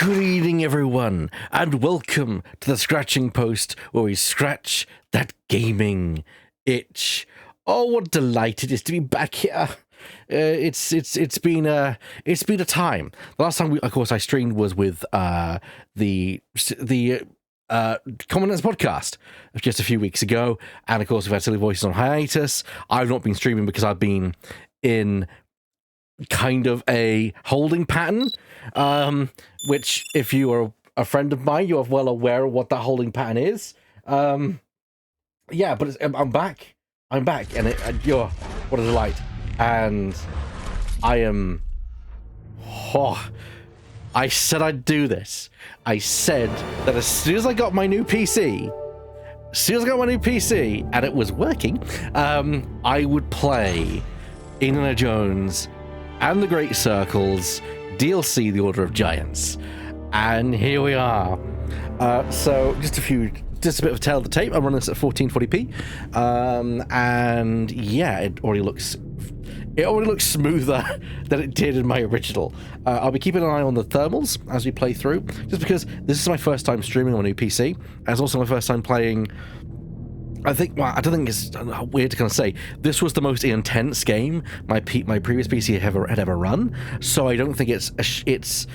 Good evening, everyone, and welcome to the Scratching Post, where we scratch that gaming itch. Oh, what delight it is to be back here! It's been a time. The last time, of course, I streamed was with the Common Sense podcast just a few weeks ago, and of course, we've had Silly Voices on hiatus. I've not been streaming because I've been in kind of a holding pattern, which if you are a friend of mine, you are well aware of what that holding pattern is. Yeah, but I'm back, and you're what a delight. And I am, I said I'd do this. I said that as soon as I got my new PC, and it was working, I would play Indiana Jones and the Great Circles DLC, The Order of Giants, and here we are. So just a bit of tail of the tape. I'm running this at 1440p, and yeah, it already looks smoother than it did in my original. I'll be keeping an eye on the thermals as we play through, just because this is my first time streaming on a new PC, and it's also my first time playing. I don't think it's weird to kind of say this was the most intense game my previous PC had ever run. So I don't think it's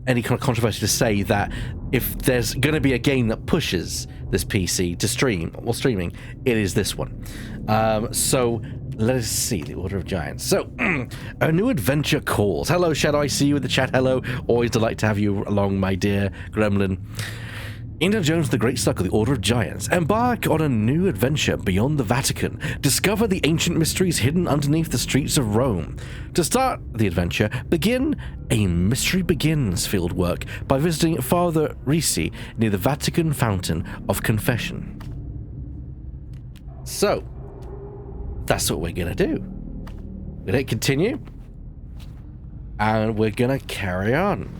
any kind of controversy to say that if there's going to be a game that pushes this PC to streaming, it is this one. So let us see the Order of Giants. So a new adventure calls. Hello, Shadow. I see you in the chat. Hello. Always delight to have you along, my dear gremlin. Indiana Jones the Great Circle, the Order of Giants. Embark on a new adventure beyond the Vatican. Discover the ancient mysteries hidden underneath the streets of Rome. To start the adventure, begin a Mystery Begins fieldwork by visiting Father Ricci near the Vatican Fountain of Confession. So, that's what we're going to do. We're going to hit continue, and we're going to carry on.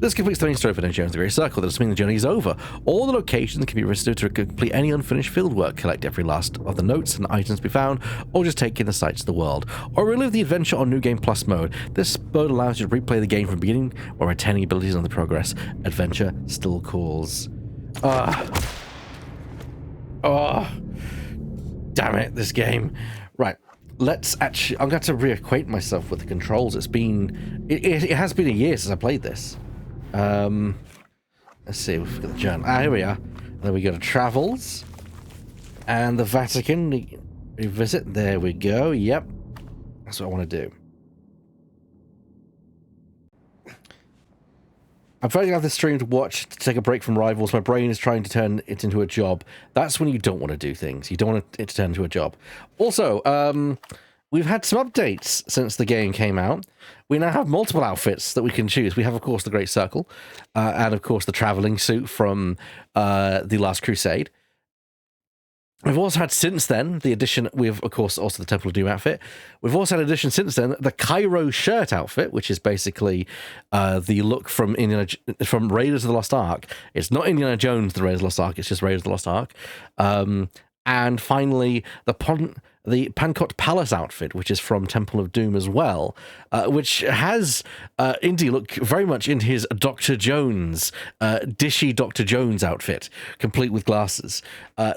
This completes the main story of Indiana Jones the Great Circle. That doesn't mean the journey is over. All the locations can be visited to complete any unfinished fieldwork, collect every last of the notes and items to be found, or just take in the sights of the world, or relive the adventure on New Game Plus mode. This mode allows you to replay the game from the beginning while retaining abilities on the progress. Adventure still calls. Damn it, this game. Right. Let's actually... I'm going to reacquaint myself with the controls. It has been a year since I played this. Let's see, we've got the journal. Here we are. Then we go to travels and the Vatican. We visit. There we go. Yep, that's what I want to do. I'm trying to have this stream to watch to take a break from Rivals. My brain is trying to turn it into a job. That's when you don't want to do things. You don't want it to turn into a job. Also, we've had some updates since the game came out. We now have multiple outfits that we can choose. We have, of course, the Great Circle, and, of course, the traveling suit from The Last Crusade. We've also had, since then, the addition... We've, of course, also the Temple of Doom outfit. We've also had addition since then, the Cairo shirt outfit, which is basically the look from Raiders of the Lost Ark. It's not Indiana Jones, the Raiders of the Lost Ark. It's just Raiders of the Lost Ark. And finally, the Pankot Palace outfit, which is from Temple of Doom as well, which has Indy look very much in his Dr. Jones, dishy Dr. Jones outfit, complete with glasses.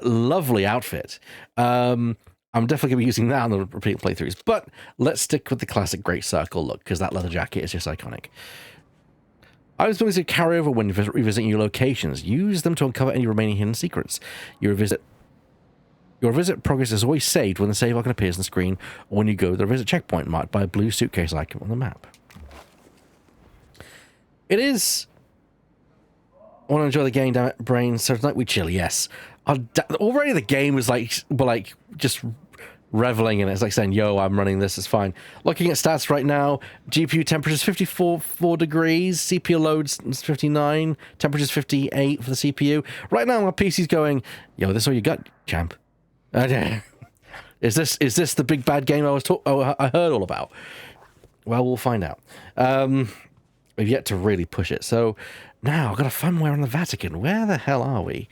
Lovely outfit. I'm definitely going to be using that on the repeat playthroughs, but let's stick with the classic Great Circle look, because that leather jacket is just iconic. I was going to carry over when you revisit new locations. Use them to uncover any remaining hidden secrets. Your visit progress is always saved when the save icon appears on the screen, or when you go to the visit checkpoint marked by a blue suitcase icon on the map. It is... I want to enjoy the game, damn it, brain. So tonight we chill, yes. Already the game is we're just reveling in it. It's like saying, yo, I'm running this, it's fine. Looking at stats right now, GPU temperature is 4 degrees, CPU loads 59, temperature is 58 for the CPU. Right now my PC's going, yo, this is all you got, champ. Is this the big bad game I heard all about? Well, we'll find out. We've yet to really push it. So now I've got to find where in the Vatican. Where the hell are we?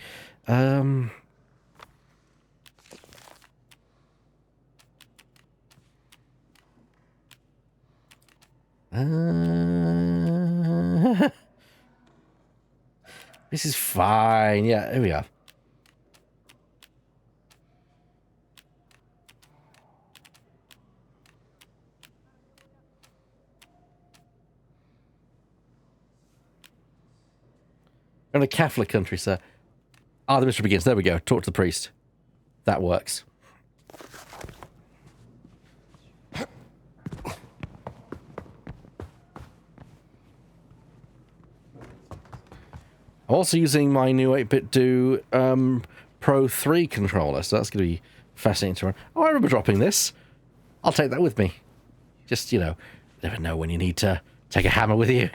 This is fine. Yeah, here we are. We're in a Catholic country, sir. Ah, the mystery begins. There we go. Talk to the priest. That works. I'm also using my new 8-bit Do Pro 3 controller, so that's going to be fascinating to run. Oh, I remember dropping this. I'll take that with me. Just, you know, never know when you need to take a hammer with you.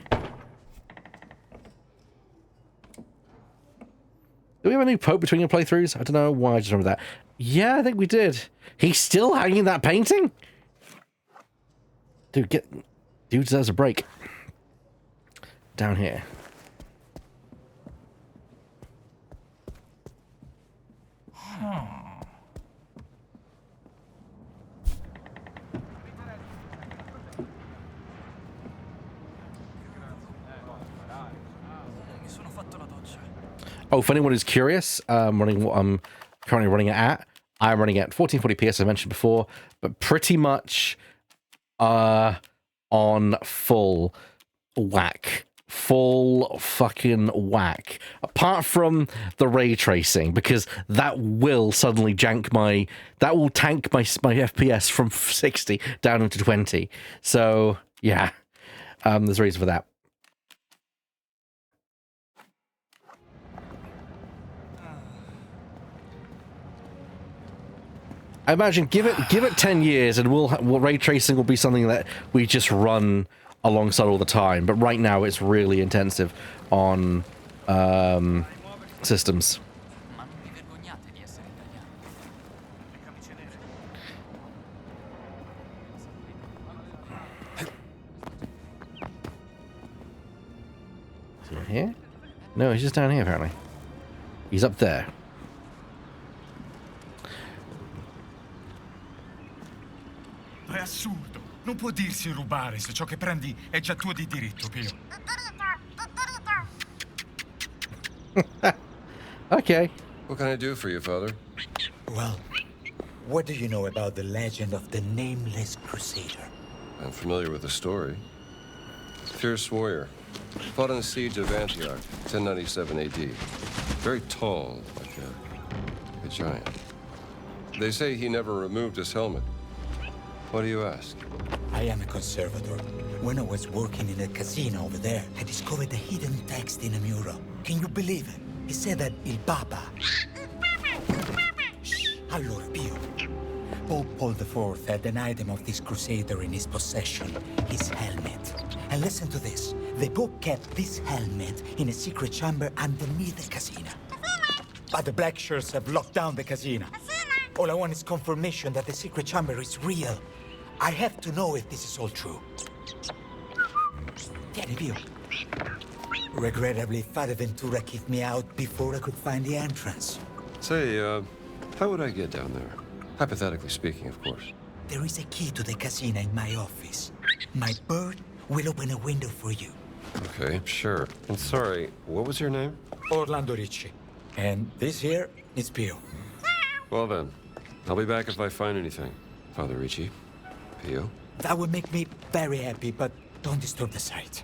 Do we have a new Pope between your playthroughs? I don't know why I just remember that. Yeah, I think we did. He's still hanging that painting? Dude, dude deserves a break. Down here. Oh, for anyone who's curious, running what I'm currently running it at, I'm running at 1440p as I mentioned before, but pretty much on full whack. Full fucking whack. Apart from the ray tracing, because that will suddenly tank my FPS from 60 down into 20. So yeah, there's a reason for that. I imagine give it 10 years and ray tracing will be something that we just run alongside all the time. But right now it's really intensive on systems. Is he here? No, he's just down here apparently. He's up there. È assurdo. Non può dirsi rubare se ciò che prendi è già tuo di diritto, Pio. Okay. What can I do for you, Father? Well, what do you know about the legend of the Nameless Crusader? I'm familiar with the story. Fierce warrior. Fought in the siege of Antioch, 1097 AD. Very tall, like a giant. They say he never removed his helmet. Why do you ask? I am a conservator. When I was working in a casino over there, I discovered a hidden text in a mural. Can you believe it? It said that Il Papa... Shh. Allora, Pio. Pope Paul IV had an item of this crusader in his possession, his helmet. And listen to this. The Pope kept this helmet in a secret chamber underneath the casino. But the black shirts have locked down the casino. All I want is confirmation that the secret chamber is real. I have to know if this is all true. Tieni, Pio. Regrettably, Father Ventura kicked me out before I could find the entrance. Say, how would I get down there? Hypothetically speaking, of course. There is a key to the casino in my office. My bird will open a window for you. Okay, sure. And sorry, what was your name? Orlando Ricci. And this here is Pio. Well then, I'll be back if I find anything. Father Ricci. Pio. That would make me very happy, but don't disturb the site.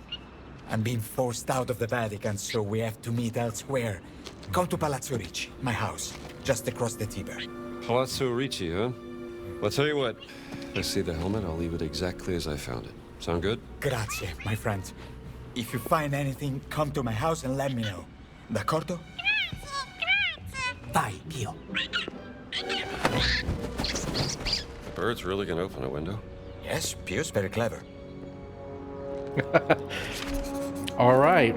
I'm being forced out of the Vatican, so we have to meet elsewhere. Come to Palazzo Ricci, my house, just across the Tiber. Palazzo Ricci, huh? Well, I'll tell you what. If I see the helmet, I'll leave it exactly as I found it. Sound good? Grazie, my friend. If you find anything, come to my house and let me know. D'accordo? Vai, Pio. The bird's really gonna open a window? Yes, Pio's very clever. All right.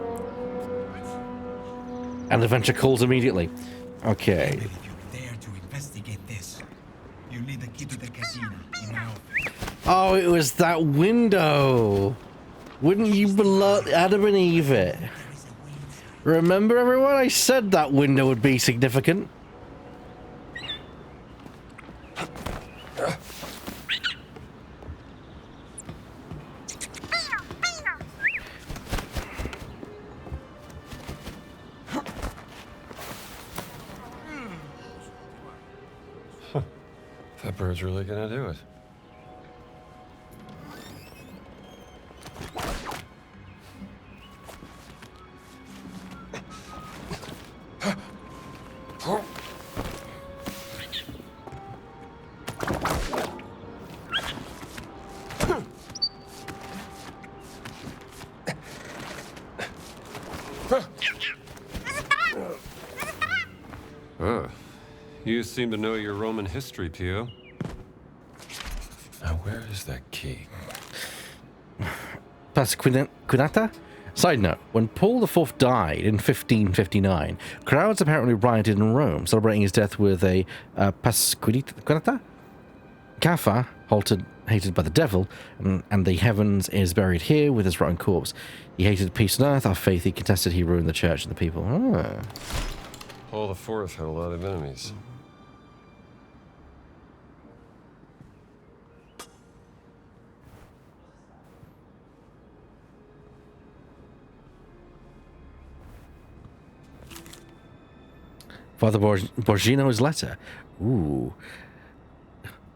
And the adventure calls immediately. Okay. If you dare to investigate this, you'll need the key to the casino in my office. Oh, it was that window. Wouldn't you believe Adam and Eve it? Remember, everyone? I said that window would be significant. That bird's really gonna do it. You seem to know your Roman history, Pio. Now, where is that key? Pasquinata? Side note, when Paul IV died in 1559, crowds apparently rioted in Rome, celebrating his death with a Pasquinata? Caffa, hated by the devil, and the heavens is buried here with his rotten corpse. He hated peace on earth, our faith he contested, he ruined the church and the people. Ah. Paul IV had a lot of enemies. Father Borgino's letter. Ooh.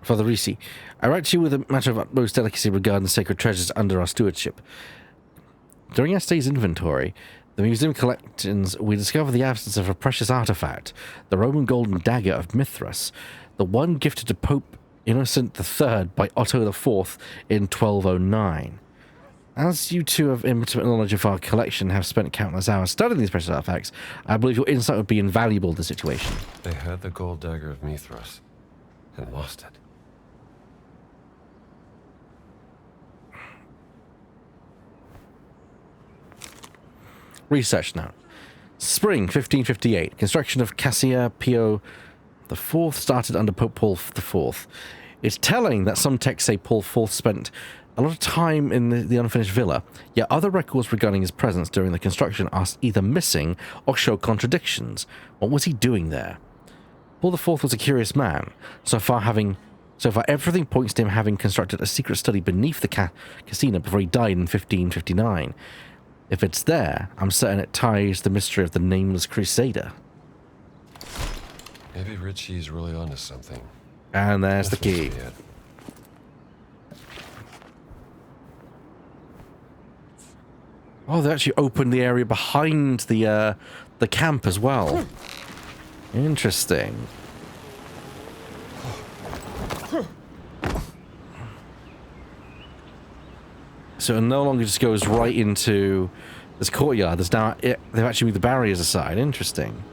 Father Risi, I write to you with a matter of utmost delicacy regarding the sacred treasures under our stewardship. During yesterday's inventory, the museum collections, we discovered the absence of a precious artifact, the Roman golden dagger of Mithras, the one gifted to Pope Innocent III by Otto IV in 1209. As you two have intimate knowledge of our collection and have spent countless hours studying these precious artifacts, I believe your insight would be invaluable in the situation. They had the gold dagger of Mithras and lost it. Research note. Spring 1558. Construction of Cassia Pio IV started under Pope Paul IV. It's telling that some texts say Paul IV spent a lot of time in the unfinished villa, yet other records regarding his presence during the construction are either missing or show contradictions. What was he doing there? Paul IV was a curious man. So far everything points to him having constructed a secret study beneath the casino before he died in 1559. If it's there, I'm certain it ties the mystery of the nameless crusader. Maybe Richie's really onto something. And there's the key. Oh, they actually opened the area behind the camp as well. Interesting. So it no longer just goes right into this courtyard. There's now they've actually moved the barriers aside. Interesting.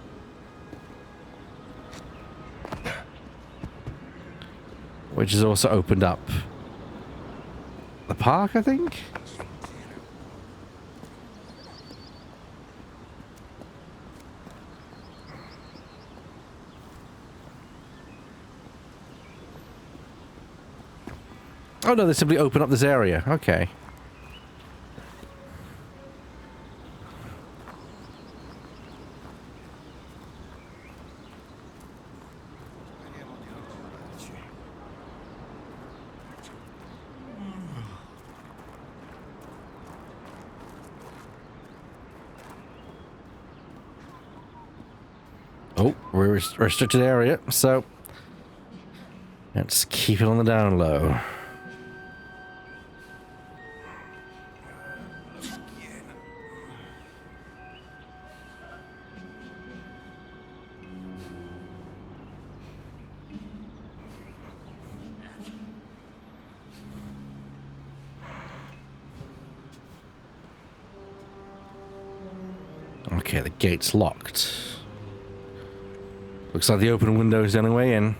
Which has also opened up the park, I think. Oh no, they simply open up this area. Okay. Oh, we're restricted area, so let's keep it on the down low. Okay, the gate's locked. Looks like the open window is the only way in.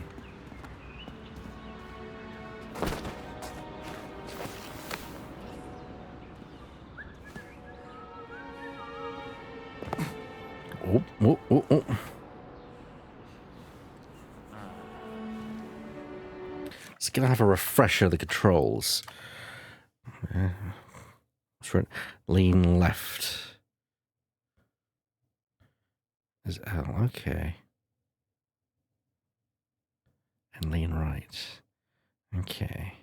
Oh, oh, oh, oh. It's gonna have a refresher of the controls. Lean left. Is L, okay. And lean right. Okay.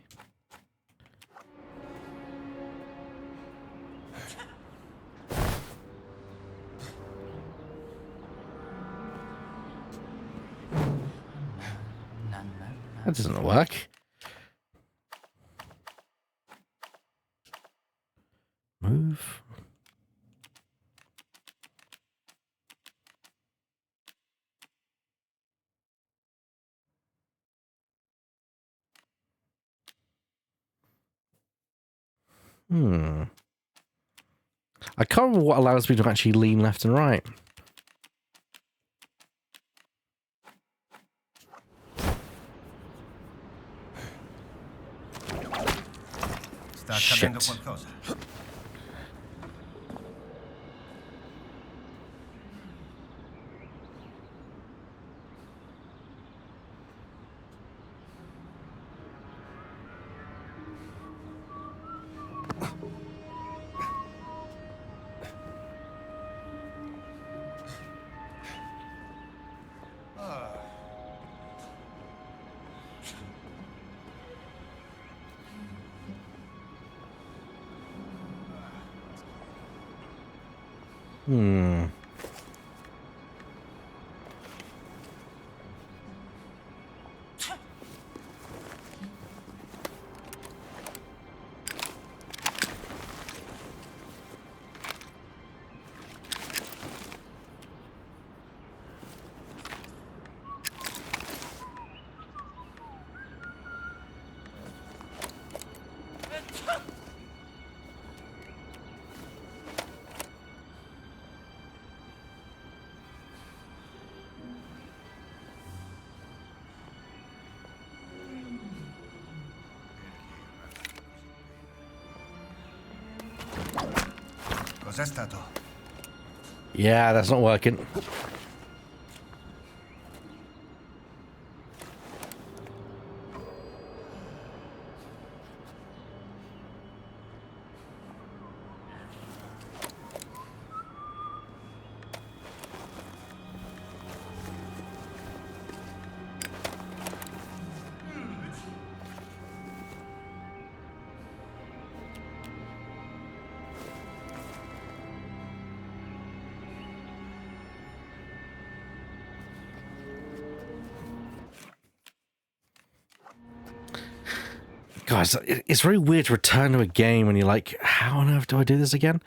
That doesn't work. Move. I can't remember what allows me to actually lean left and right. Sta accadendo Shit. qualcosa. Cos'è stato? Yeah, that's not working. Guys, it's very weird to return to a game when you're like, how on earth do I do this again?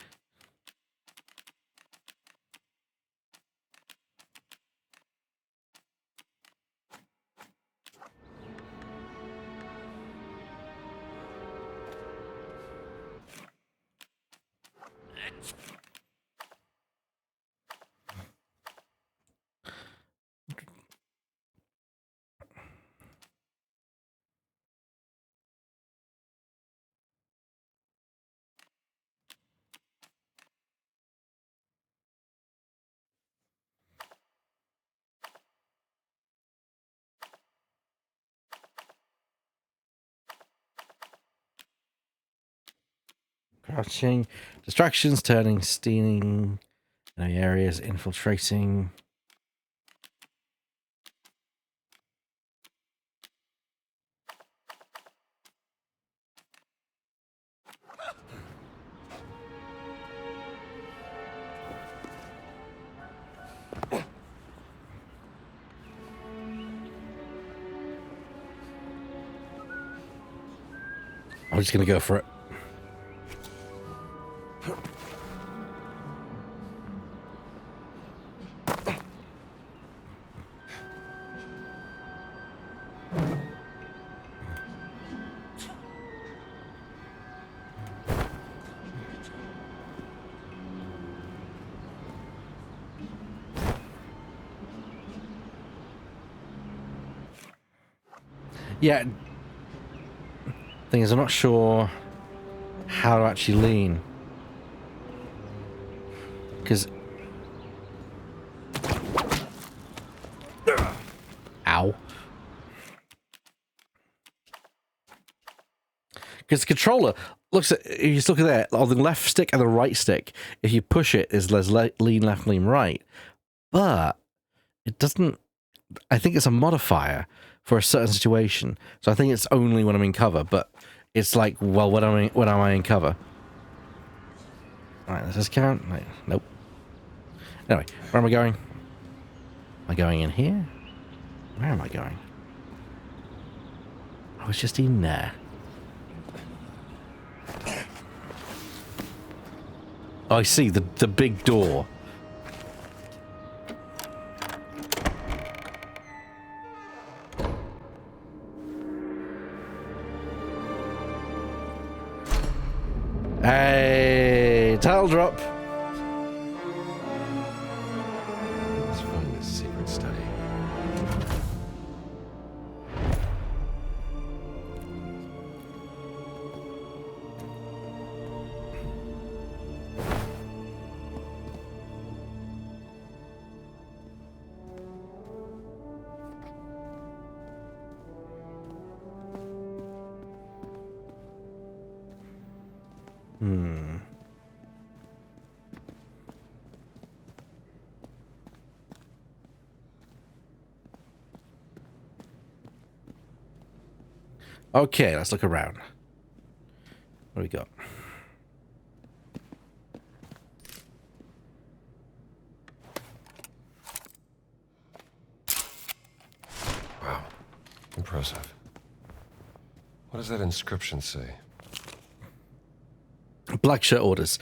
Crouching, distractions, turning, stealing, enemy areas, infiltrating. I'm just gonna go for it. Yeah. Thing is, I'm not sure how to actually lean. Because... Ow. Because the controller looks at... If you just look at that, on the left stick and the right stick, if you push it, there's lean left, lean right. But it doesn't... I think it's a modifier for a certain situation. So I think it's only when I'm in cover, but it's like, well, when am I in cover? Alright, does this count? Nope. Anyway, where am I going? Am I going in here? Where am I going? was just in there. Oh, I see, the big door. Hey, tile drop. Let's find this secret study. Okay, let's look around. What do we got? Wow. Impressive. What does that inscription say? Black shirt orders.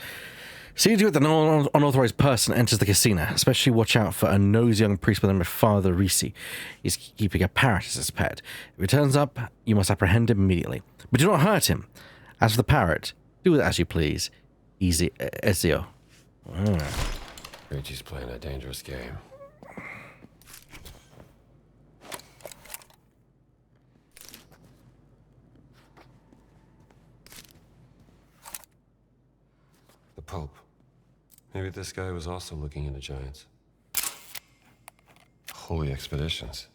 See to it that no unauthorized person enters the casino. Especially watch out for a nosy young priest by the name of Father Risi. He's keeping a parrot as his pet. If he turns up, you must apprehend him immediately. But do not hurt him. As for the parrot, do with it as you please. Easy, Ezio. Reggie's playing a dangerous game. The Pope. Maybe this guy was also looking into giants. Holy expeditions.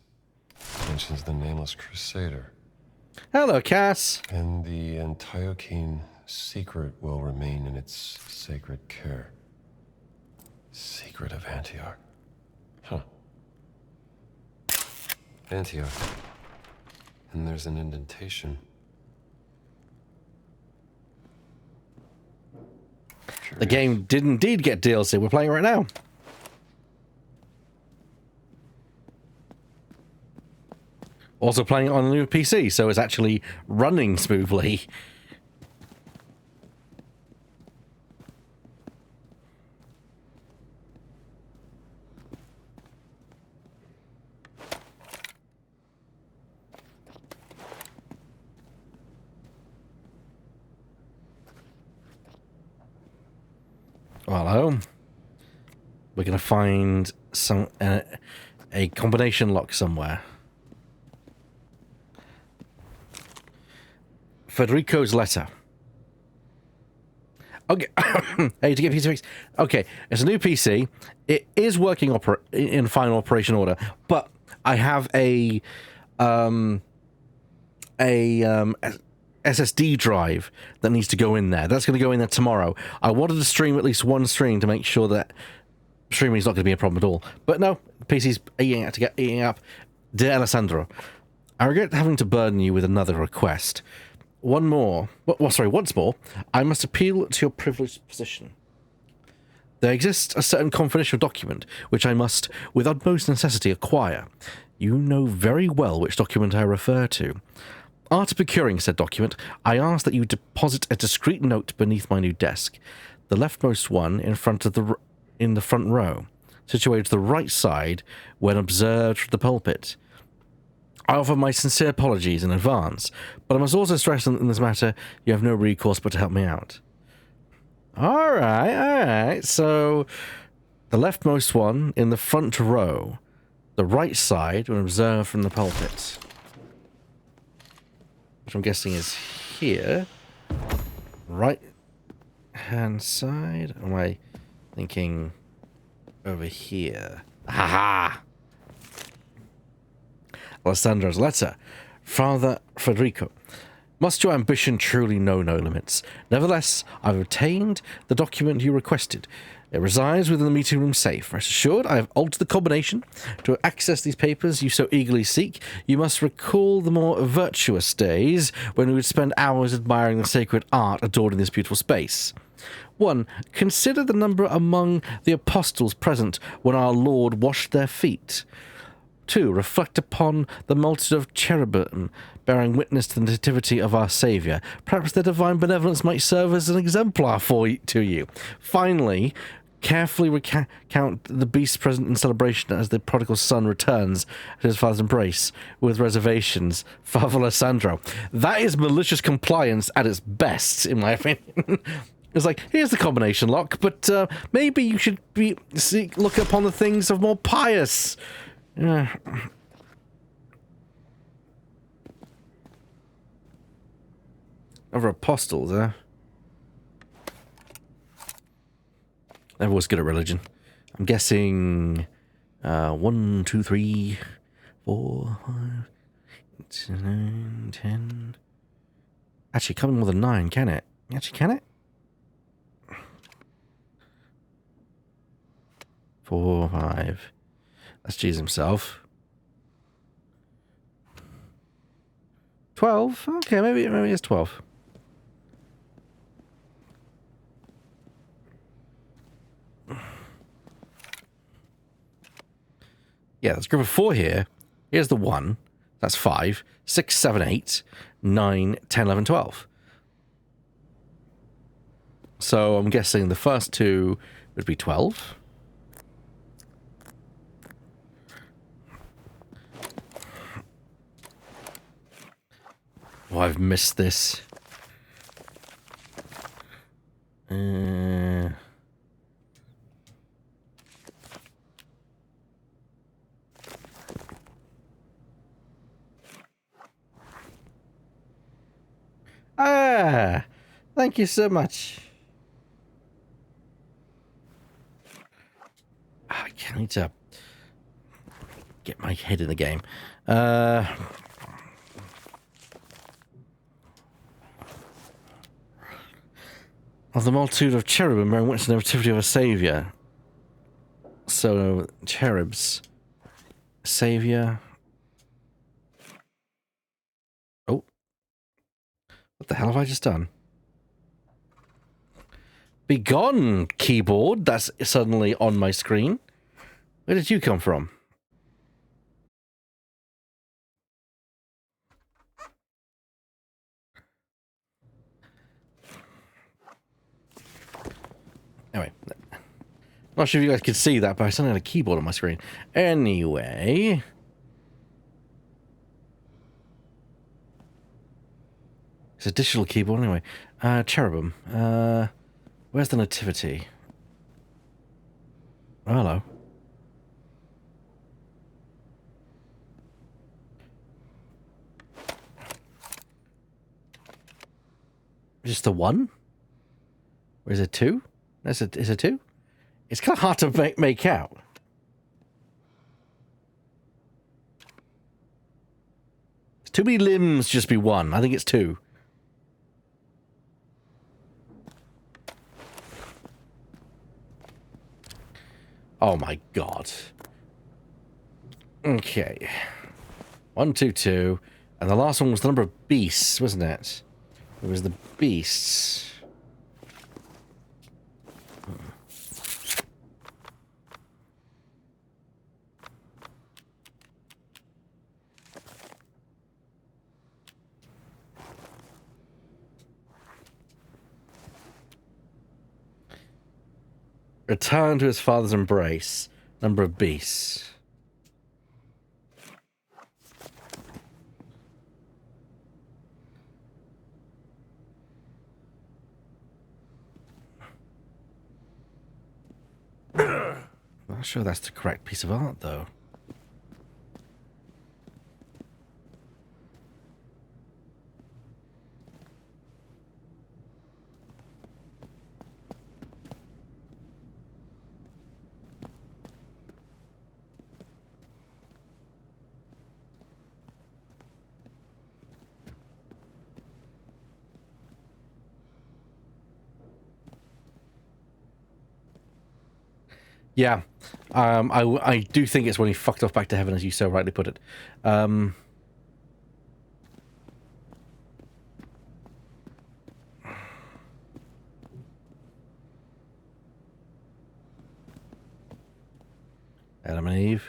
Mentions the nameless crusader. Hello, Cass. And the Antiochene secret will remain in its sacred care. Secret of Antioch. Huh. Antioch. And there's an indentation. The game did indeed get DLC. We're playing right now. Also playing it on a new PC, so it's actually running smoothly. Hello. We're gonna find some a combination lock somewhere. Federico's letter. Okay, hey, to get PC fixed. Okay, it's a new PC. It is working in final operation order, but I have a SSD drive that needs to go in there. That's going to go in there tomorrow. I wanted to stream at least one stream to make sure that streaming is not going to be a problem at all. But no, PC's eating up. Dear Alessandro, I regret having to burden you with another request. Once more, I must appeal to your privileged position. There exists a certain confidential document which I must, with utmost necessity, acquire. You know very well which document I refer to. After procuring said document, I ask that you deposit a discreet note beneath my new desk, the leftmost one in the front row, situated to the right side when observed from the pulpit. I offer my sincere apologies in advance, but I must also stress in this matter you have no recourse but to help me out. Alright, so the leftmost one in the front row, the right side when observed from the pulpit. Which I'm guessing is here. Right hand side? Or am I thinking over here? Haha! Alessandro's letter. Father Federico. Must your ambition truly know no limits? Nevertheless, I've obtained the document you requested. It resides within the meeting room safe. Rest assured, I have altered the combination. To access these papers you so eagerly seek, you must recall the more virtuous days when we would spend hours admiring the sacred art adored in this beautiful space. 1. Consider the number among the apostles present when our Lord washed their feet. 2. Reflect upon the multitude of cherubim bearing witness to the nativity of our Saviour. Perhaps their divine benevolence might serve as an exemplar to you. Finally, carefully recount the beast present in celebration as the prodigal son returns to his father's embrace with reservations. Father Alessandro. That is malicious compliance at its best, in my opinion. It's like, here's the combination lock, but maybe you should look upon the things of more pious. Other apostles, huh? Everyone's good at religion. I'm guessing 1, 2, 3, 4, 5, 6, 9, 10. Actually, can't be more than 9, can it? Actually, can it? 4, 5. That's Jesus himself. 12? Okay, maybe it's 12. Yeah, there's a group of 4 here. Here's the 1. That's 5. 6, 7, 8, 9, 10, 11, 12. So I'm guessing the first 2 would be 12. Oh, I've missed this. Thank you so much. I need to get my head in the game. Of the multitude of cherubim bearing witness to the nativity of a saviour. So, cherubs. Saviour. Oh. What the hell have I just done? Be gone, keyboard. That's suddenly on my screen. Where did you come from? Anyway. Not sure if you guys could see that, but I suddenly had a keyboard on my screen. Anyway. It's a digital keyboard anyway. Cherubim. Where's the nativity? Oh, hello. Just the 1? Or is it 2? Is it 2? It's kind of hard to make out. It's too many limbs, just be 1. I think it's 2. Oh my god. Okay. 1, 2, 2. And the last one was the number of beasts, wasn't it? It was the beasts. Return to his father's embrace. Number of beasts. I'm not sure that's the correct piece of art, though. Yeah, I do think it's when he fucked off back to heaven, as you so rightly put it. Adam and Eve.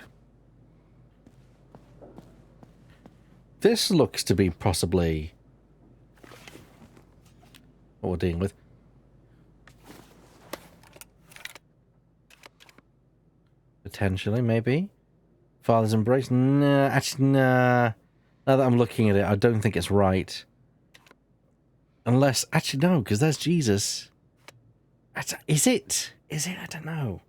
this looks to be possibly what we're dealing with. Potentially, maybe. Father's embrace? Nah, actually, nah. Now that I'm looking at it, I don't think it's right. Unless, actually, no, because there's Jesus. Is it? Is it? I don't know.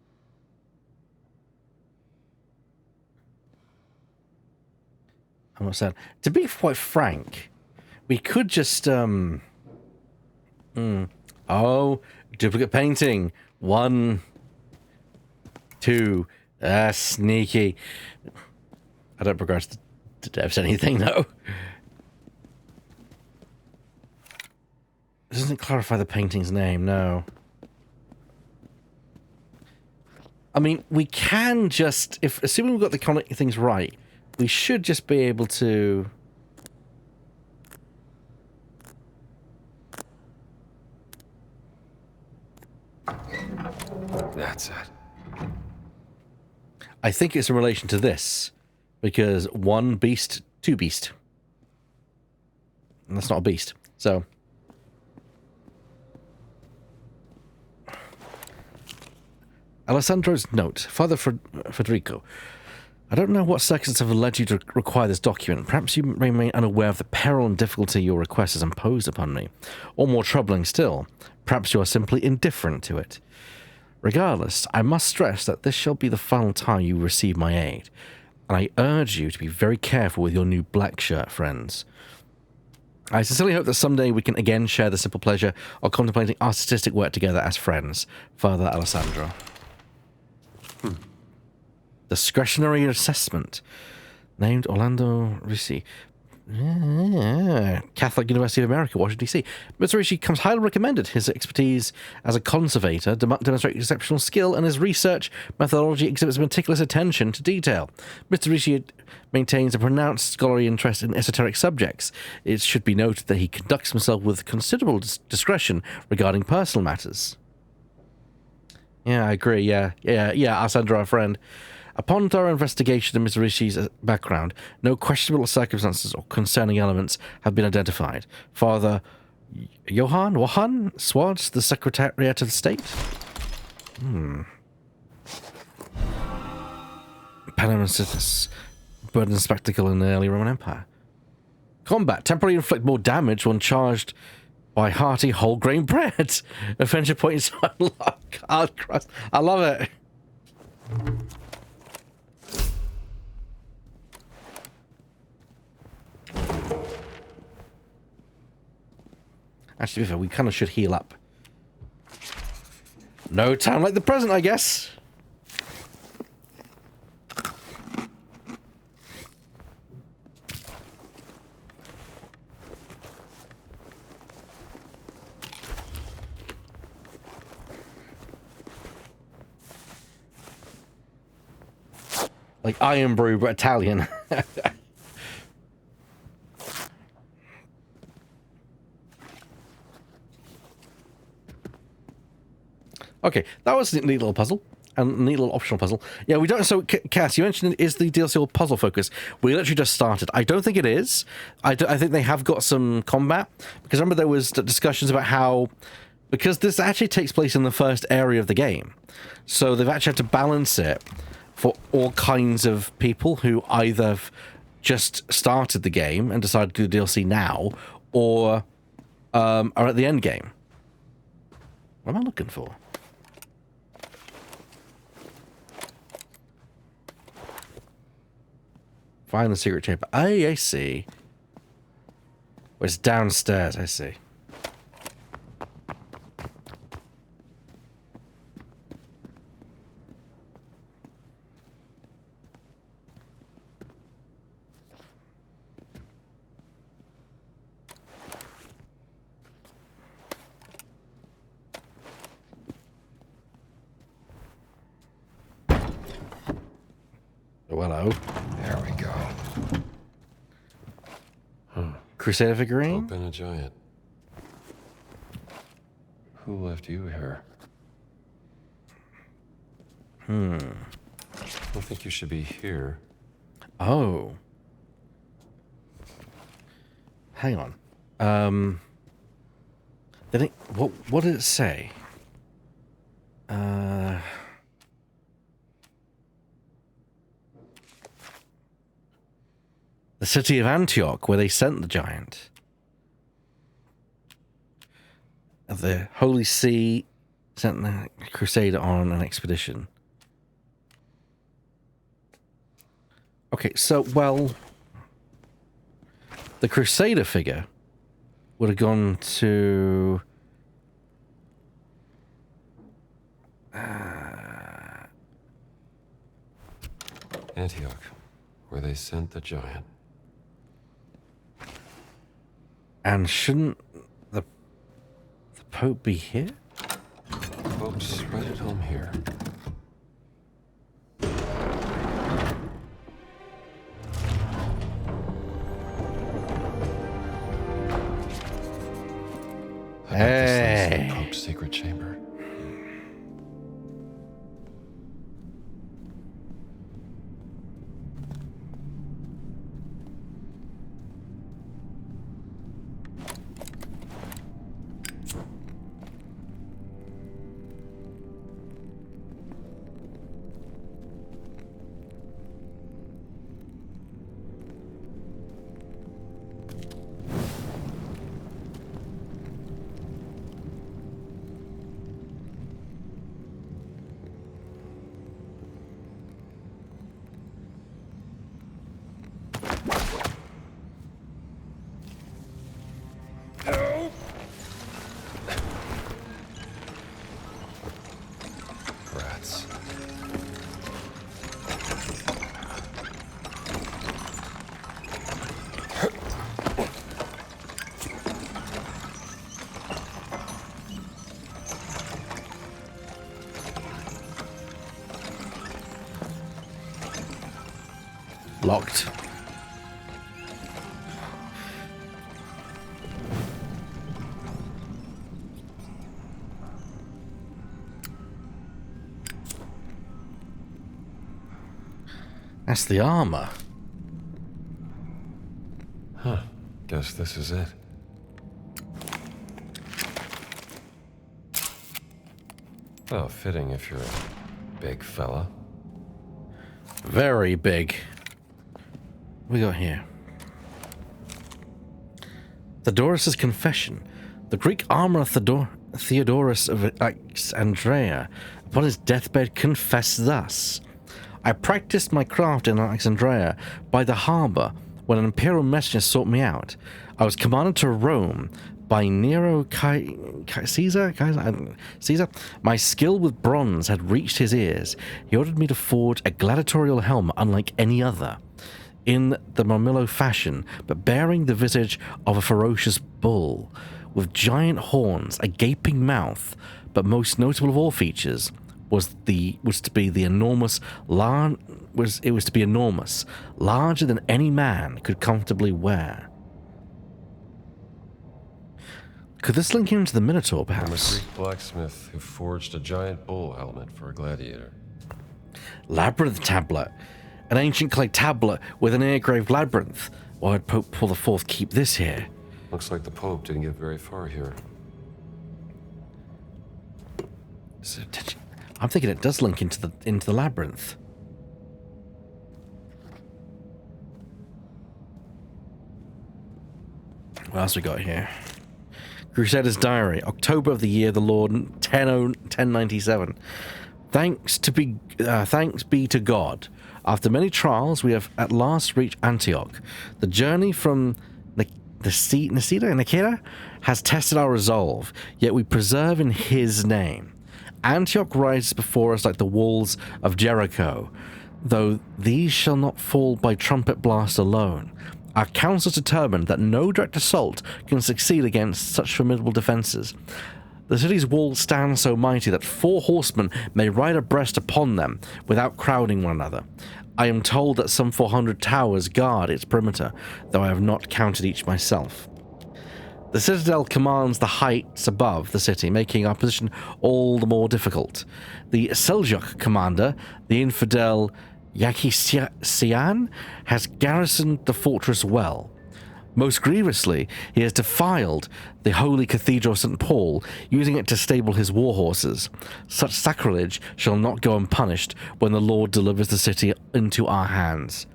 I'm not saying. To be quite frank, we could just, Oh, duplicate painting. 1, 2. Sneaky. I don't progress the devs anything, though. Doesn't clarify the painting's name, no. I mean, we can just, assuming we've got the conic things right, we should just be able to... That's it. I think it's in relation to this, because 1 beast, 2 beast. And that's not a beast, so... Alessandro's note. Father Federico, I don't know what circumstances have led you to require this document. Perhaps you remain unaware of the peril and difficulty your request has imposed upon me. Or more troubling still, perhaps you are simply indifferent to it. Regardless, I must stress that this shall be the final time you receive my aid, and I urge you to be very careful with your new black shirt friends. I sincerely hope that someday we can again share the simple pleasure of contemplating artistic work together as friends. Father Alessandro. Discretionary assessment. Named Orlando Ricci. Catholic University of America, Washington, D.C. Mr. Ricci comes highly recommended. His expertise as a conservator demonstrates exceptional skill, and his research methodology exhibits meticulous attention to detail. Mr. Ricci maintains a pronounced scholarly interest in esoteric subjects. It should be noted that he conducts himself with considerable discretion regarding personal matters. Yeah, I agree. Yeah, Alessandro, our friend. Upon thorough investigation of Mr. Ricci's background, no questionable circumstances or concerning elements have been identified. Father Johann Swartz, the Secretariat of State? Panamacensis, burden spectacle in the early Roman Empire. Combat, temporarily inflict more damage when charged by hearty whole grain bread. Adventure points unlock. Hard crust. I love it. Actually, to be fair, we kind of should heal up. No time like the present, I guess. Like Iron Brew, but Italian. Okay, that was a neat little puzzle. And a neat little optional puzzle. Yeah, we don't... So, Cass, you mentioned, is the DLC all puzzle focus? We literally just started. I don't think it is. I think they have got some combat. Because remember there was discussions about how... Because this actually takes place in the first area of the game. So they've actually had to balance it for all kinds of people who either just started the game and decided to do the DLC now, or are at the end game. What am I looking for? Find the secret chamber. I see. Well, it's downstairs, I see. Oh, hello. There we go. Crusader figurine? Open a giant. Who left you here? I don't think you should be here. Oh. hang on. Did it, what did it say? The city of Antioch, where they sent the giant. The Holy See sent the Crusader on an expedition. Okay, so, well, the Crusader figure would have gone to... Antioch, where they sent the giant. And shouldn't the Pope be here? Pope's right at home here. I bet this is the Pope's secret chamber. Rats. Locked. That's the armor. Huh. Guess this is it. Well, fitting if you're a big fella. Very big. What we got here? Theodorus's confession. The Greek armorer Theodorus of Alexandria, upon his deathbed, confessed thus: I practiced my craft in Alexandria by the harbor when an imperial messenger sought me out. I was commanded to Rome by Nero Caesar. My skill with bronze had reached his ears. He ordered me to forge a gladiatorial helmet unlike any other, in the Marmillo fashion, but bearing the visage of a ferocious bull, with giant horns, a gaping mouth, but most notable of all features was to be enormous, larger than any man could comfortably wear. Could this link into the Minotaur, I'm a perhaps? Greek blacksmith who forged a giant bull helmet for a gladiator. Labyrinth tablet. An ancient clay tablet with an engraved labyrinth. Why would Pope Paul IV keep this here? Looks like the Pope didn't get very far here. I'm thinking it does link into the labyrinth. What else we got here? Crusader's Diary, October of the year the Lord 1097. Thanks be to God. After many trials, we have at last reached Antioch. The journey from Nicaea has tested our resolve, yet we persevere in His name. Antioch rises before us like the walls of Jericho, though these shall not fall by trumpet blast alone. Our councils determined that no direct assault can succeed against such formidable defenses. The city's walls stand so mighty that 4 horsemen may ride abreast upon them without crowding one another. I am told that some 400 towers guard its perimeter, though I have not counted each myself. The citadel commands the heights above the city, making our position all the more difficult. The Seljuk commander, the infidel Yakisian, has garrisoned the fortress well. Most grievously, he has defiled the holy cathedral of St. Paul, using it to stable his war horses. Such sacrilege shall not go unpunished when the Lord delivers the city into our hands.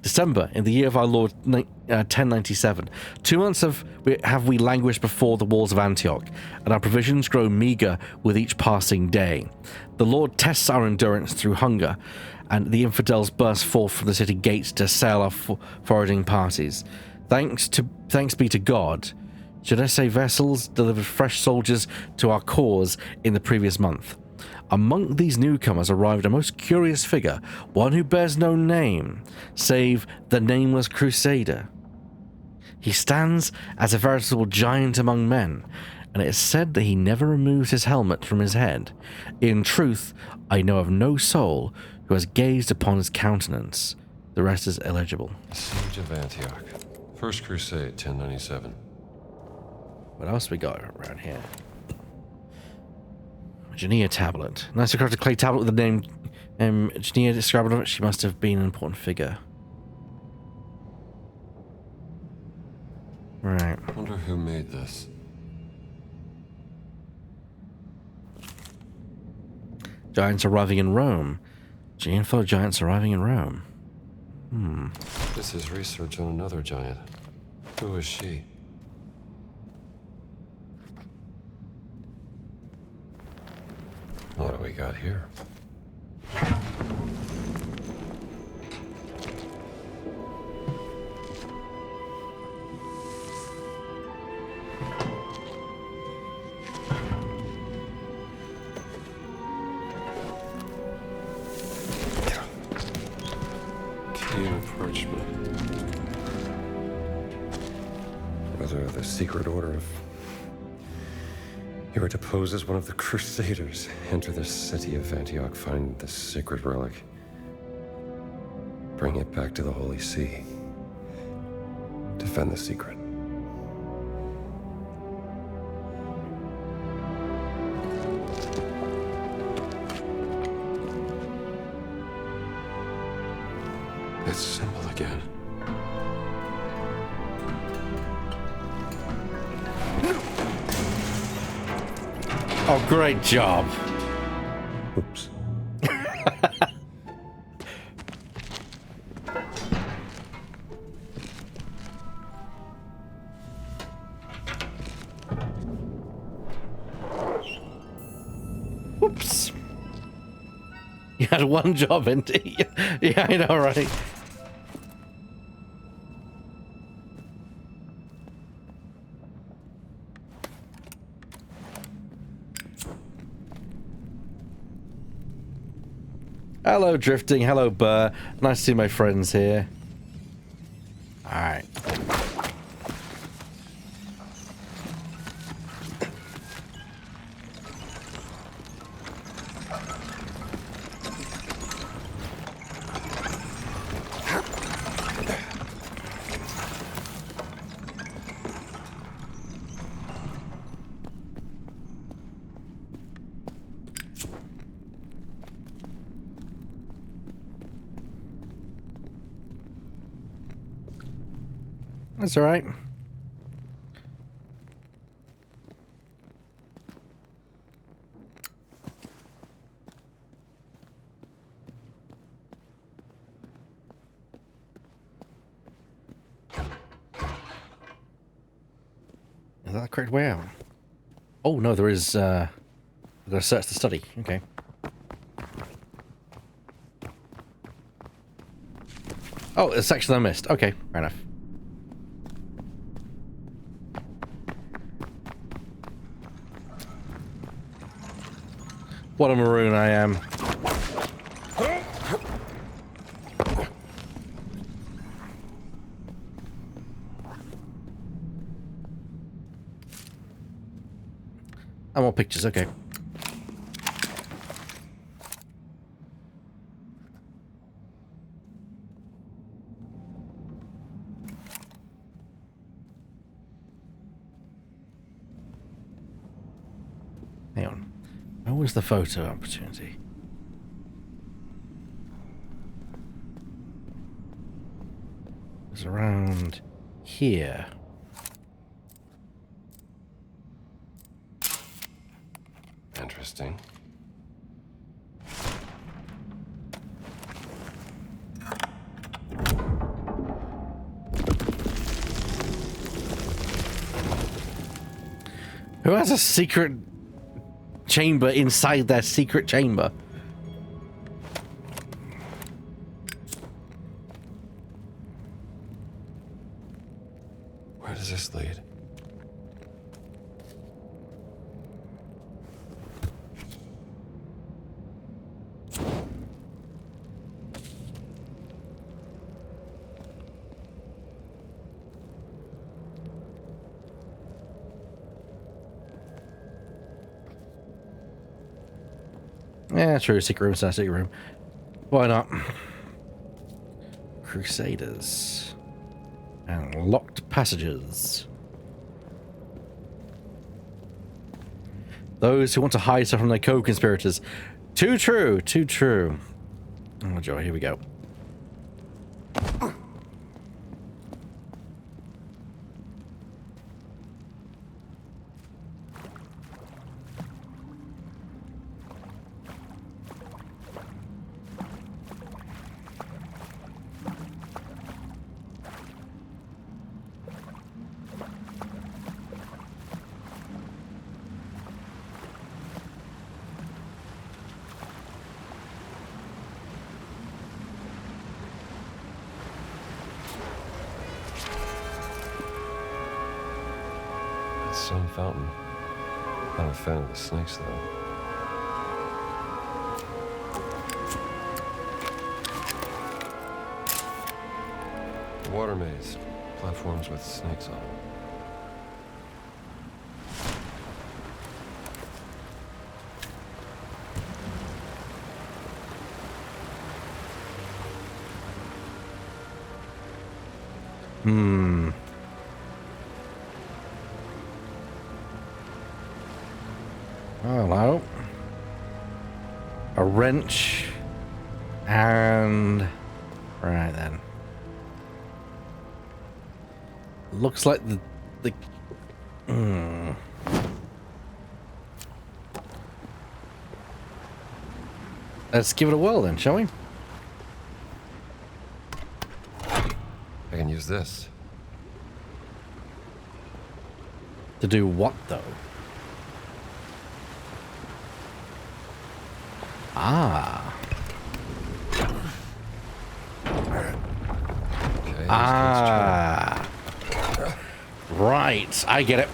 December, in the year of our Lord 1097, 2 months have we languished before the walls of Antioch, and our provisions grow meagre with each passing day. The Lord tests our endurance through hunger, and the infidels burst forth from the city gates to assail our foraging parties. Thanks be to God, should I say vessels delivered fresh soldiers to our cause in the previous month. Among these newcomers arrived a most curious figure, one who bears no name, save the nameless crusader. He stands as a veritable giant among men, and it is said that he never removes his helmet from his head. In truth, I know of no soul who has gazed upon his countenance. The rest is illegible. Siege of Antioch. First Crusade, 1097. What else we got around here? Genea tablet. Nicely crafted clay tablet with the name Genea described on it. She must have been an important figure. Right. Wonder who made this. Giants arriving in Rome. Info giants arriving in Rome. This is research on another giant. Who is she? What do we got here? Key and parchment. Whether the secret order of... You are deposed as one of the Crusaders. Enter the city of Antioch, find the sacred relic. Bring it back to the Holy See. Defend the secret. It's simple again. Oh, great job. Oops. Whoops. You had one job, indeed. Yeah, I know, right? Hello, Drifting. Hello, Burr. Nice to see my friends here. Alright. That's all right. Is that the correct way out? Oh no, there is. I've got to search the study. Okay. Oh, a section I missed. Okay, fair enough. What a maroon I am. And more pictures, okay. Hang on. Where was the photo opportunity? It's around here. Interesting. Who has a secret chamber inside their secret chamber? Where does this lead? Yeah, true. Secret room, secret room. Why not? Crusaders. And locked passages. Those who want to hide stuff from their co-conspirators. Too true, too true. Oh, joy, here we go. Some fountain. Not a fan of the snakes, though. The water maze. Platforms with snakes on them. Hello. A wrench. And... Right then. Looks like the... Let's give it a whirl then, shall we? I can use this. To do what, though? Ah. Okay, Ah. Right, I get it.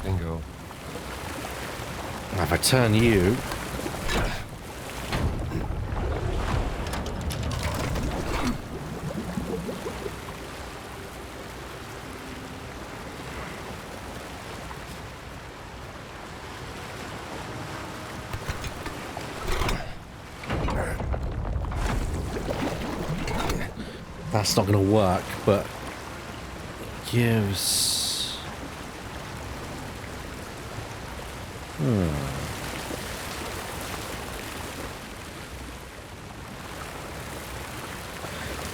Bingo. Now if I turn you... That's not going to work, but gives...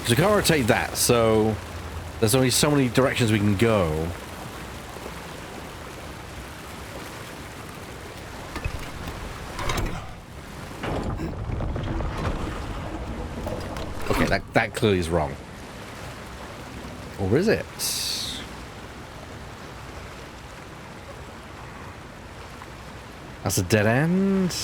So we can't rotate that, so there's only so many directions we can go. Okay, that clearly is wrong. Or is it? That's a dead end.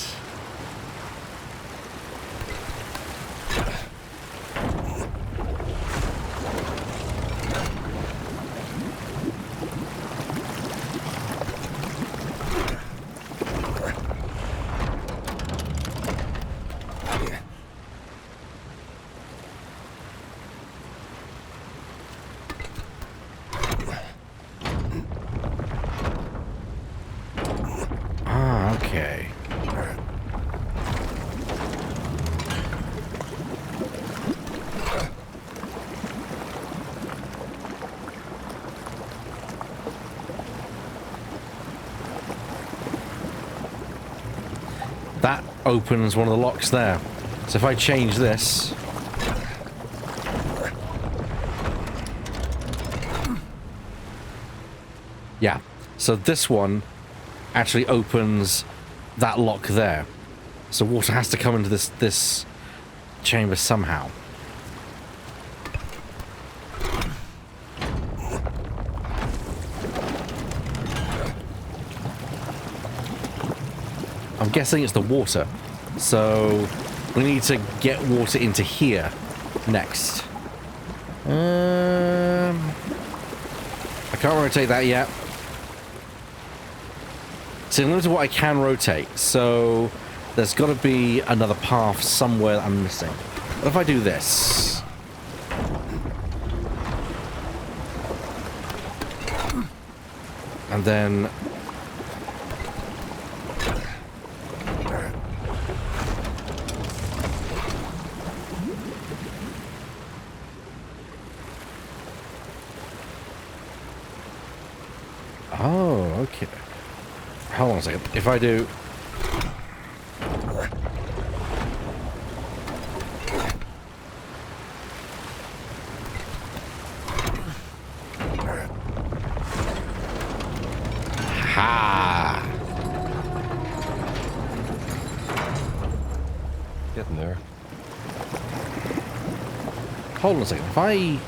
that opens one of the locks there. So if I change this... Yeah, so this one actually opens that lock there. So water has to come into this chamber somehow. I'm guessing it's the water. So we need to get water into here next. I can't rotate that yet. So limited what I can rotate. So there's got to be another path somewhere that I'm missing. What if I do this? And then... Oh, okay. Hold on a second. If I do... Ha! Getting there. Hold on a second. If I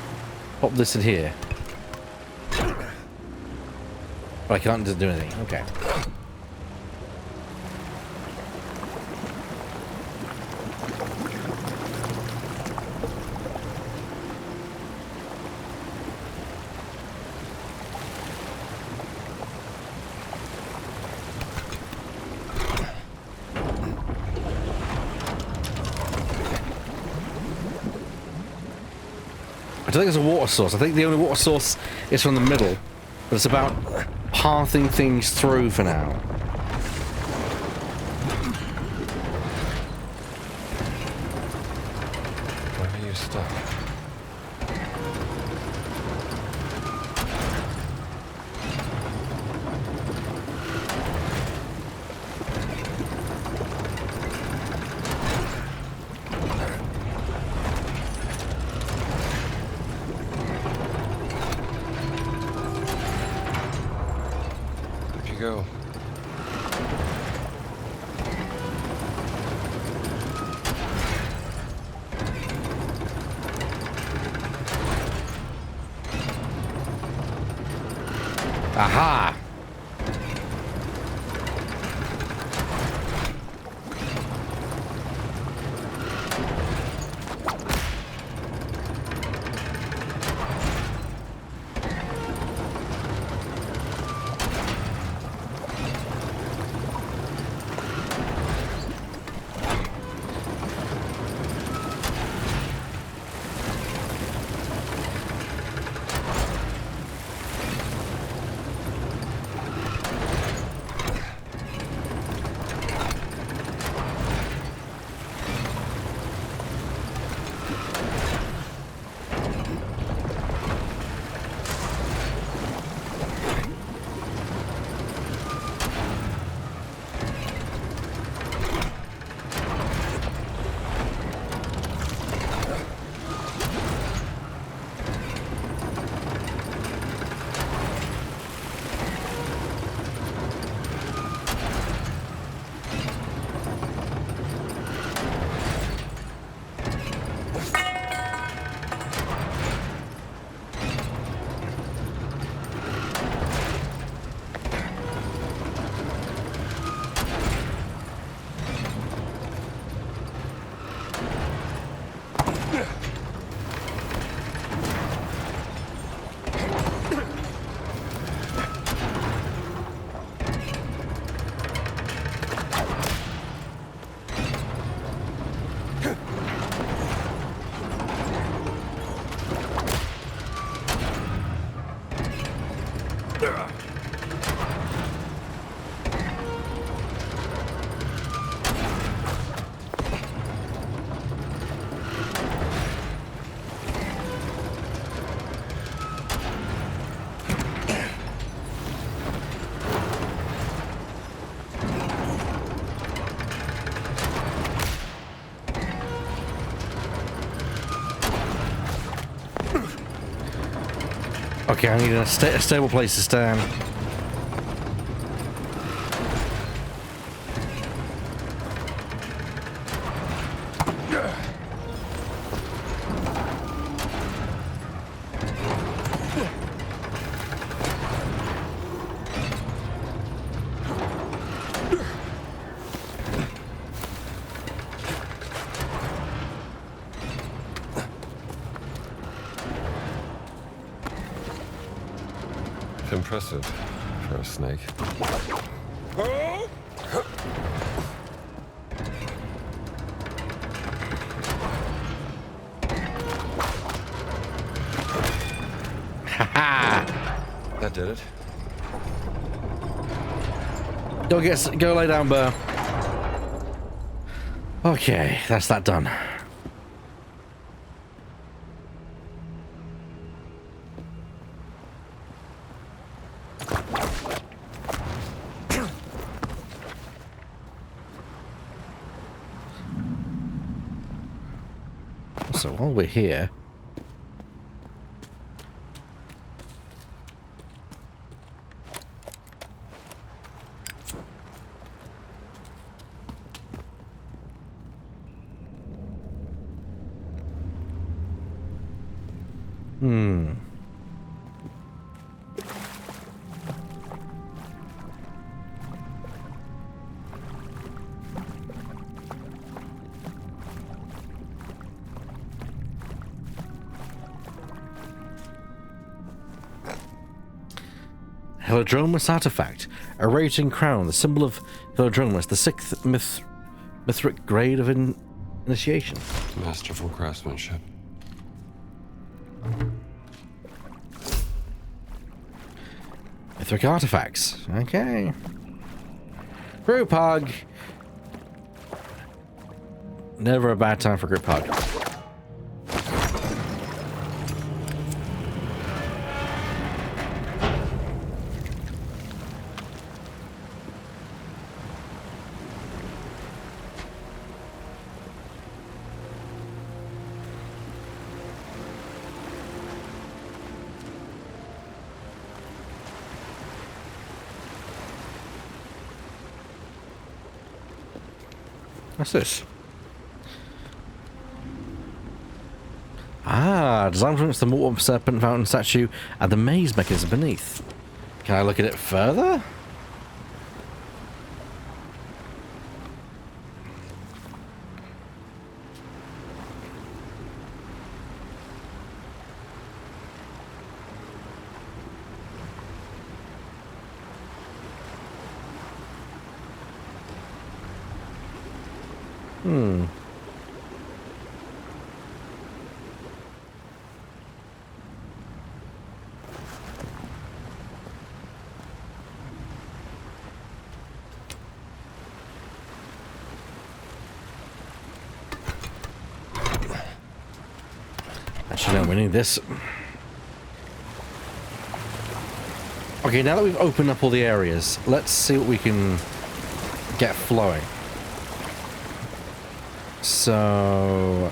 pop this in here... But I can't do anything. Okay. I don't think there's a water source. I think the only water source is from the middle. But it's about pathing things through for now. Why are you stuck? Go. Aha! Okay, I need a stable place to stand. Impressive for a snake. Haha! That did it. Go lay down, Burr. Okay, that's that done. So while we're here, Helodromus artifact, a raging crown, the symbol of Helodromus, the sixth mythic grade of initiation. Masterful craftsmanship. Mythic artifacts. Okay. Group hug. Never a bad time for group hug. What's this? Ah, design from the Mortal Serpent Fountain statue and the maze mechanism beneath. Can I look at it further? Actually, no, we need this. Okay, now that we've opened up all the areas, let's see what we can get flowing. So...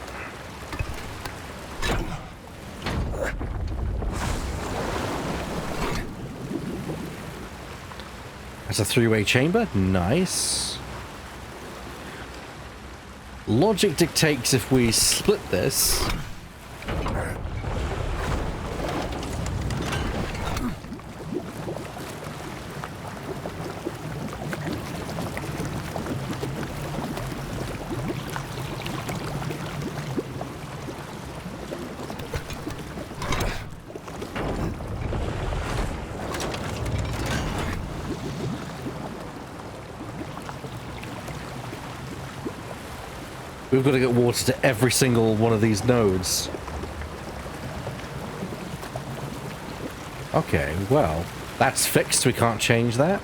that's a three-way chamber. Nice. Logic dictates if we split this... we've got to get water to every single one of these nodes. Okay, well, that's fixed. We can't change that.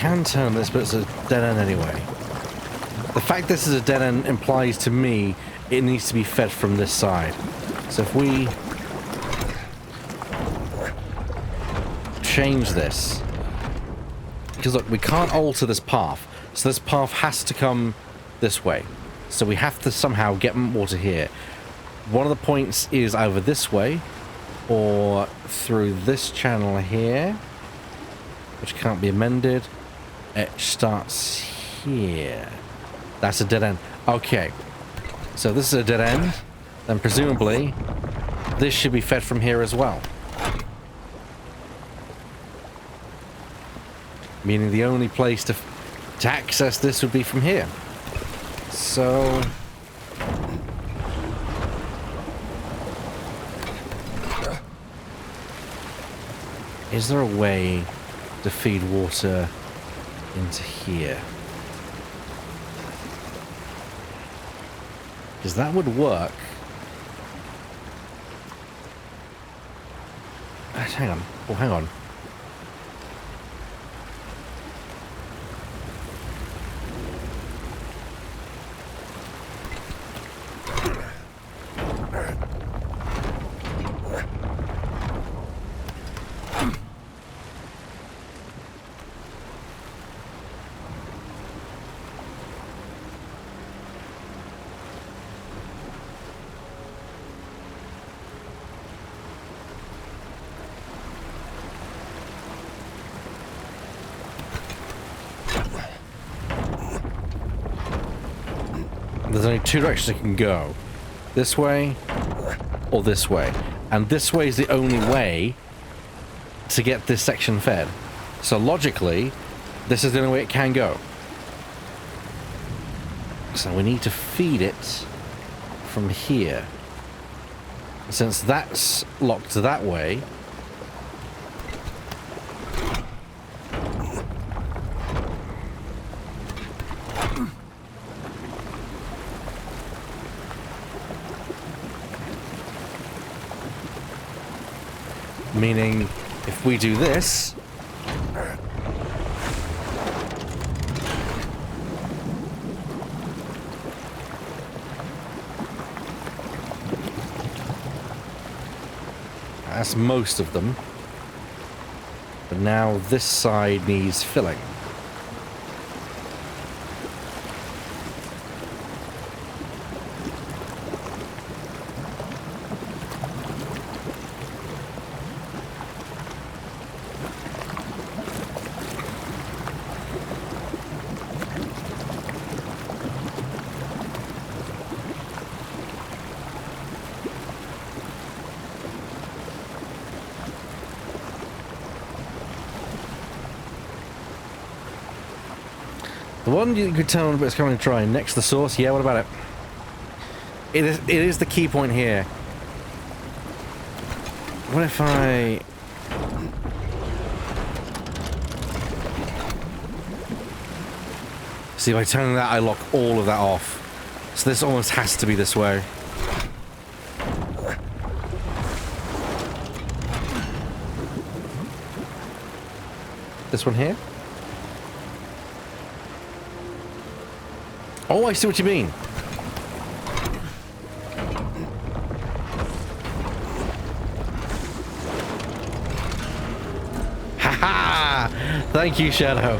can turn this, but it's a dead end anyway. The fact this is a dead end implies to me it needs to be fed from this side. So if we change this, because look, we can't alter this path, so this path has to come this way. So we have to somehow get water here. One of the points is either this way or through this channel here, which can't be amended. It starts here. That's a dead end. Okay. So this is a dead end. Then presumably this should be fed from here as well. Meaning the only place to access this would be from here. So... is there a way to feed water into here? Because that would work. Hang on. Oh, hang on. There's only two directions it can go. This way or this way. And this way is the only way to get this section fed. So logically, this is the only way it can go. So we need to feed it from here. Since that's locked that way, meaning if we do this, that's most of them. But now this side needs filling. The one you could tell it's coming to try next to the source. Yeah, what about it? It is the key point here. What if I... see, by turning that, I lock all of that off. So this almost has to be this way. This one here? Oh, I see what you mean. Ha-ha! Thank you, Shadow.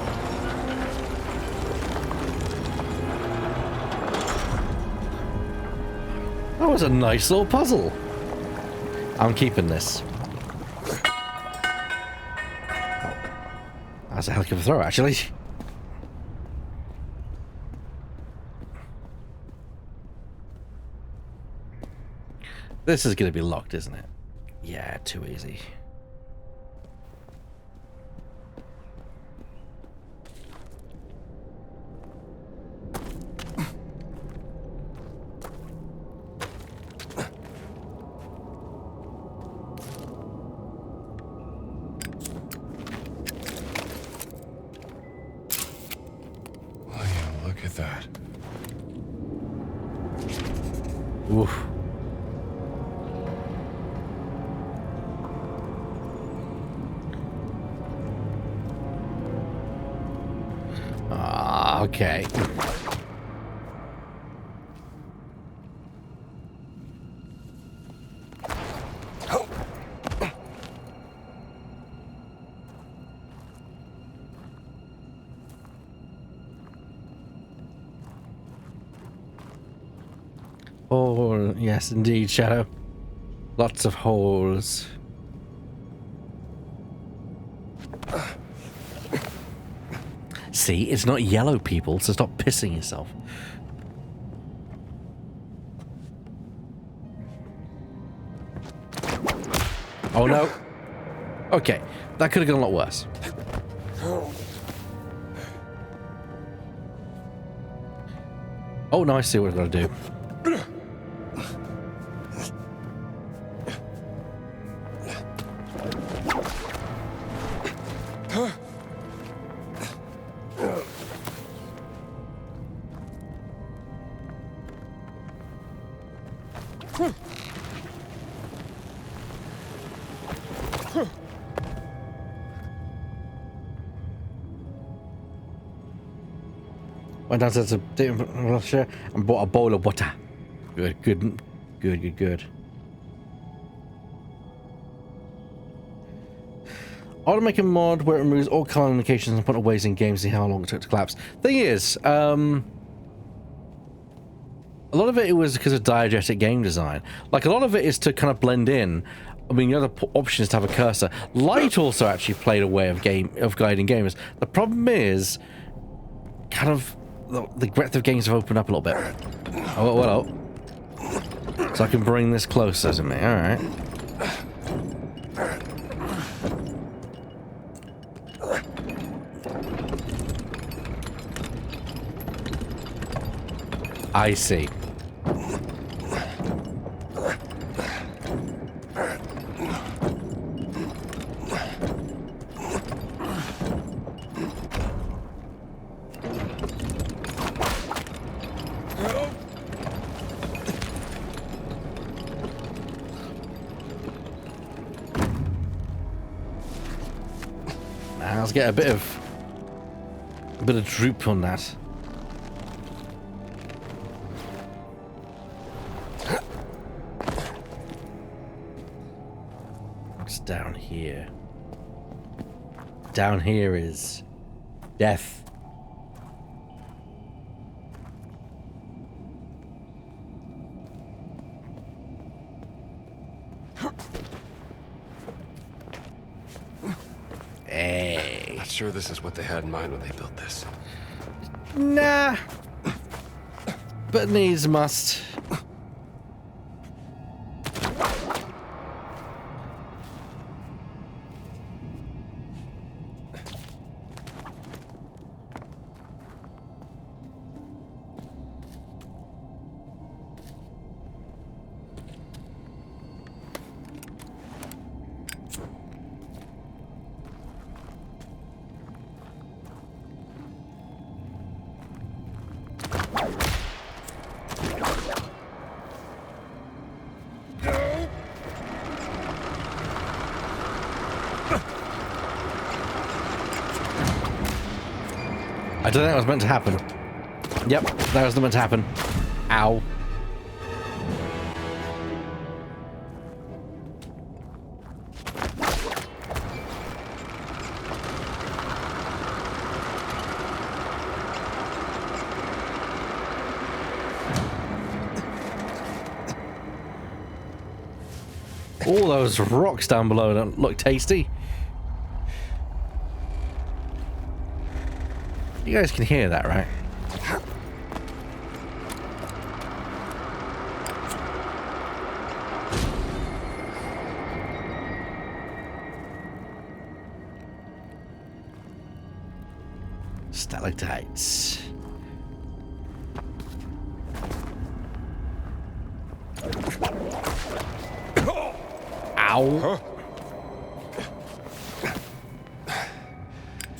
That was a nice little puzzle. I'm keeping this. That's a heck of a throw, actually. This is going to be locked, isn't it? Yeah, too easy. Oh, yeah, look at that. Oof. Ah, okay. Oh, yes, indeed, Shadow. Lots of holes. See, it's not yellow, people, so stop pissing yourself. Oh no. Okay, that could have gone a lot worse. Oh, no, I see what I've got to do. Went downstairs to and bought a bowl of water. Good, good, good, good, good. I want to make a mod where it removes all color indications and put away in games, see how long it took to collapse. Thing is, a lot of it was because of diegetic game design. Like, a lot of it is to kind of blend in. I mean, the other option is to have a cursor. Light also actually played a way of guiding gamers. The problem is, kind of, the breadth of games have opened up a little bit. Oh, well. So I can bring this closer to me. All right. I see. Now, let's get a bit of droop on that. Down here. Down here is death. Hey. Not sure this is what they had in mind when they built this. Nah. But needs must. I don't think that was meant to happen. Yep, that was meant to happen. Ow. All those rocks down below don't look tasty. You guys can hear that, right? Stalactites. Ow. Huh?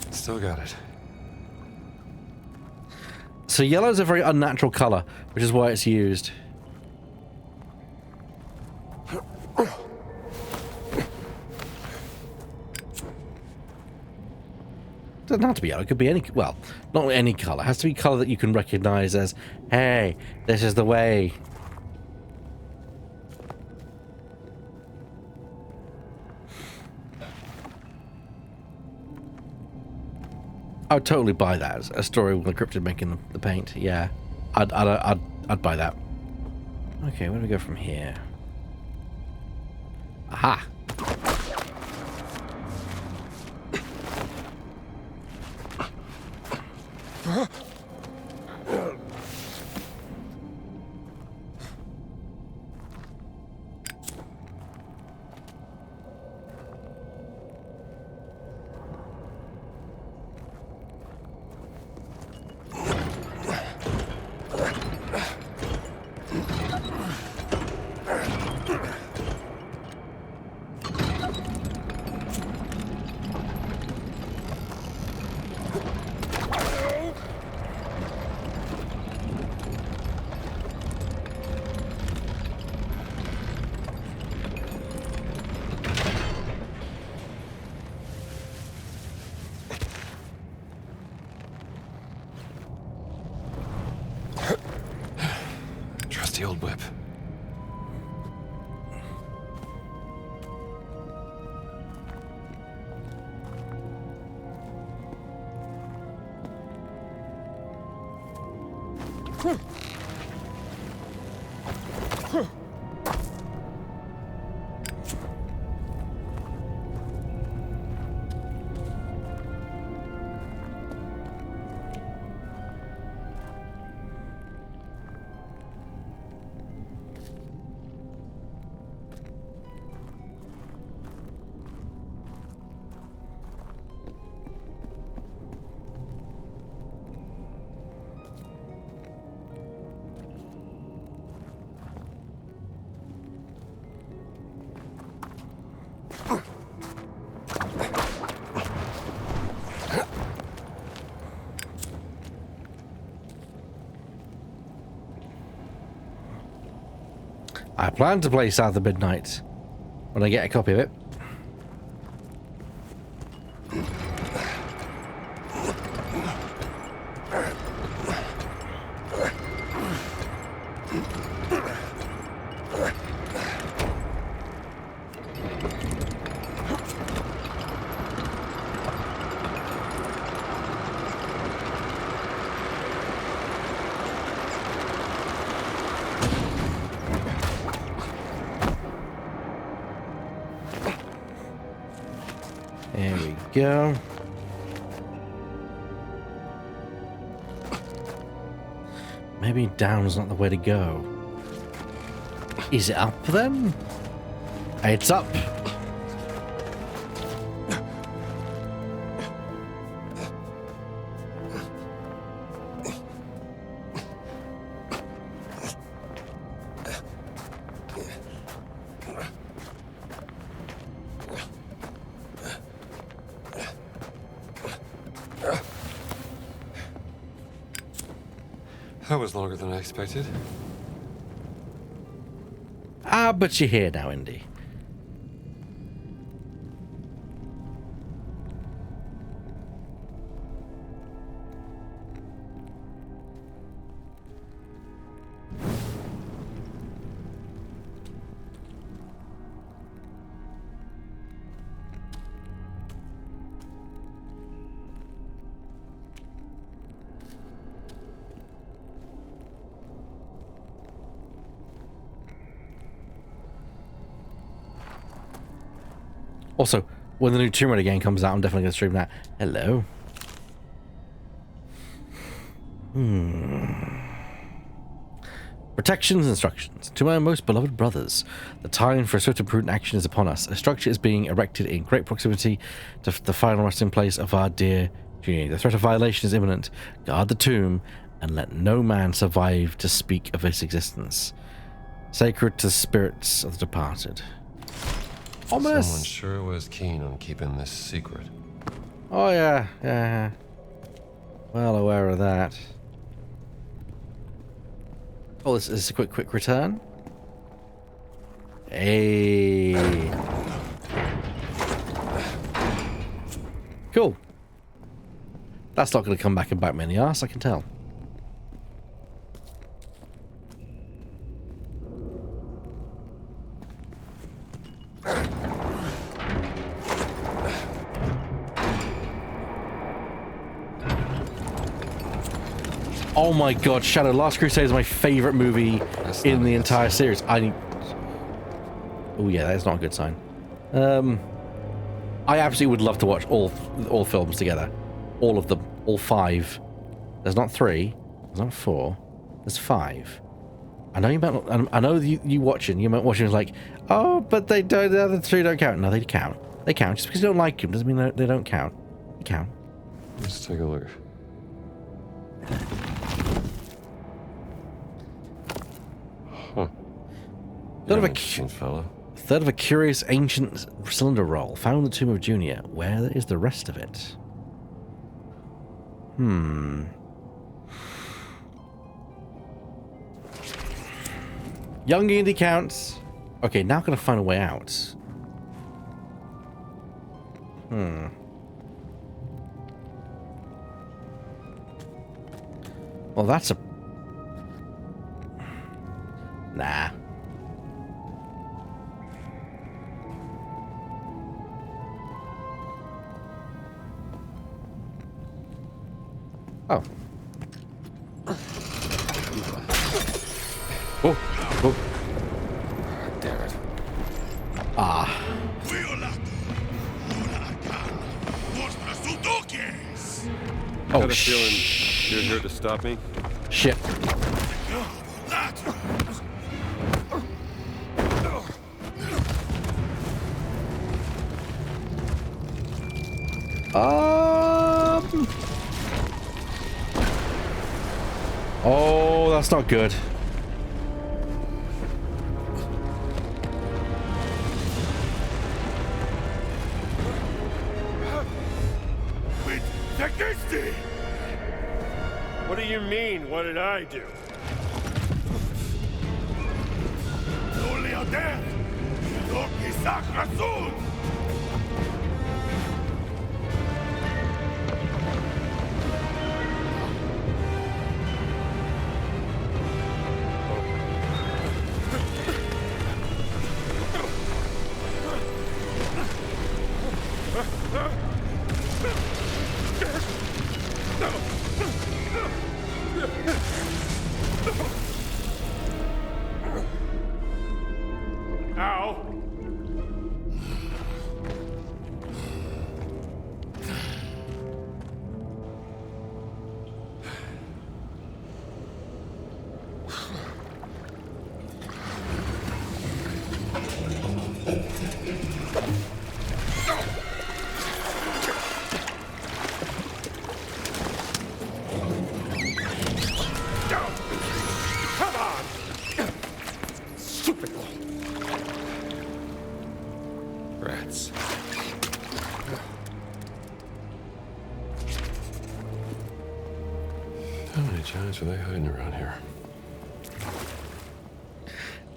Still got it. So yellow is a very unnatural color, which is why it's used. doesn't have to be yellow. It could be any, well, not any color. It has to be color that you can recognize as, hey, this is the way. I would totally buy that. A story with a cryptid making the paint. Yeah, I'd buy that. Okay, where do we go from here? Aha! Trusty old whip. I plan to play South of Midnight when I get a copy of it. There we go. Maybe down's not the way to go. Is it up then? It's up. That was longer than I expected. Ah, but you're here now, Indy. Also, when the new Tomb Raider game comes out, I'm definitely going to stream that. Hello. Protections, instructions. To my most beloved brothers, the time for swift and prudent action is upon us. A structure is being erected in great proximity to the final resting place of our dear Junior. The threat of violation is imminent. Guard the tomb, and let no man survive to speak of its existence. Sacred to the spirits of the departed. Ominous. Someone sure was keen on keeping this secret. Oh yeah, yeah. Well aware of that. Oh, this is a quick return. Hey. Cool. That's not going to come back and bite me in the arse, I can tell. Oh my god, Shadow. Last Crusade is my favorite movie in the entire series. Oh yeah, that's not a good sign. I absolutely would love to watch all films together. All of them. All 5. There's not 3. There's not 4. There's 5. I know you might, I know you watching was like, oh, but the other 3 don't count. No, they count. They count. Just because you don't like them doesn't mean they don't count. They count. Let's take a look. Huh. Third of a curious ancient cylinder roll. Found in the tomb of Junior. Where is the rest of it? Young Indy counts. Okay, now I'm gonna find a way out. Well, that's a... Nah. Oh. Oh. Oh. Damn it. Ah. I got a feeling you're here to stop me. Shit. Oh, that's not good. What do you mean? What did I do? Ow! Come on! Stupid Rats. How many giants are they hiding around here?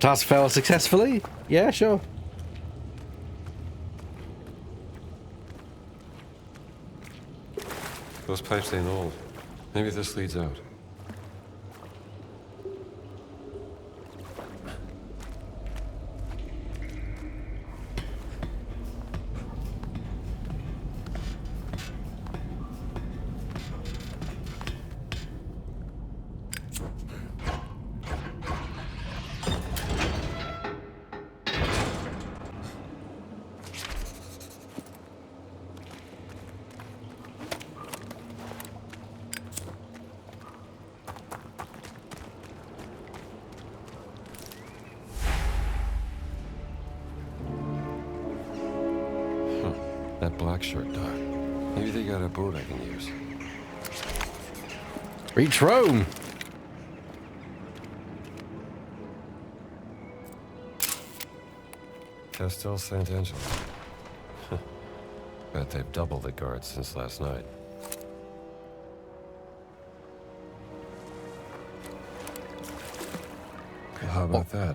Task failed successfully? Yeah, sure. Those pipes ain't old. Maybe this leads out. That black shirt dog. Maybe they got a boat I can use. Reach Rome. Castel Sant'Angelo. Bet they've doubled the guards since last night. Well, how about that?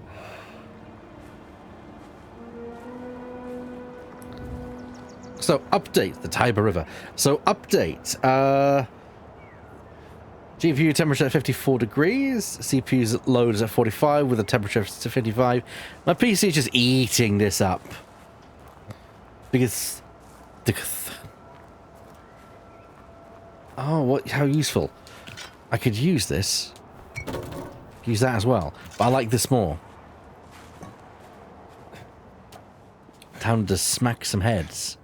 So update the Tiber River. So update. GPU temperature at 54 degrees. CPU's load at 45 with a temperature of 55. My PC is just eating this up. Because... Oh, what? How useful. I could use this. Use that as well. But I like this more. Time to smack some heads.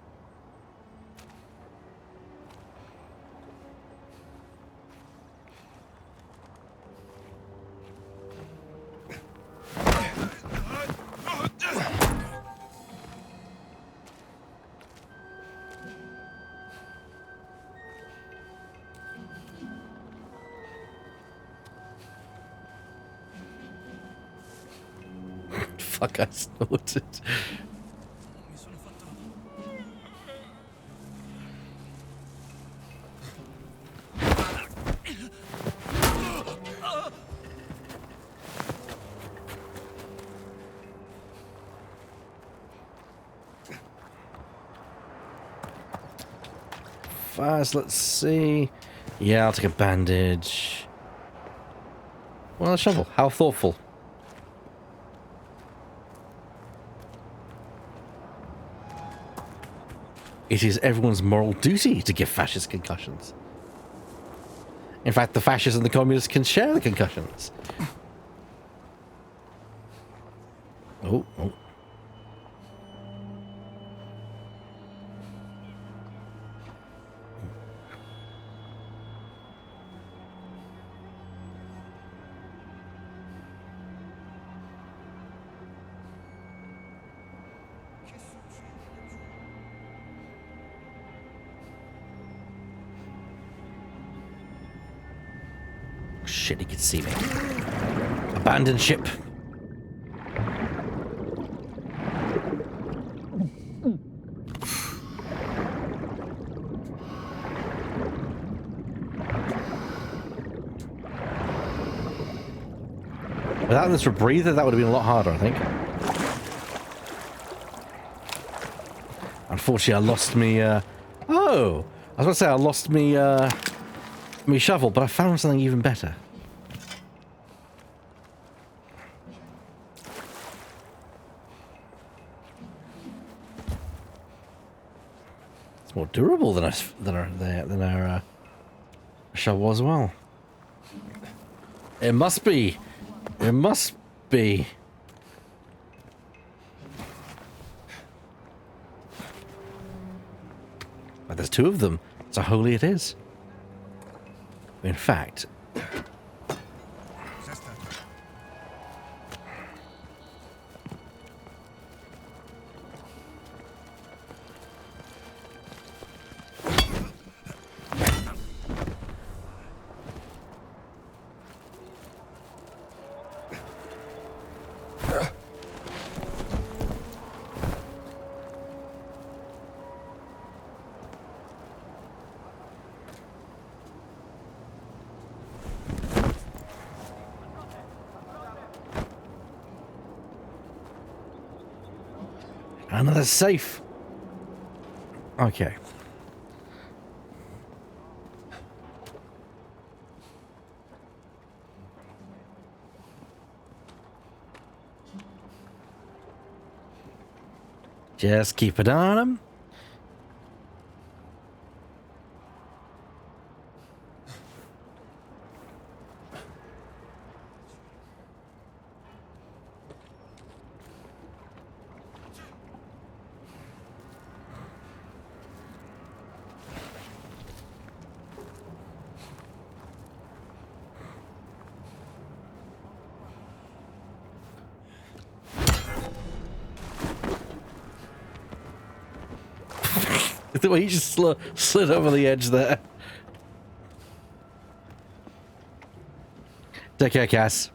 Fuck, I snorted. Fast, let's see. Yeah, I'll take a bandage. Well, a shovel. How thoughtful. It is everyone's moral duty to give fascists concussions. In fact, the fascists and the communists can share the concussions. Oh, oh. Shit, he could see me. Abandoned ship. Without this rebreather, that would have been a lot harder, I think. Unfortunately, I lost me, oh! I was going to say I lost me, me shovel, but I found something even better. It's more durable than our shovel as well. It must be. It must be. But there's two of them, so holy it is. In fact... Another safe. Okay. Just keep it on him. The way he just slid over the edge there. Take care, Cass.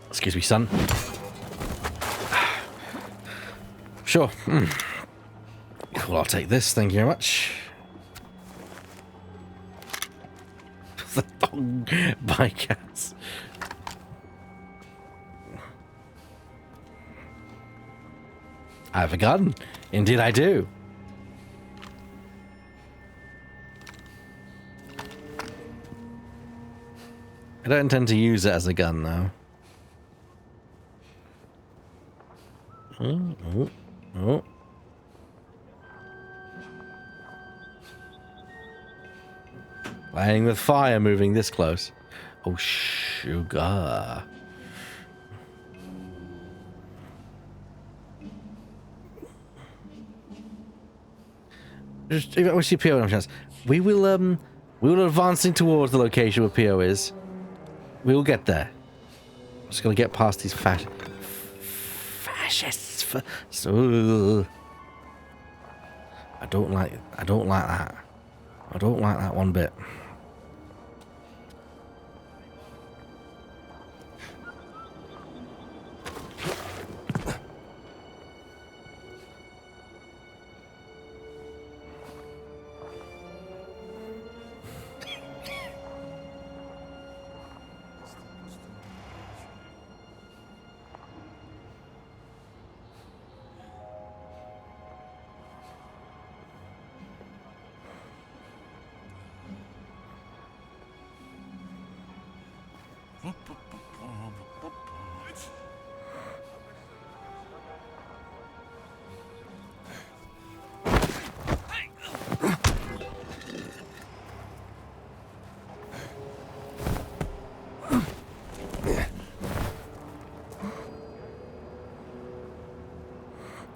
Excuse me, son. Sure. Well, I'll take this. Thank you very much. The dog. Bye, Cass. I have a gun. Indeed, I do. I don't intend to use it as a gun, though. Oh, oh, oh. Playing with fire, moving this close. Oh, sugar. Just we see PO no chance. We will advancing towards the location where PO is. We will get there. I'm just gonna get past these fascists. So I don't like that. I don't like that one bit.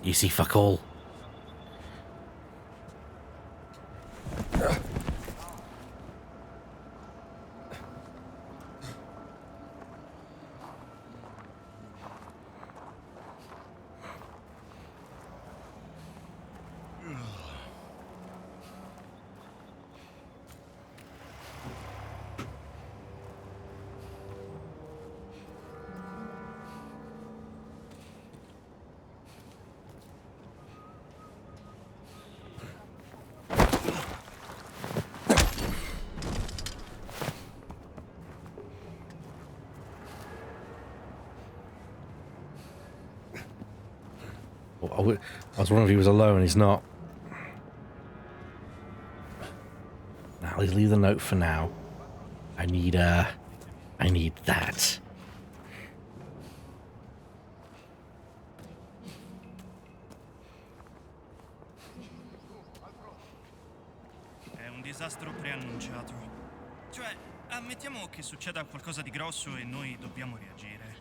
You see fuck all. I was wondering if he was alone. He's not. Now let's leave the note for now. I need that. È un disastro preannunciato. Cioè, ammettiamo che succeda qualcosa di grosso e noi dobbiamo reagire.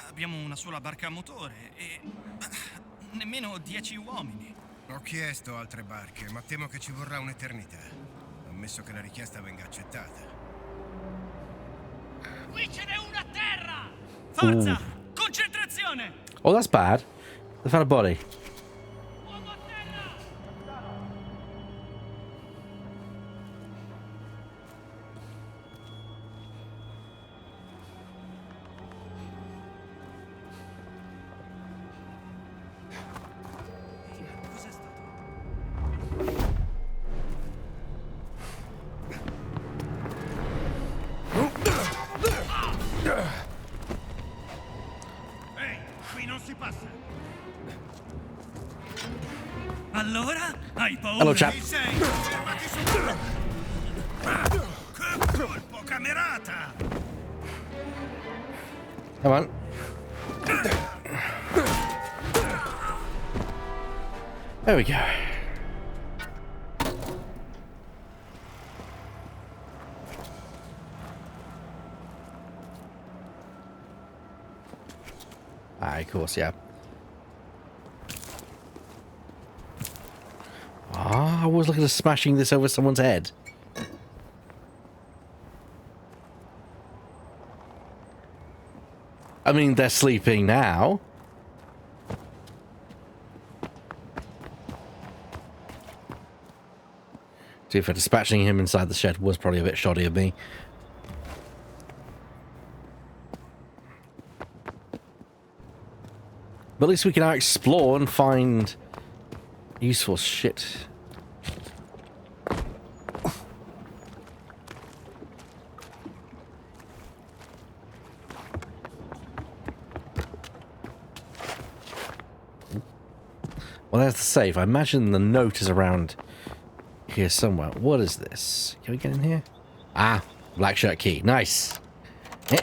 Abbiamo una sola barca a motore e nemmeno 10 uomini. Ho chiesto altre barche, ma temo che ci vorrà un'eternità. Ammesso che la richiesta venga accettata. Qui ce n'è una a terra! Forza! Concentrazione! Oh, that's bad. They found a body. Uomo a terra! Cos'è stato? Ehi, qui non si passa! Allora? Hai paura? Hello, chap. Chi sei? Fermati subito! Che colpo, camerata! Come on. There we go. Of course, yeah. Ah, I was looking at smashing this over someone's head. I mean, they're sleeping now. To be fair, dispatching him inside the shed was probably a bit shoddy of me. But at least we can now explore and find useful shit. Well, there's the safe. I imagine the note is around here somewhere. What is this? Can we get in here? Ah, black shirt key. Nice. Eh.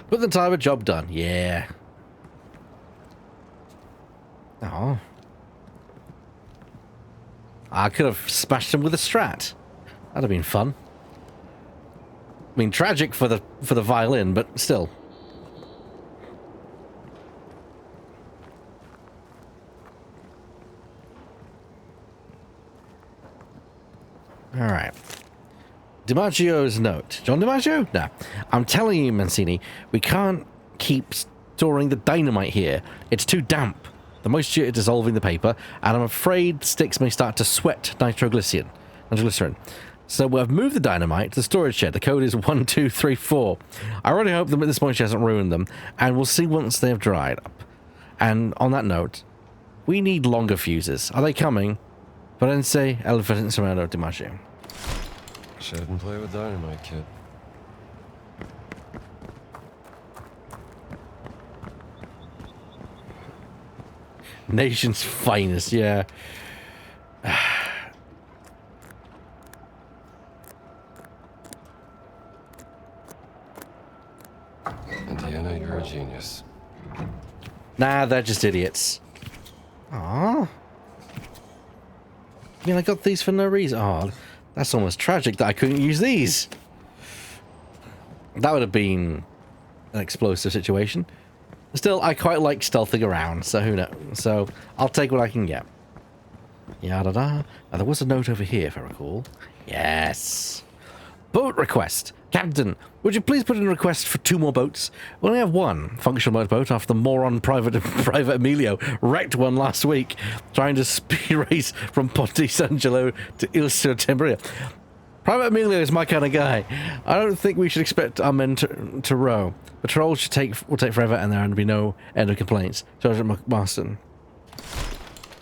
Put the timer, job done. Yeah. Oh. I could have smashed him with a strat. That'd have been fun. I mean, tragic for the violin, but still. All right. DiMaggio's note. John DiMaggio? No. I'm telling you, Mancini, we can't keep storing the dynamite here. It's too damp. The moisture is dissolving the paper, and I'm afraid the sticks may start to sweat nitroglycerin. So we've moved the dynamite to the storage shed. The code is 1234. I really hope that this moisture hasn't ruined them, and we'll see once they have dried up. And on that note, we need longer fuses. Are they coming? Forense Elefantino DiMaggio. Shouldn't play with dynamite, kid. Nation's finest, yeah. Indiana, you're a genius. Nah, they're just idiots. Aww. I mean, I got these for no reason. Oh, that's almost tragic that I couldn't use these. That would have been an explosive situation. Still, I quite like stealthing around, so who knows? So, I'll take what I can get. Yada-da. Now, there was a note over here, if I recall. Yes. Boat request. Captain, would you please put in a request for 2 more boats? We only have 1 functional motorboat after the moron Private Emilio wrecked one last week, trying to speed race from Ponte Sangelo to Ilsa Tembria. Private Emilio is my kind of guy. I don't think we should expect our men to row. Patrol will take forever, and there will be no end of complaints. Sergeant Marston.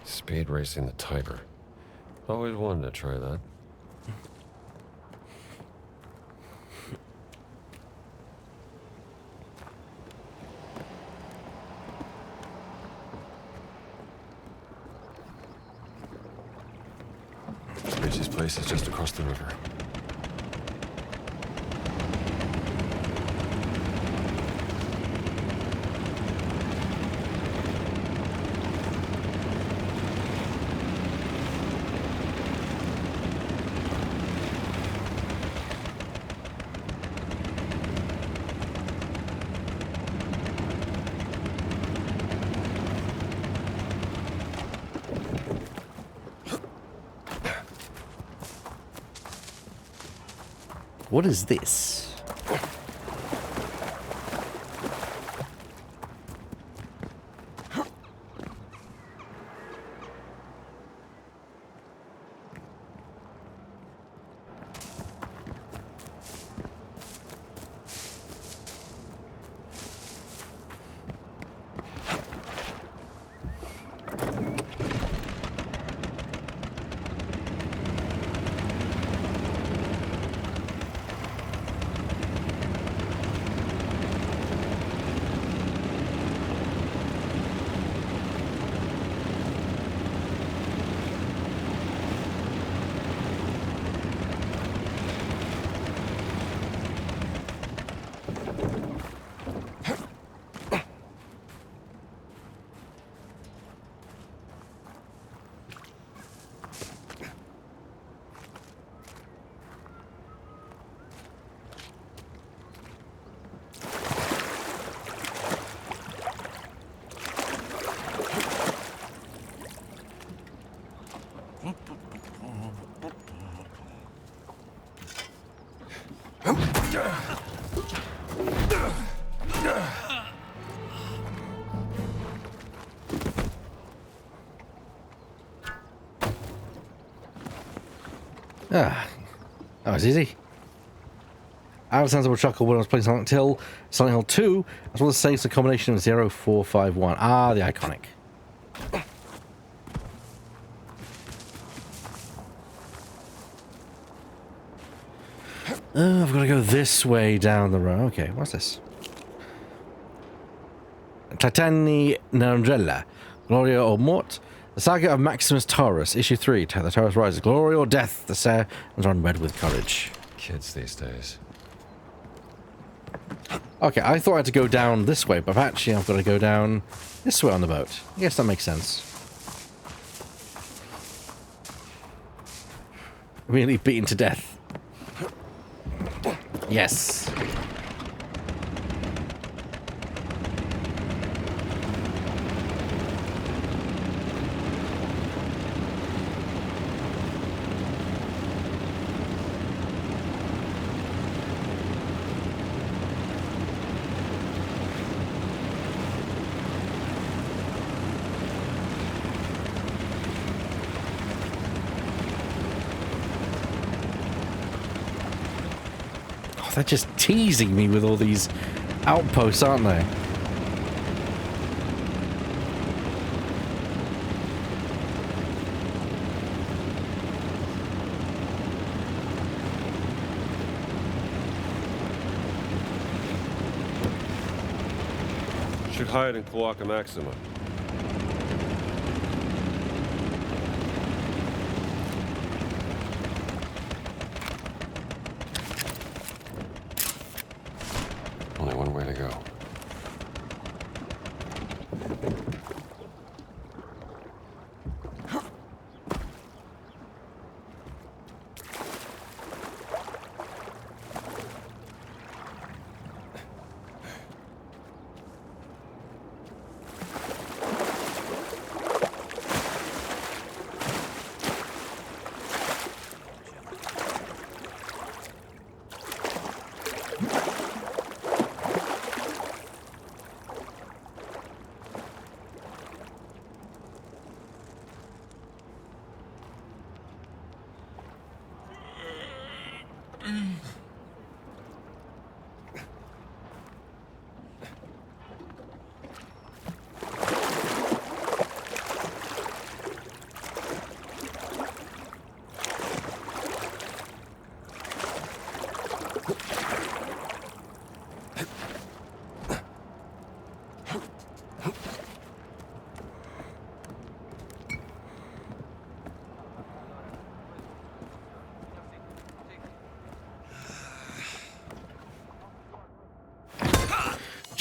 Speed racing the Tiber. Always wanted to try that. Richie's place is just across the river. What is this? Ah, that was easy. Alexander chuckle when I was playing Silent Hill 2, as well as saying it's a combination of 0, 4, 5, 1. Ah, the iconic. I've got to go this way down the road. Okay, what's this? Titani Narandrella, Gloria o Mort, The Saga of Maximus Taurus, Issue 3. The Taurus rises. Glory or death. The Sarahs are unwed with courage. Kids these days. Okay, I thought I had to go down this way, but actually I've got to go down this way on the boat. I guess that makes sense. Really beaten to death. Yes. They're just teasing me with all these outposts, aren't they? Should hide in Cloaca Maxima. Only one way to go.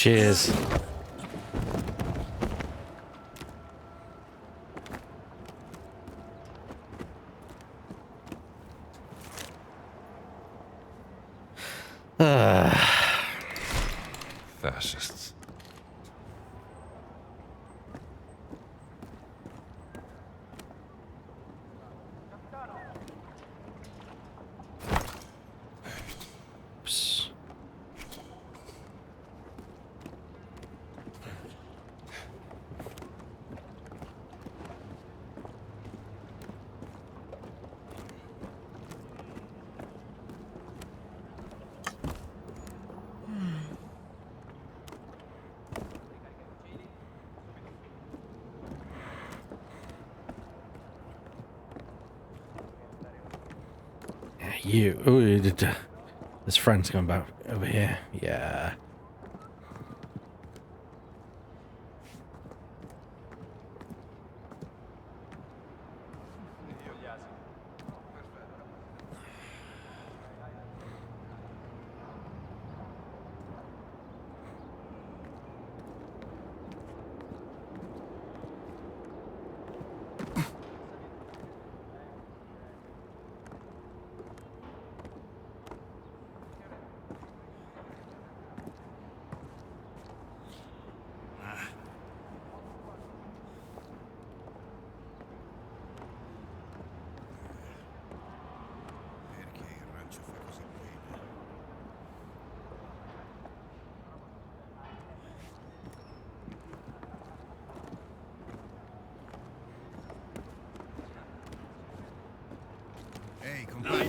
Cheers. Fascists. Oops. You. Ooh, this friend's coming back over here. Yeah. Perché il rancio fa così bene? Ehi, compagno.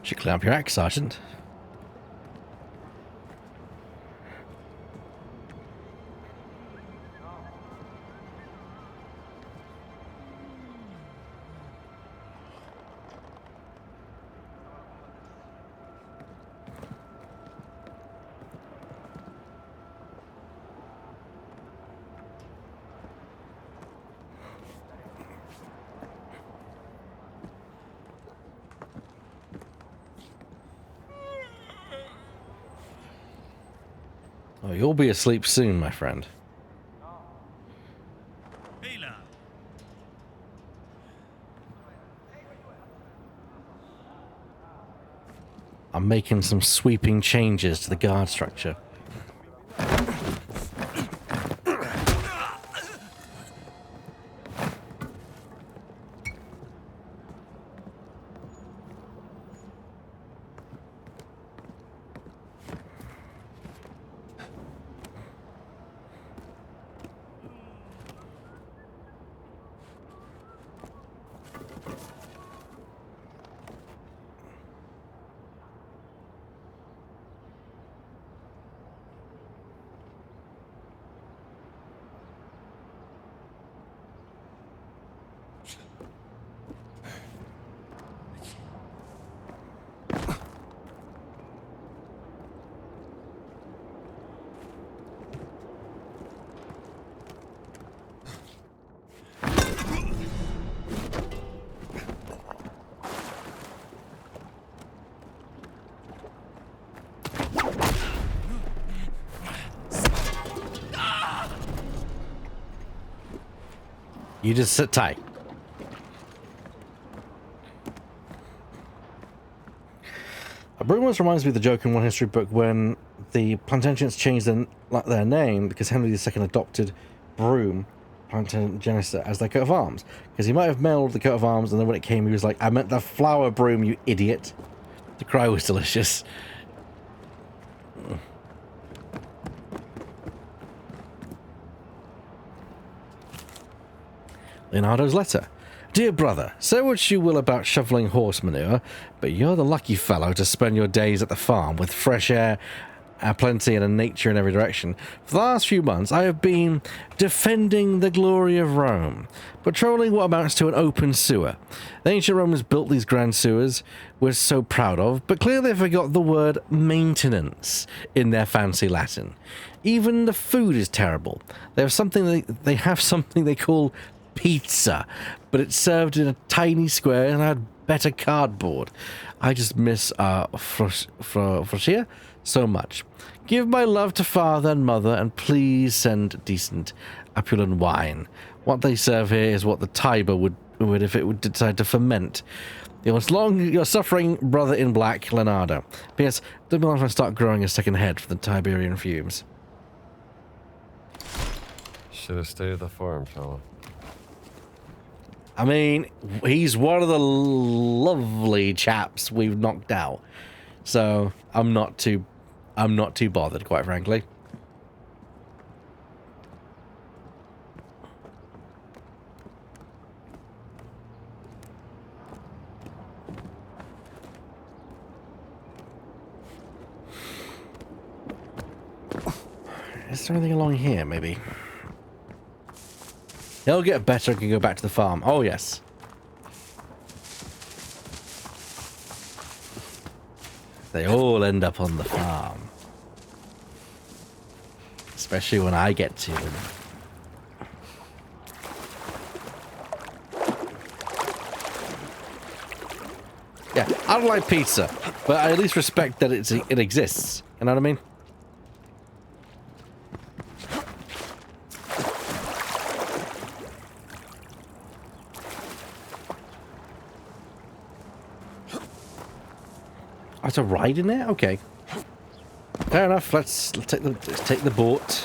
Should clean up your act, Sergeant. Oh, you'll be asleep soon, my friend. Ehi là. I'm making some sweeping changes to the guard structure. You just sit tight. A broom almost reminds me of the joke in one history book when the Plantagenets changed their name because Henry II adopted broom, Plantagenet, as their coat of arms. Because he might have mailed the coat of arms, and then when it came, he was like, "I meant the flower broom, you idiot." The cry was delicious. Leonardo's letter. Dear brother, say what you will about shoveling horse manure, but you're the lucky fellow to spend your days at the farm with fresh air, plenty, and a nature in every direction. For the last few months, I have been defending the glory of Rome, patrolling what amounts to an open sewer. The ancient Romans built these grand sewers we're so proud of, but clearly they forgot the word maintenance in their fancy Latin. Even the food is terrible. They have something they call pizza, but it's served in a tiny square and I had better cardboard. I just miss Froscia so much. Give my love to father and mother, and please send decent Apulan wine. What they serve here is what the Tiber would if it would decide to ferment. Your suffering brother in black, Leonardo. P.S. Don't be long if I start growing a second head from the Tiberian fumes. Should have stayed at the farm, fella. I mean, he's one of the lovely chaps we've knocked out, so I'm not too bothered, quite frankly. Is there anything along here, maybe? He'll get better and can go back to the farm. Oh, yes. They all end up on the farm. Especially when I get to them. Yeah, I don't like pizza, but I at least respect that it exists. You know what I mean? It's a ride in there? Okay. Fair enough. Let's take the boat.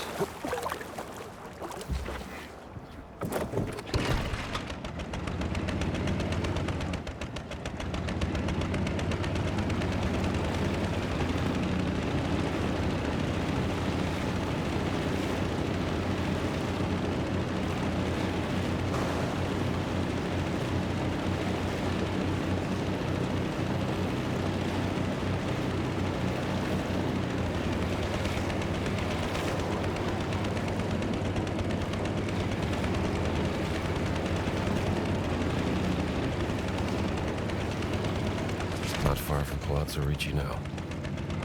Not far from Palazzo Ricci now.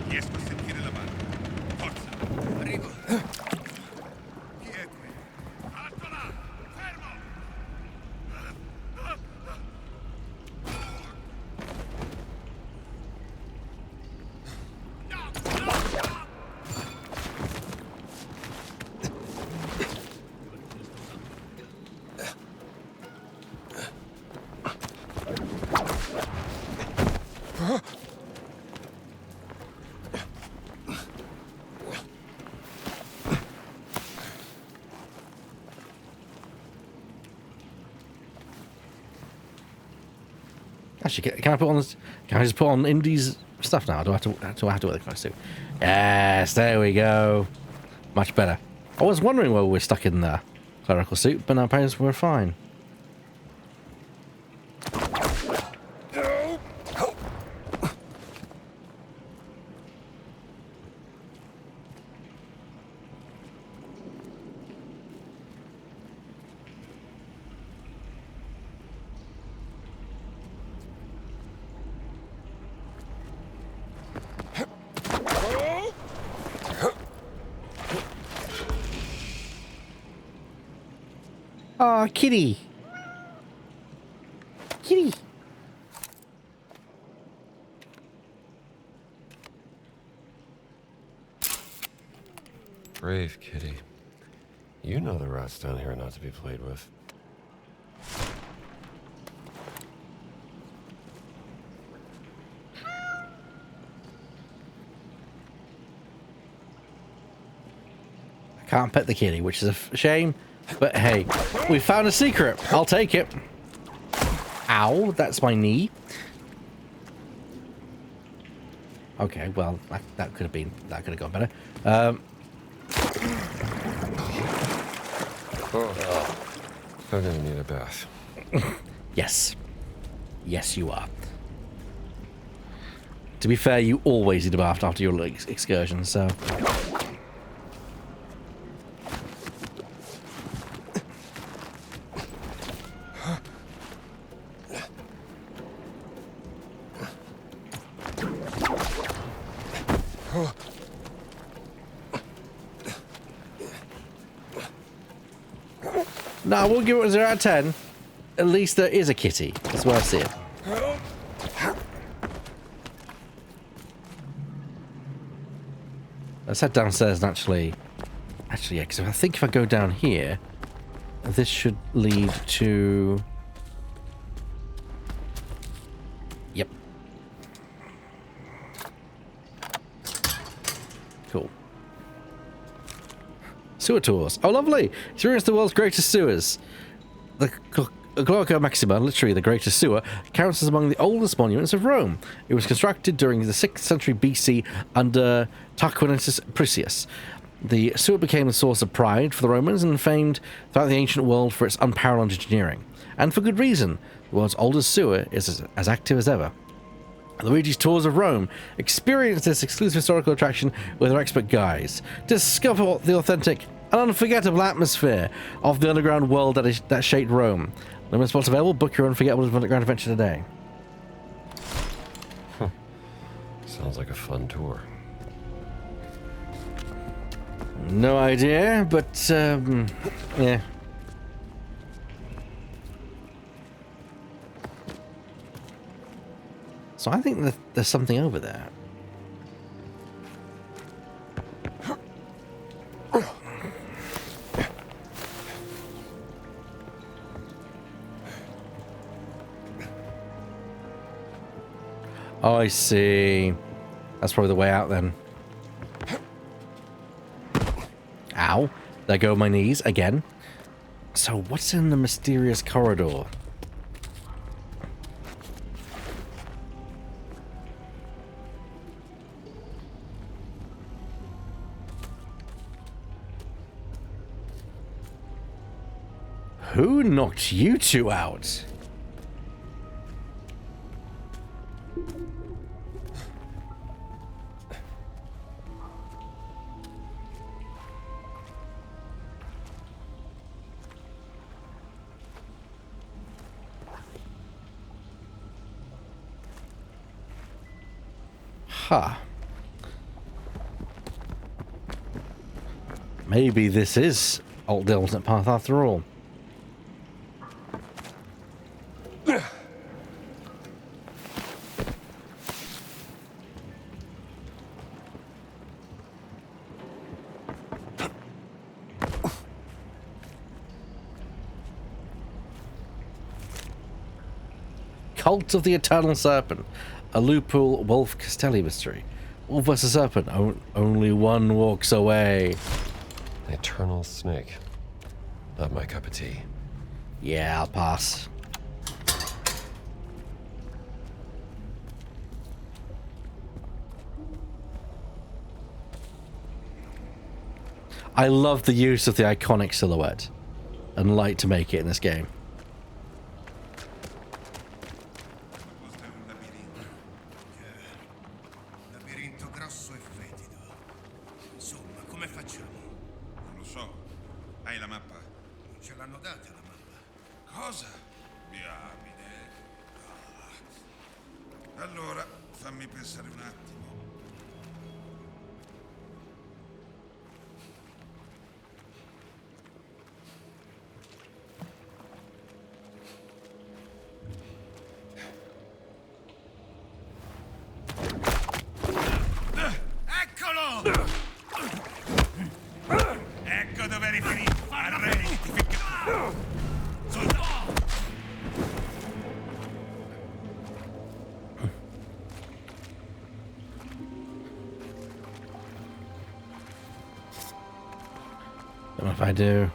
Riesco a sentire la mano. Forza. Arrivo. Chi è qui? Alto là! Fermo! Actually, can I put on this? Can I just put on Indy's stuff now? Do I have to wear the costume? Yes, there we go. Much better. I was wondering why we're stuck in the clerical suit, but now apparently we're fine. Oh, kitty. Kitty. Brave kitty. You know the rats down here are not to be played with. I can't pet the kitty, which is a shame. But hey, we found a secret. I'll take it. Ow, that's my knee. Okay, well, that could have gone better. I'm gonna need a bath. Yes. Yes, you are. To be fair, you always need a bath after your excursion, so... No, I will give it a 0 out of 10. At least there is a kitty. That's where I see it. Let's head downstairs and actually, yeah, because I think if I go down here, this should lead to... Yep. Cool. Sewer tours. Oh, lovely! Experience the world's greatest sewers. The Cloaca Maxima, literally the greatest sewer, counts as among the oldest monuments of Rome. It was constructed during the 6th century BC under Tarquinius Priscus. The sewer became a source of pride for the Romans and famed throughout the ancient world for its unparalleled engineering. And for good reason. The world's oldest sewer is as active as ever. Luigi's Tours of Rome. Experience this exclusive historical attraction with our expert guides. Discover the authentic and unforgettable atmosphere of the underground world that shaped Rome. Limited spots available. Book your unforgettable underground adventure today. Sounds like a fun tour. No idea, but yeah. So I think that there's something over there. Oh, I see. That's probably the way out then. Ow. There go my knees again. So what's in the mysterious corridor? Who knocked you two out? Huh. Maybe this is the alternate path after all. Cult of the Eternal Serpent. a Lupul Wolf Castelli mystery. Wolf vs. Serpent. Only one walks away. An eternal snake. Not my cup of tea. Yeah, I'll pass. I love the use of the iconic silhouette and light to make it in this game. Questo è un labirinto. Labirinto grosso e fetido. Insomma, come facciamo? Non lo so. Hai la mappa? Non ce l'hanno data la mappa. Cosa? Diamine. Ah. Allora, fammi pensare un attimo. Eccolo! Ecco dove eri finito. Arrenditi finché... Soldato! Don't know if I do.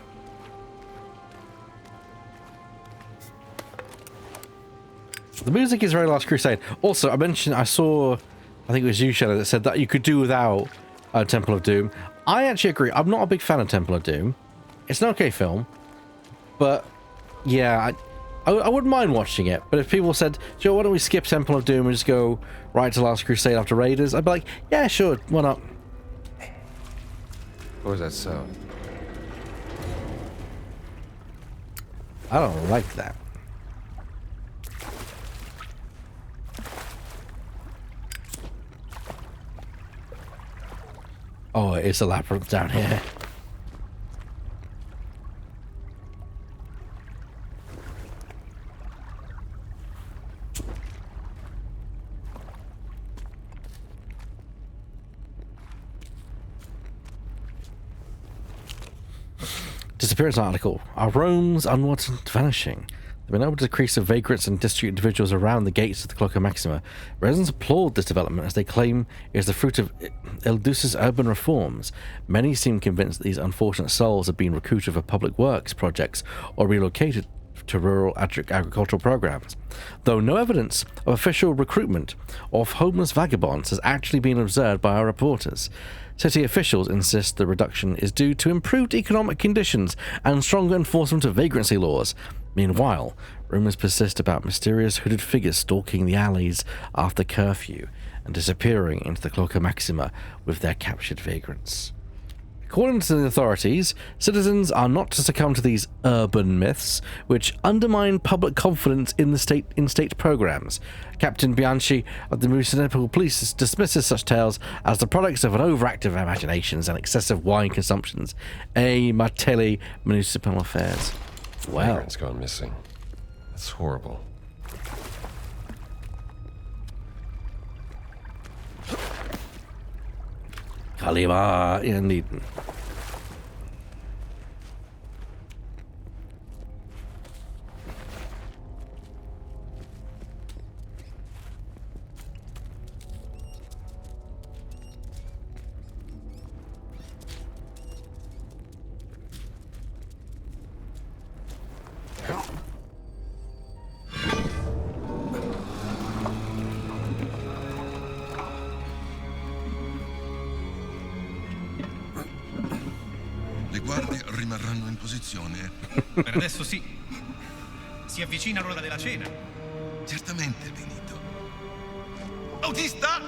The music is very Last Crusade. Also, I mentioned, I saw, I think it was you, Shadow, that said that you could do without Temple of Doom. I actually agree. I'm not a big fan of Temple of Doom. It's an okay film, but yeah, I wouldn't mind watching it. But if people said, Joe, why don't we skip Temple of Doom and just go right to Last Crusade after Raiders, I'd be like, yeah, sure, why not? What was that sound? I don't like that. Oh, it's a labyrinth down here. Disappearance article. Are Rome's unwanted vanishing? They've been able to decrease the vagrants and destitute individuals around the gates of the Cloaca Maxima. Residents applaud this development as they claim it is the fruit of Elduce's urban reforms. Many seem convinced that these unfortunate souls have been recruited for public works projects or relocated to rural agricultural programs, though no evidence of official recruitment of homeless vagabonds has actually been observed by our reporters. City officials insist the reduction is due to improved economic conditions and stronger enforcement of vagrancy laws. Meanwhile, rumors persist about mysterious hooded figures stalking the alleys after curfew and disappearing into the Cloaca Maxima with their captured vagrants. According to the authorities, citizens are not to succumb to these urban myths, which undermine public confidence in the state programs. Captain Bianchi of the Municipal Police dismisses such tales as the products of an overactive imaginations and excessive wine consumptions. A Martelli Municipal Affairs. Wow. Aaron's gone missing. That's horrible. Kalima, indeed. Le guardie rimarranno in posizione. Per adesso sì. Si avvicina l'ora della cena. Certamente, Benito. Autista!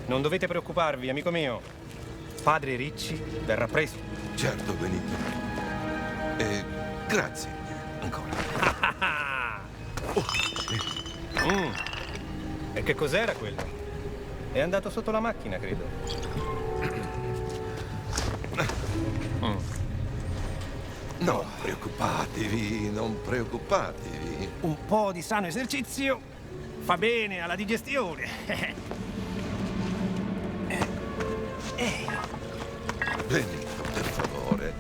Non dovete preoccuparvi, amico mio. Padre Ricci verrà presto. Certo, Benito. E grazie. Ancora. E che cos'era quello? È andato sotto la macchina, credo. Non preoccupatevi, non preoccupatevi. Un po' di sano esercizio fa bene alla digestione. Benito, per favore.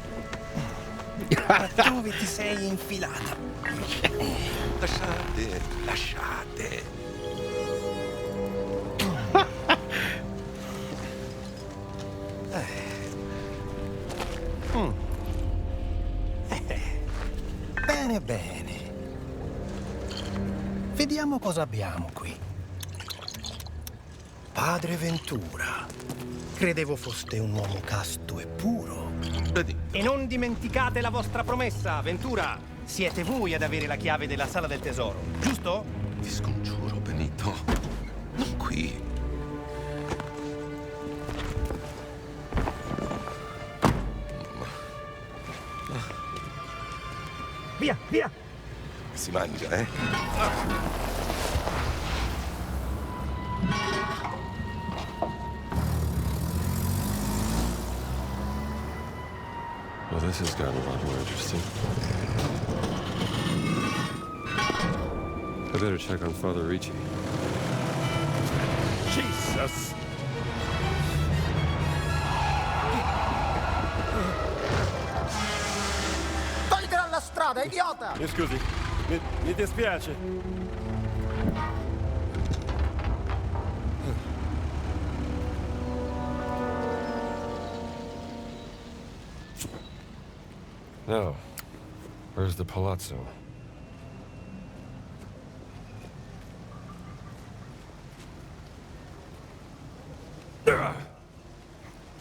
Dove ti sei infilata? Lasciate, lasciate. Bene, bene. Vediamo cosa abbiamo qui. Padre Ventura. Credevo foste un uomo casto e puro. E non dimenticate la vostra promessa, Ventura. Siete voi ad avere la chiave della sala del tesoro, giusto? Ti scongiuro, Benito. Non qui. Via, via! Si mangia, eh? Well, this has gotten a lot more interesting. I better check on Father Ricci. Jesus! Togli dalla strada, idiota! Mi scusi, mi dispiace. Now, where's the palazzo?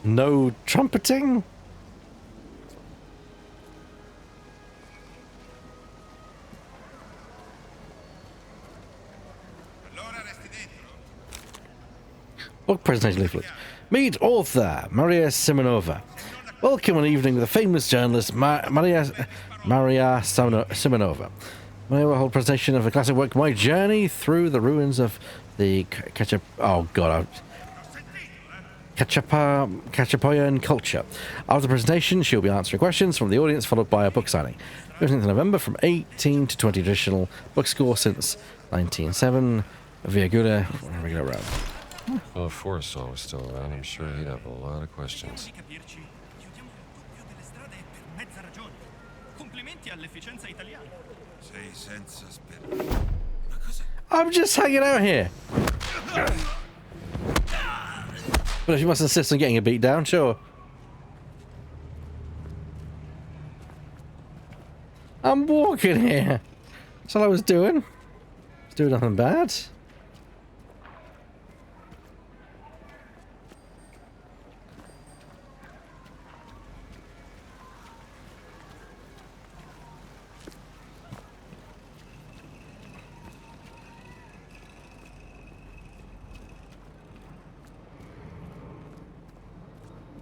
No trumpeting? Allora resti dentro? Book presentation leaflet. Meet author Maria Simonova. Welcome one evening with the famous journalist Maria Simonova. Maria will hold a presentation of the classic work My Journey Through the Ruins of the Cachapoyan Culture. After the presentation, she'll be answering questions from the audience, followed by a book signing. 15th of November from 18 to 20 traditional book score since 1907. Via Gula, regular round. Well, if Forrestal was still around, I'm sure he'd have a lot of questions. Di capirci, chiudiamo il doppio delle strade per mezza ragione. Complimenti all'efficienza italiana. Sei senza speranza. Ma cosa? I'm just hanging out here. But if you must insist on getting a beat down, sure. I'm walking here. That's all I was doing. I was doing nothing bad.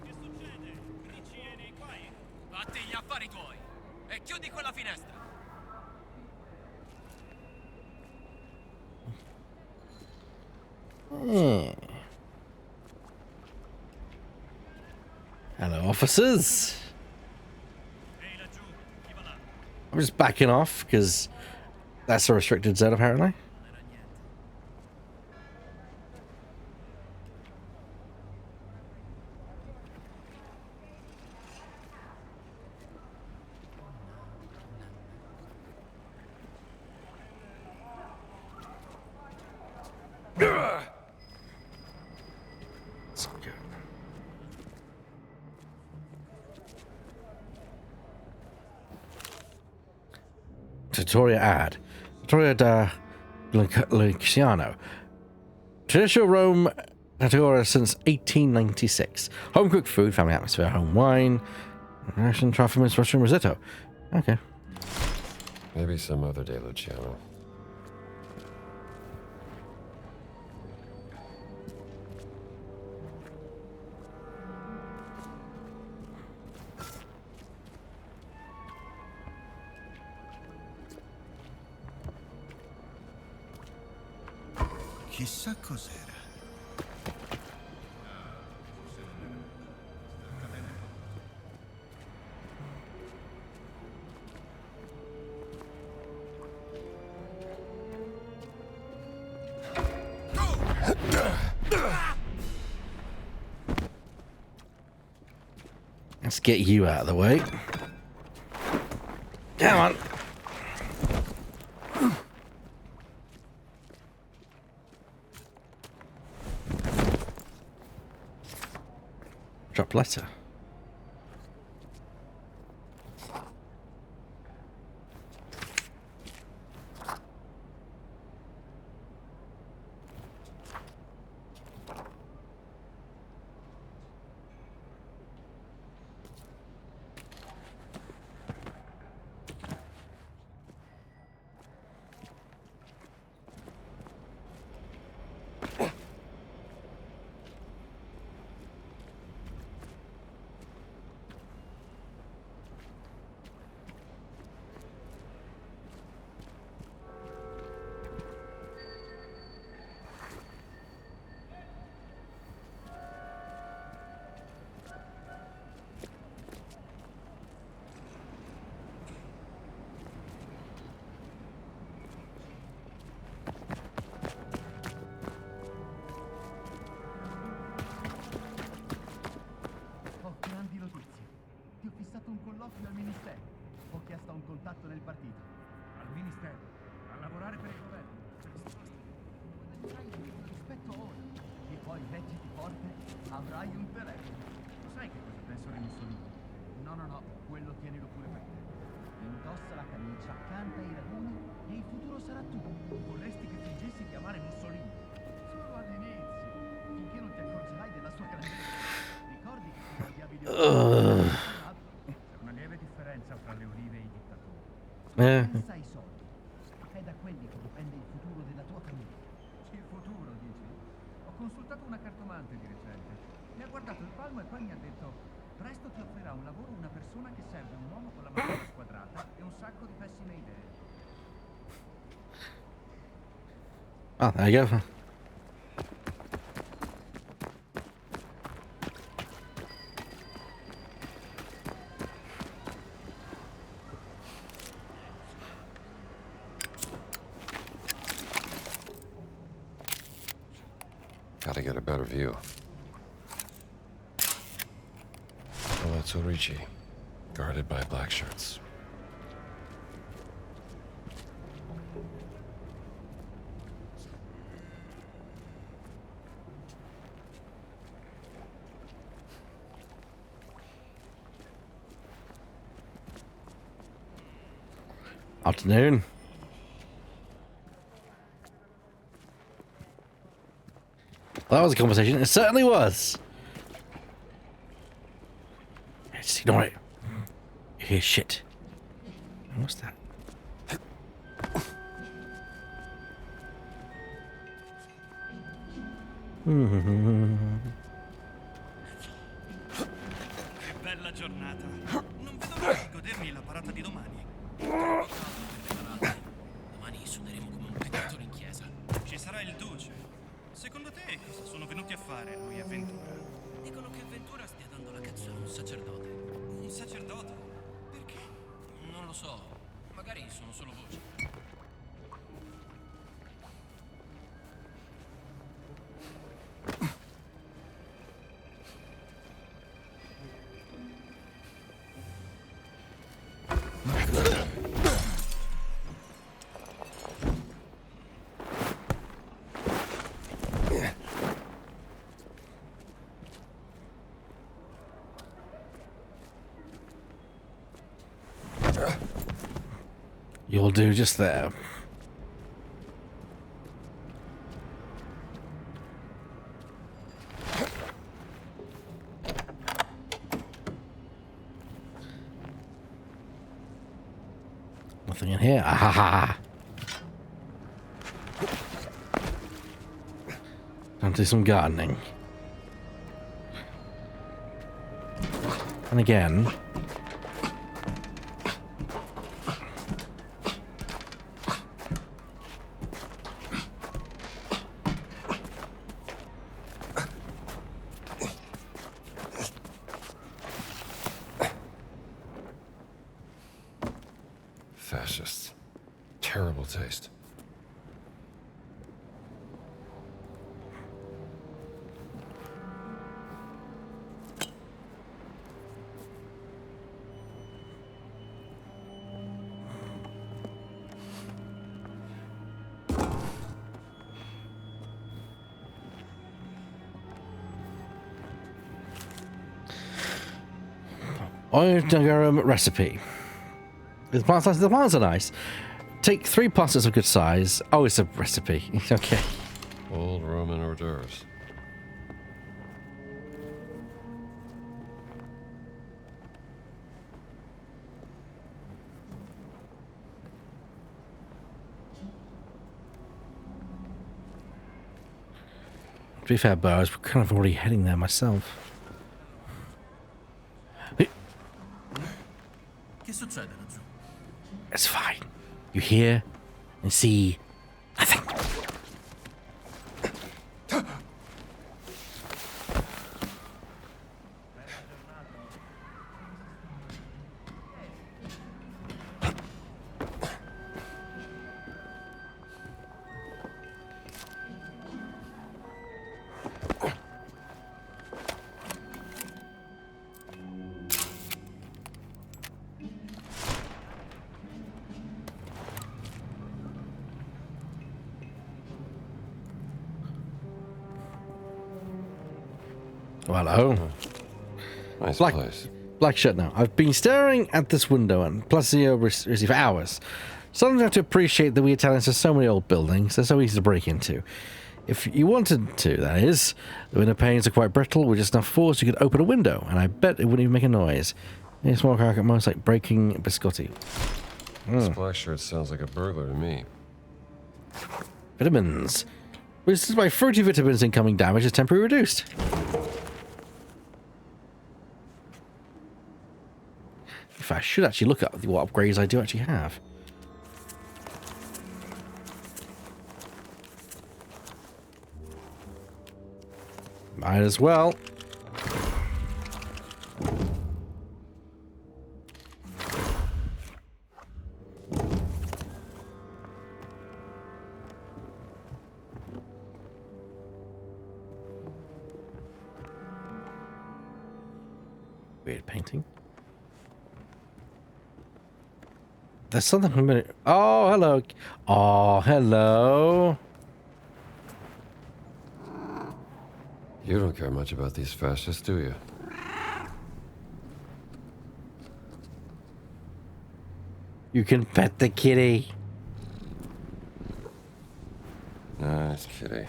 Che succede? Ricci e nei guai? Fatti gli affari tuoi e chiudi quella finestra. Hello, officers. Ehi laggiù, chi va là? I'm just backing off because that's a restricted zone, apparently. Non era niente. Let's go. Tutorial ad. Tutorial da Luciano. Traditional Rome Natura since 1896. Home cooked food, family atmosphere, home wine, Russian truffle mushroom risotto. Okay. Maybe some other day, Luciano. Chissà cos'era. Let's get you out of the way. Come on. Drop letter. Ho grandi notizie. Ti ho fissato un colloquio al ministero. Ho chiesto un contatto nel partito. Al ministero? A lavorare per il governo? Guadagnerai il mio rispetto ora. E poi leggiti forte, avrai un telefono. Lo sai che cosa penso di Mussolini? No, quello tienilo pure per te. Indossa la camicia, canta i raduni e il futuro sarà tuo. Vorresti che fingessi di amare Mussolini? Solo all'inizio, finché non ti accorgerai della sua grandezza. Ricordi che tu odiavi le olive? C'è una lieve differenza fra le olive e i dittatori. Pensa ai soldi. È da quelli che dipende il futuro della tua famiglia. Il futuro, dici? Ho consultato una cartomante di recente. Mi ha guardato il palmo e poi mi ha detto: presto ti offrirà un lavoro una persona che serve un uomo con la mano squadrata e un sacco di pessime idee. Oh, there you go. Gotta get a better view. Palazzo Ricci, guarded by black shirts. Afternoon. That was a conversation. It certainly was. Just ignore it. You hear shit. What's that? Bella giornata. Non vedo l'ora di godermi la parata di domani. Domani suoneremo come un peccato in chiesa. Ci sarà il duce. Secondo te cosa sono venuti a fare lui e Ventura? Dicono che Ventura stia dando la cazzo a un sacerdote. Un sacerdote? Perché? Non lo so, magari sono solo voci. You'll do just there. Nothing in here. Ah, ha, ha. Time to do some gardening. And again. Fascists. Terrible taste. Oil garum recipe. The plants are nice. Take 3 pastas of good size. Oh, it's a recipe. Okay. Old Roman hors d'oeuvres. To be fair, Bo, I was kind of already heading there myself. Che succede laggiù? It's fine. You hear and see nothing. Well, hello. Nice Black, place. black shirt now. I've been staring at this window and Placido for hours. Sometimes I have to appreciate that we Italians have so many old buildings. They're so easy to break into. If you wanted to, that is. The window panes are quite brittle. With just enough force, you could open a window, and I bet it wouldn't even make a noise. A small crack at most, like breaking biscotti. This black shirt sounds like a burglar to me. Vitamins. This is why fruity vitamins incoming damage is temporarily reduced. In fact, I should actually look at what upgrades I do actually have. Might as well. Weird painting. There's something familiar. Oh, hello. Oh, hello. You don't care much about these fascists, do you? You can pet the kitty. Nice kitty.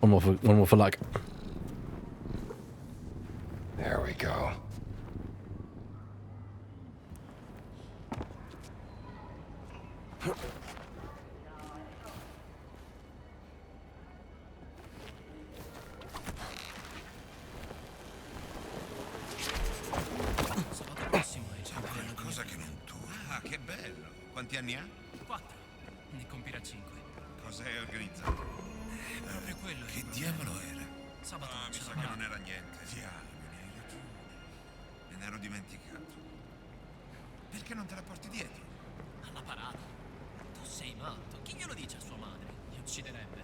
One more for luck. There we go. Sabato prossimo è C'è qualcosa che non tu. Ah, che bello. Quanti anni ha? 4. Ne compirà 5. Cosa hai organizzato? Proprio quello. Che diavolo era? Sabato Ah, mi ce sa la che farà. non era niente. Diavolo, hai ragione. Me ne ero dimenticato. Perché non te la porti dietro? Alla parata. Tu sei matto. Chi glielo dice a sua madre? Mi ucciderebbe.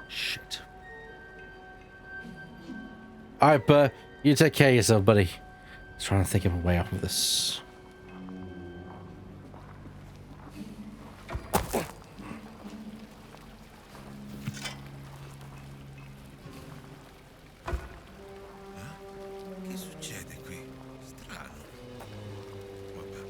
Shit. Alright, but you take care of yourself, buddy. Just trying to think of a way out of this. Che succede qui? Strano. Vabbè.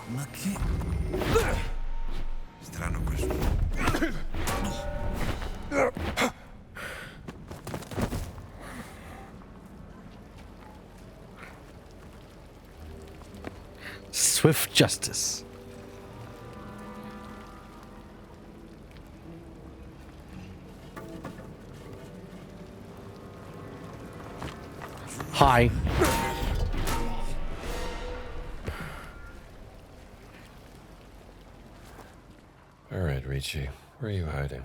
Ma che... swift justice. Hi. All right, Ricci. Where are you hiding?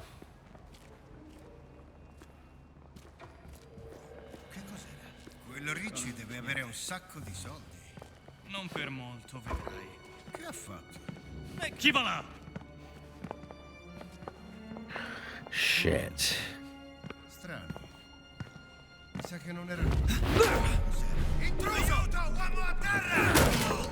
Che cos'era? Quello Ricci deve avere un sacco di soldi. Non per molto, vedrai. Che ha fatto? E chi va là? Shit. Strano. Mi sa che non era... Cos'era? Intruso! Uomo a terra!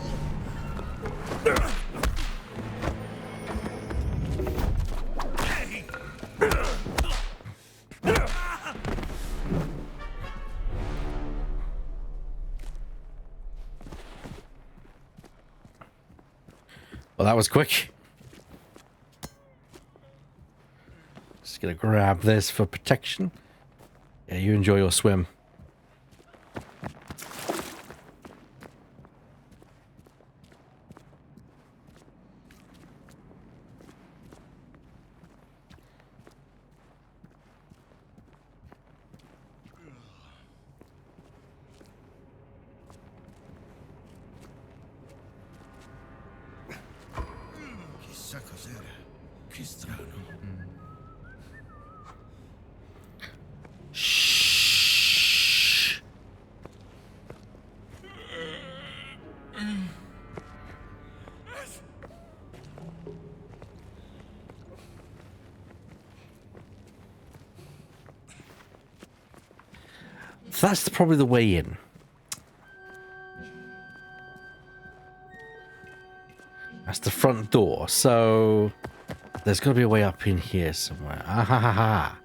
Well, that was quick. Just gonna grab this for protection. Yeah, you enjoy your swim. Chissà cos'era. Che strano. Shh. That's probably the way in. That's the front door, so there's got to be a way up in here somewhere. Ah ha ha ha.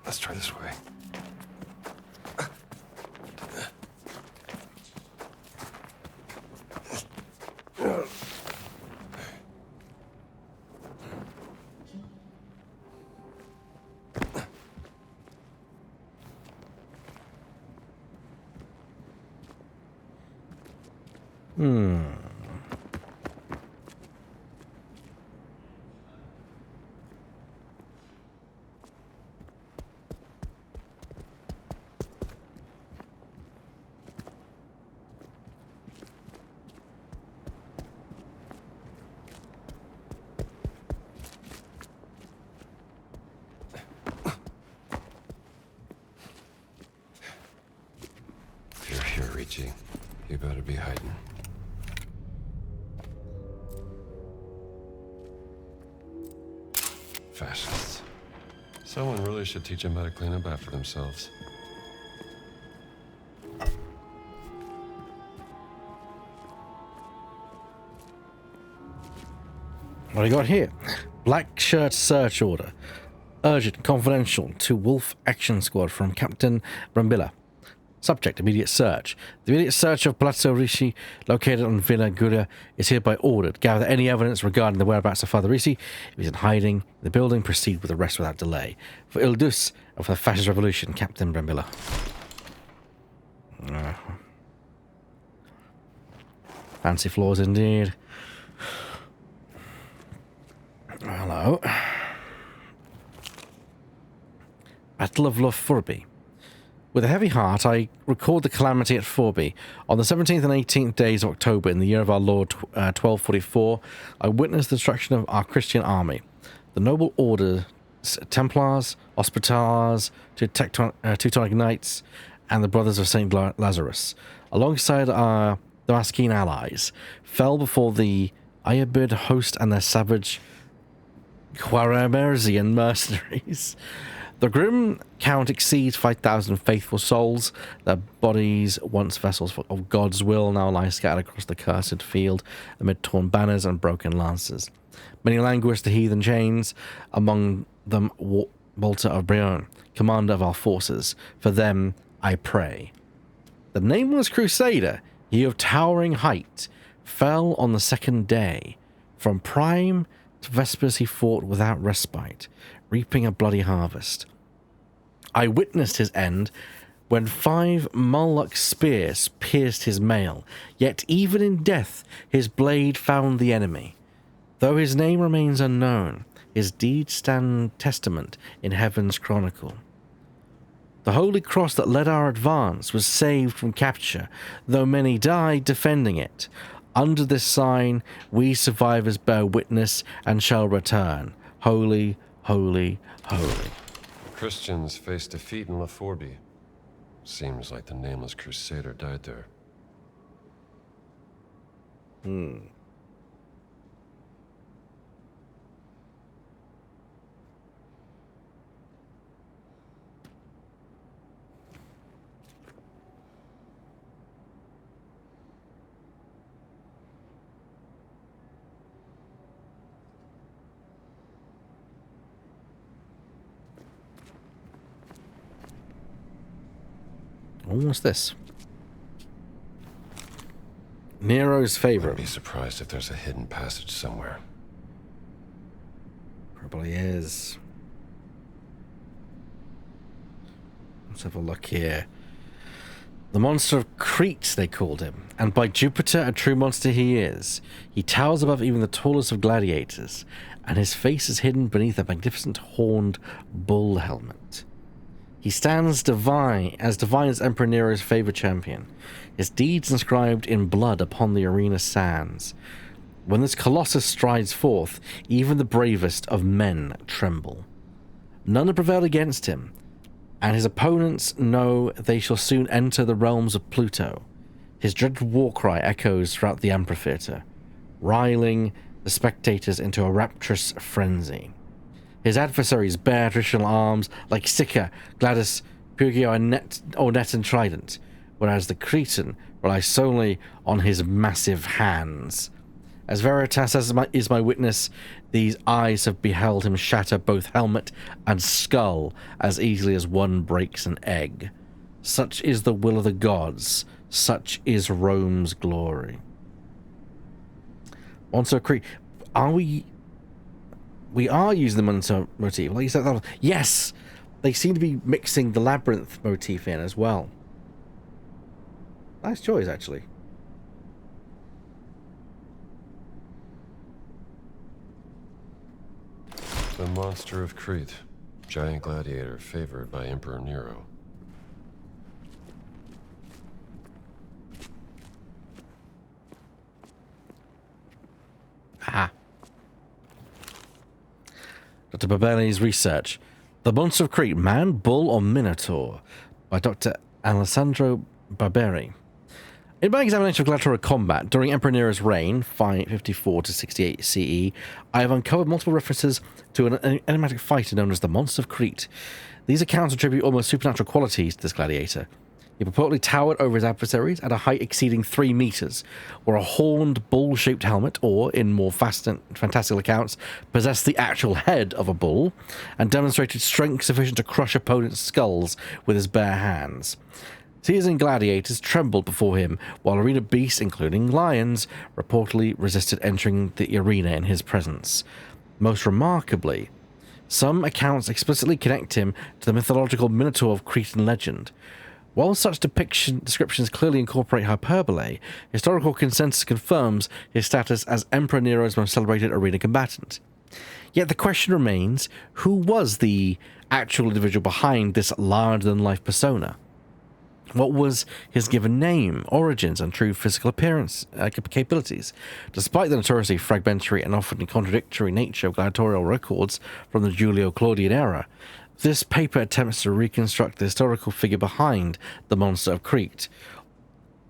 Let's try this way. If you're here, Ricci, you better be hiding. Fascists. Someone really should teach them how to clean up after themselves. What do we got here? Black shirt search order. Urgent, confidential to Wolf Action Squad from Captain Brambilla. Subject, immediate search. The immediate search of Palazzo Ricci, located on Villa Giulia, is hereby ordered. Gather any evidence regarding the whereabouts of Father Ricci. If he's in hiding in the building, proceed with the rest without delay. For Il Dus and for the Fascist Revolution, Captain Brambilla. Fancy floors indeed. Hello. Battle of Lofurby. With a heavy heart, I record the calamity at Forby. On the 17th and 18th days of October, in the year of our Lord 1244, I witnessed the destruction of our Christian army. The noble orders, Templars, Hospitallers, Teutonic Knights, and the Brothers of St. Lazarus, alongside our Damascene allies, fell before the Ayabid host and their savage Quaremerzian mercenaries. The grim count exceeds 5,000 faithful souls. Their bodies, once vessels of God's will, now lie scattered across the cursed field amid torn banners and broken lances. Many languish the heathen chains among them Walter of Brion, commander of our forces. For them I pray. The nameless crusader, he of towering height, fell on the second day. From prime to vespers he fought without respite, reaping a bloody harvest. I witnessed his end when 5 Mulluck spears pierced his mail, yet even in death his blade found the enemy. Though his name remains unknown, his deeds stand testament in heaven's chronicle. The holy cross that led our advance was saved from capture, though many died defending it. Under this sign, we survivors bear witness and shall return. Holy, holy, holy. Christians faced defeat in Laforby. Seems like the nameless crusader died there. What's this? Nero's favorite. Wouldn't be surprised if there's a hidden passage somewhere. Probably is. Let's have a look here. The monster of Crete, they called him, and by Jupiter, a true monster he is. He towers above even the tallest of gladiators, and his face is hidden beneath a magnificent horned bull helmet. He stands divine as Emperor Nero's favorite champion, his deeds inscribed in blood upon the arena sands. When this colossus strides forth, even the bravest of men tremble. None have prevailed against him, and his opponents know they shall soon enter the realms of Pluto. His dreaded war cry echoes throughout the amphitheater, riling the spectators into a rapturous frenzy. His adversaries bear traditional arms like Sicca, Gladys, Pugio, and Net and Trident, whereas the Cretan relies solely on his massive hands. As Veritas is my witness, these eyes have beheld him shatter both helmet and skull as easily as one breaks an egg. Such is the will of the gods, such is Rome's glory. Monster Crete, are we are using the monster motif. Like you said, yes, they seem to be mixing the labyrinth motif in as well. Nice choice, actually. The monster of Crete, giant gladiator favored by Emperor Nero. Aha. Dr. Barberi's research. The Monster of Crete, Man, Bull, or Minotaur? By Dr. Alessandro Barberi. In my examination of gladiatorial combat during Emperor Nero's reign, 554 to 68 CE, I have uncovered multiple references to an enigmatic fighter known as the Monster of Crete. These accounts attribute almost supernatural qualities to this gladiator. He purportedly towered over his adversaries at a height exceeding 3 meters, wore a horned, bull-shaped helmet, or, in more fantastical accounts, possessed the actual head of a bull, and demonstrated strength sufficient to crush opponents' skulls with his bare hands. Seasoned gladiators trembled before him, while arena beasts, including lions, reportedly resisted entering the arena in his presence. Most remarkably, some accounts explicitly connect him to the mythological Minotaur of Cretan legend. While such descriptions clearly incorporate hyperbole, historical consensus confirms his status as Emperor Nero's most celebrated arena combatant. Yet the question remains, who was the actual individual behind this larger-than-life persona? What was his given name, origins, and true physical appearance capabilities? Despite the notoriously fragmentary and often contradictory nature of gladiatorial records from the Julio-Claudian era, this paper attempts to reconstruct the historical figure behind the Monster of Crete.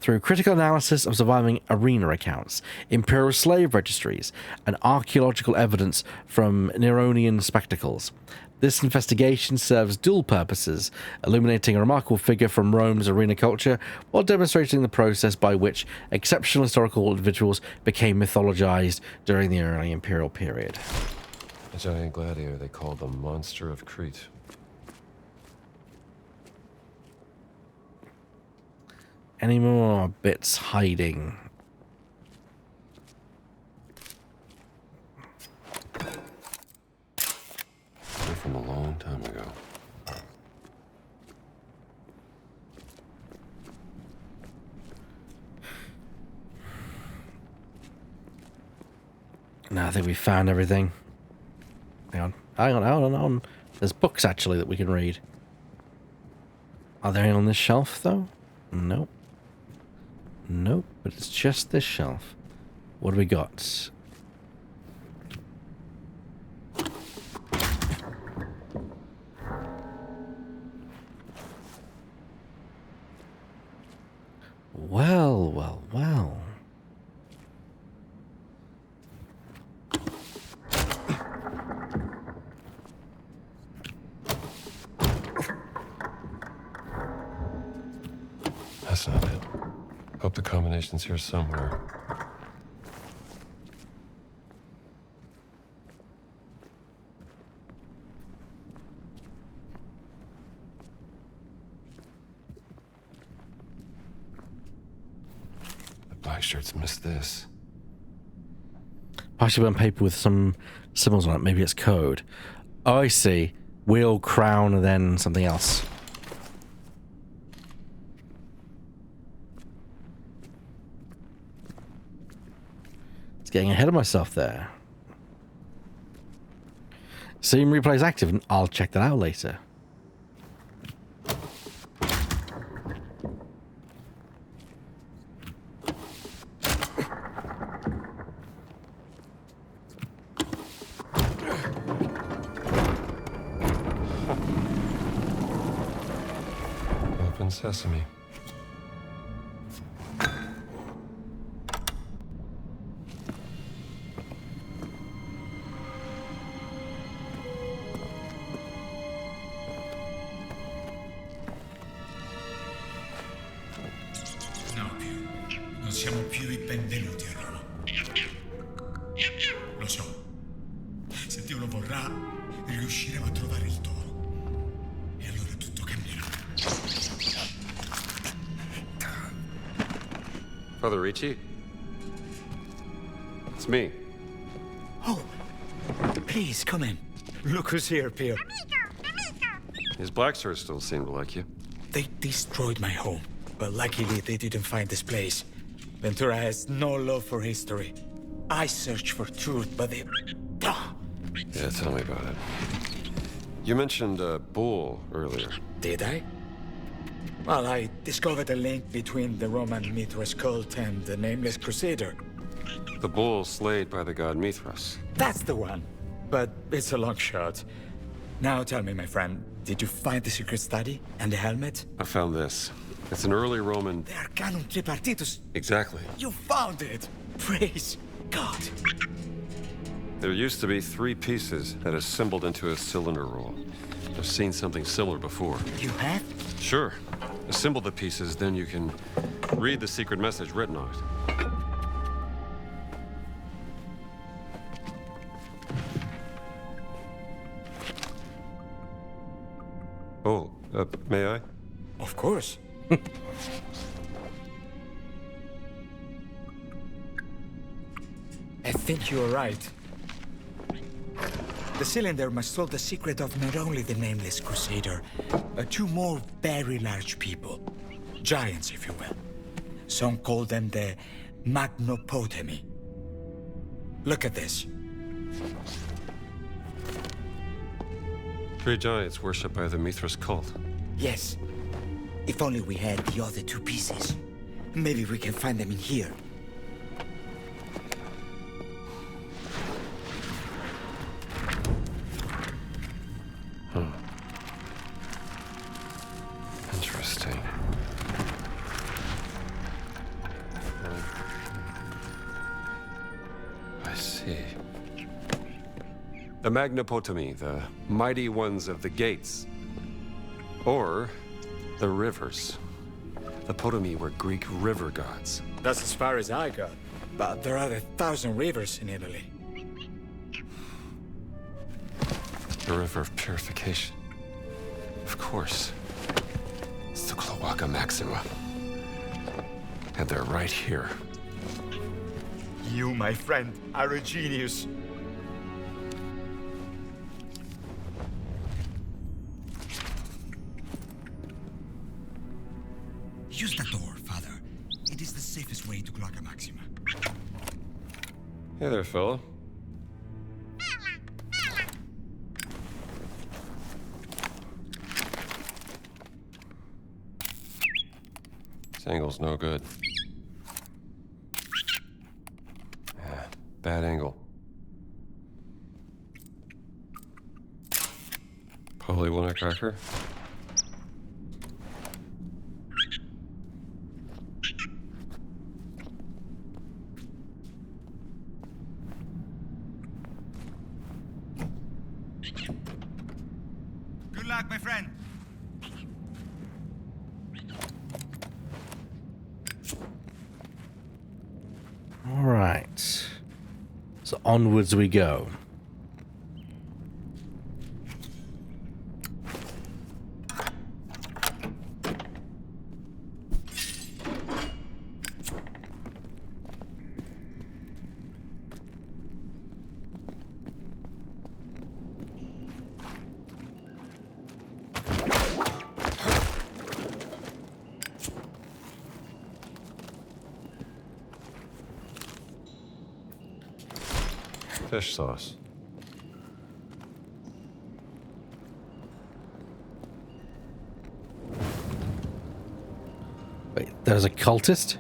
Through critical analysis of surviving arena accounts, imperial slave registries, and archaeological evidence from Neronian spectacles, this investigation serves dual purposes, illuminating a remarkable figure from Rome's arena culture while demonstrating the process by which exceptional historical individuals became mythologized during the early imperial period. A giant gladiator they called the Monster of Crete. Any more bits hiding? They're from a long time ago. No, I think we found everything. Hang on. There's books actually that we can read. Are there any on this shelf though? Nope. Nope, but it's just this shelf. What do we got? Well, well, well. That's not it. Hope the combination's here somewhere. The black shirts missed this. Partially on paper with some symbols on it. Maybe it's code. Oh, I see. Wheel, crown, and then something else. Getting ahead of myself there. Scene replay is active, and I'll check that out later. Open sesame. Non siamo più i benvenuti a Roma. Lo so. Se Dio lo vorrà, riusciremo a trovare il toro. E allora tutto cambierà. Father Ricci? It's me. Oh, please come in. Look who's here, Pierre. His black shirts still seem to like you. They destroyed my home, but luckily they didn't find this place. Ventura has no love for history. I searched for truth, but they... Ah, Yeah, tell me about it. You mentioned a bull earlier. did I? Well, I discovered a link between the Roman Mithras cult and the Nameless Crusader. The bull slayed by the god Mithras. That's the one. But it's a long shot. Now tell me, my friend, did you find the secret study and the helmet? I found this. It's an early Roman... The Arcanum Tripartitus. Exactly. You found it! Praise God. There used to be 3 pieces that assembled into a cylinder roll. I've seen something similar before. You have? Sure. Assemble the pieces, then you can read the secret message written on it. Oh, may I? Of course. I think you're right. The cylinder must hold the secret of not only the Nameless Crusader, but 2 more very large people. Giants, if you will. Some call them the Magnopotami. Look at this. 3 giants worshipped by the Mithras cult. Yes. If only we had the other 2 pieces. Maybe we can find them in here. Interesting. I see. The Magnopotami, the mighty ones of the gates. Or the rivers. The Potami were Greek river gods. That's as far as I got. But there are 1,000 rivers in Italy. The river of purification. Of course. It's the Cloaca Maxima. And they're right here. You, my friend, are a genius. Use the door, Father. It is the safest way to Cloaca Maxima. Hey there, fella. This angle's no good. Yeah, bad angle. Probably want a cracker? Good luck, my friend. All right. So onwards we go. Fish sauce. Wait, there's a cultist?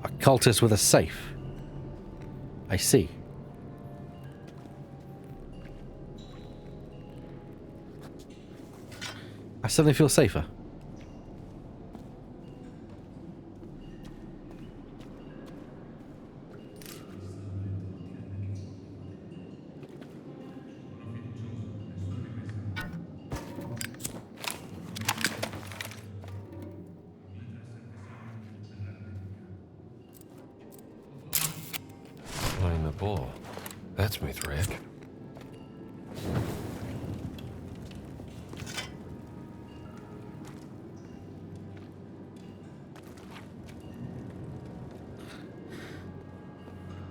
A cultist with a safe. I see. I suddenly feel safer. Flying the ball. That's me, Thrak.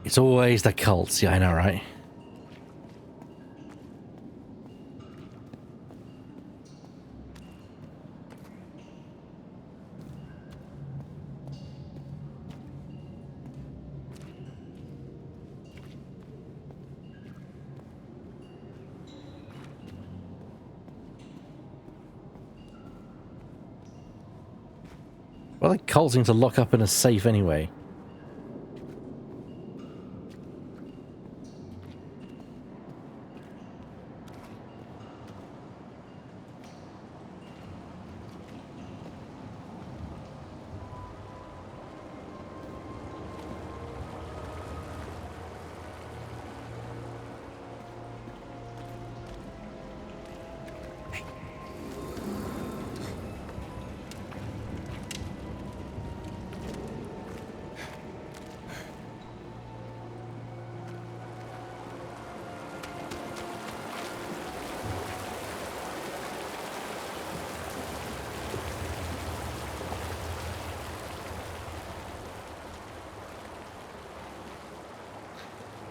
It's always the cults. Yeah, I know, right? Well, the cults seem to lock up in a safe anyway.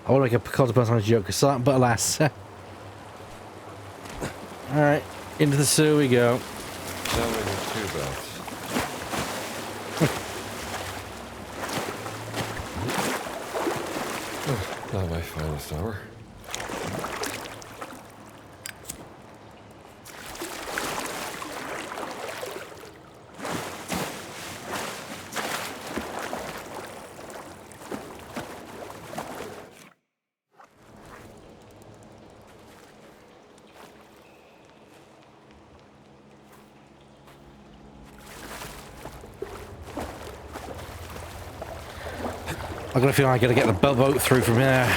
I want to make a cult personality joke, but alas. Alright, into the sewer we go. Now we have two baths. Not my finest hour. I've got a feeling I gotta get the boat through from here.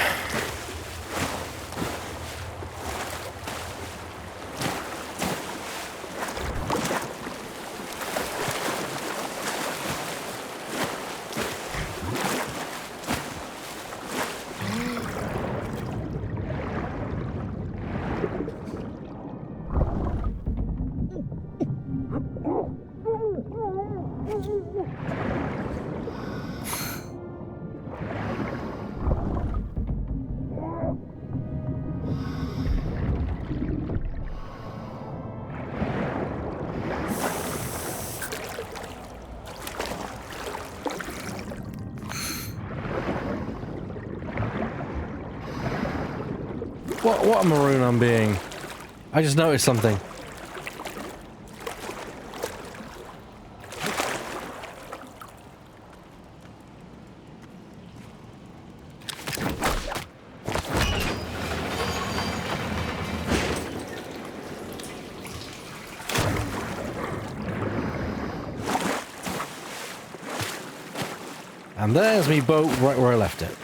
What a maroon I'm being. I just noticed something. And there's me boat right where I left it.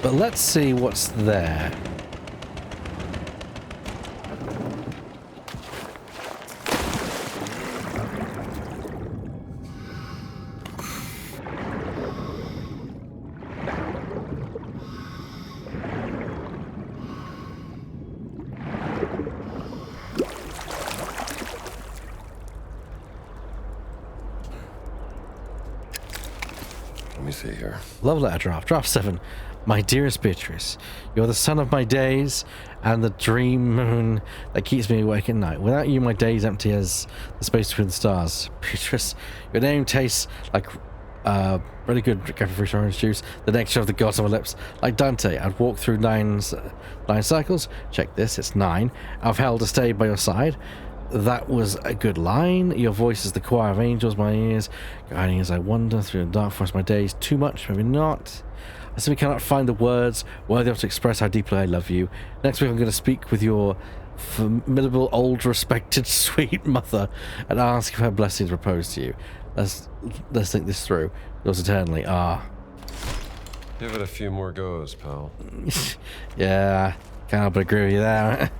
But let's see what's there. Let me see here. Love letter draft. Draft 7. My dearest Beatrice, you're the sun of my days and the dream moon that keeps me awake at night. Without you, my day's empty as the space between the stars. Beatrice, your name tastes like really good fruit orange juice, the nectar of the gods on my lips. Like Dante, I'd walk through nine cycles. Check this, it's 9. I've held to stay by your side. That was a good line. Your voice is the choir of angels, my ears, guiding as I wander through the dark forest. My days too much, maybe not. I simply cannot find the words worthy enough to express how deeply I love you. Next week I'm going to speak with your formidable, old, respected, sweet mother and ask if her blessings repose to you. Let's think this through. Yours eternally, Ah. Give it a few more goes, pal. Yeah, can't help but agree with you there.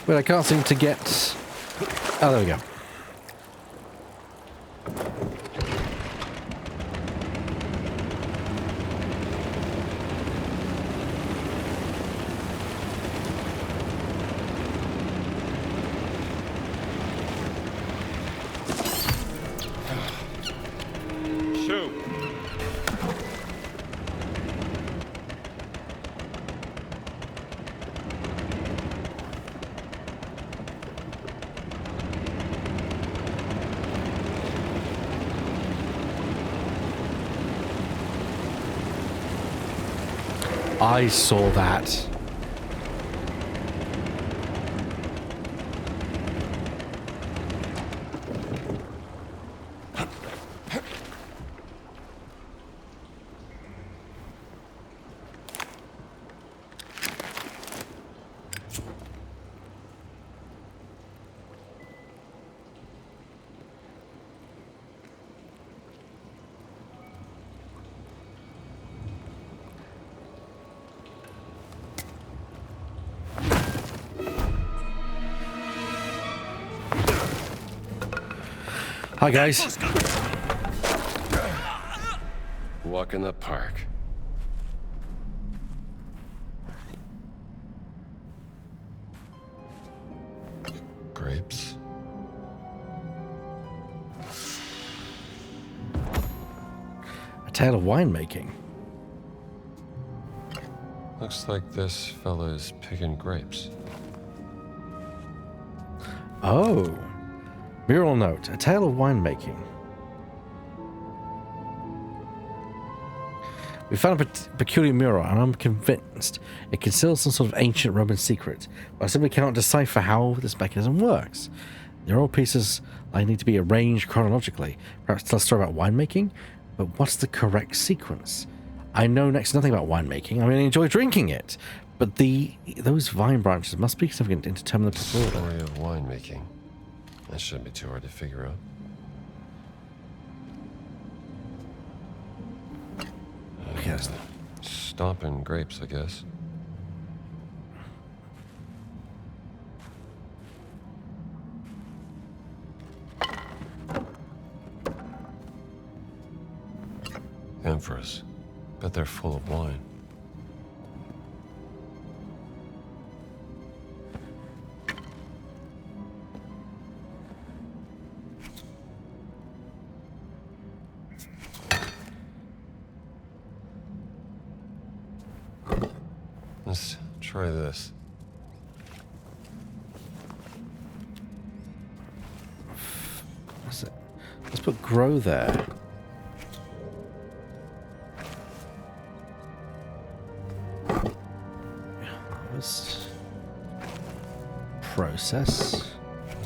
But I can't seem to get... Oh, there we go. Shoot. I saw that. Hi guys. Walk in the park. Grapes. A tale of winemaking. Looks like this fella is picking grapes. Oh. Mural note. A tale of winemaking. We found a peculiar mural, and I'm convinced it conceals some sort of ancient Roman secret, but I simply cannot decipher how this mechanism works. The oral pieces I need to be arranged chronologically. Perhaps tell a story about winemaking, but what's the correct sequence? I know next to nothing about winemaking. I mean, I enjoy drinking it, but those vine branches must be significant in determining the order. Story of winemaking. That shouldn't be too hard to figure out. Yes. Stomping grapes, I guess. Amphoras. Bet they're full of wine. Let's try this. Let's put grow there. Harvest. Process.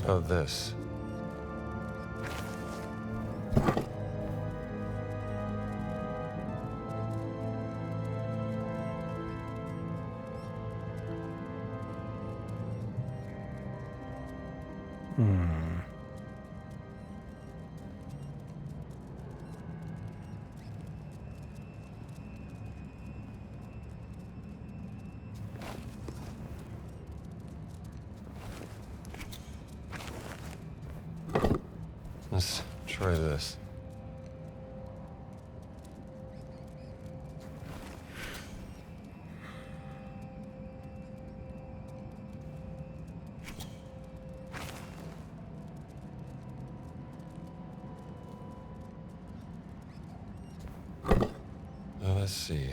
Oh, this. Let's try this. Now let's see.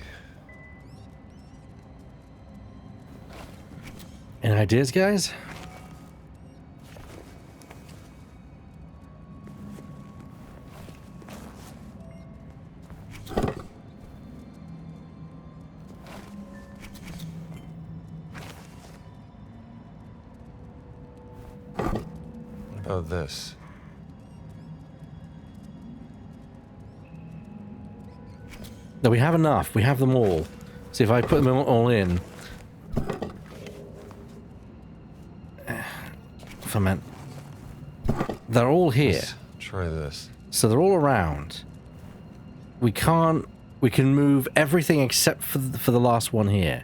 Any ideas, guys? Oh, this. No, we have enough. We have them all. See, if I put them all in... Ferment. They're all here. Let's try this. So they're all around. We can't... We can move everything except for the last one here.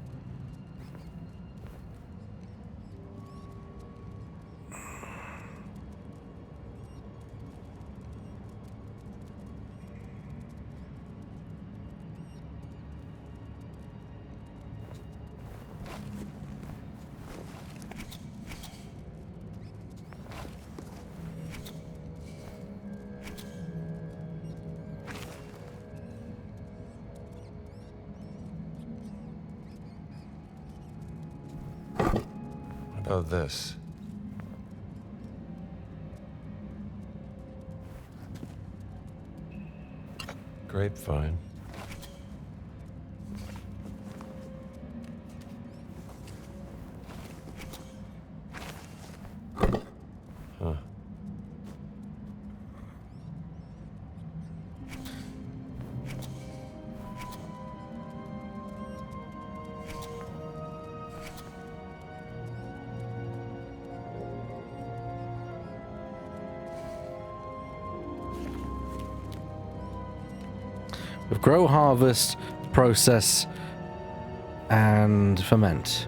Oh, this. Grapevine. Huh. With grow, harvest, process, and ferment.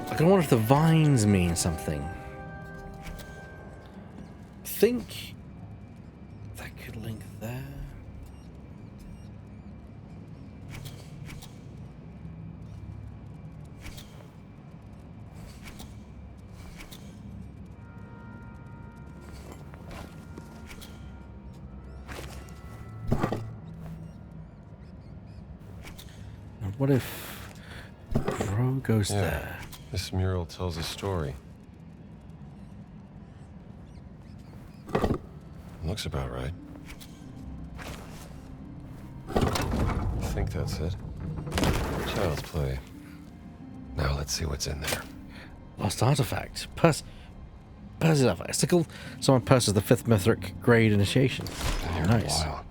I wonder if the vines mean something. I think that could link there. What if grow goes there? This mural tells a story. Looks about right. I think that's it. Child's play. Now let's see what's in there. Lost artifact. Percy's artifact. Stickle. Someone purses the 5th Mithric grade initiation. Oh, nice. Wow.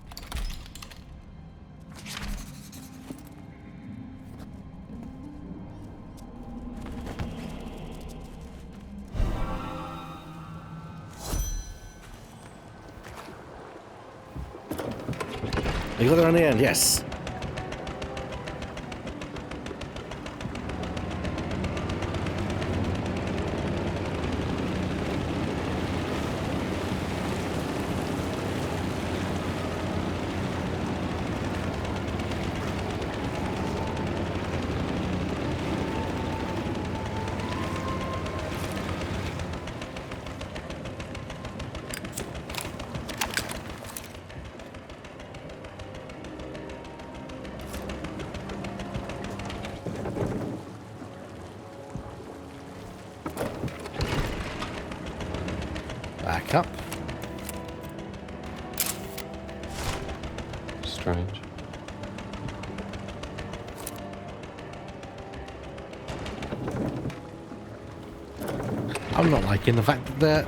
You got there on the end, yes. Back up. Strange. I'm not liking the fact that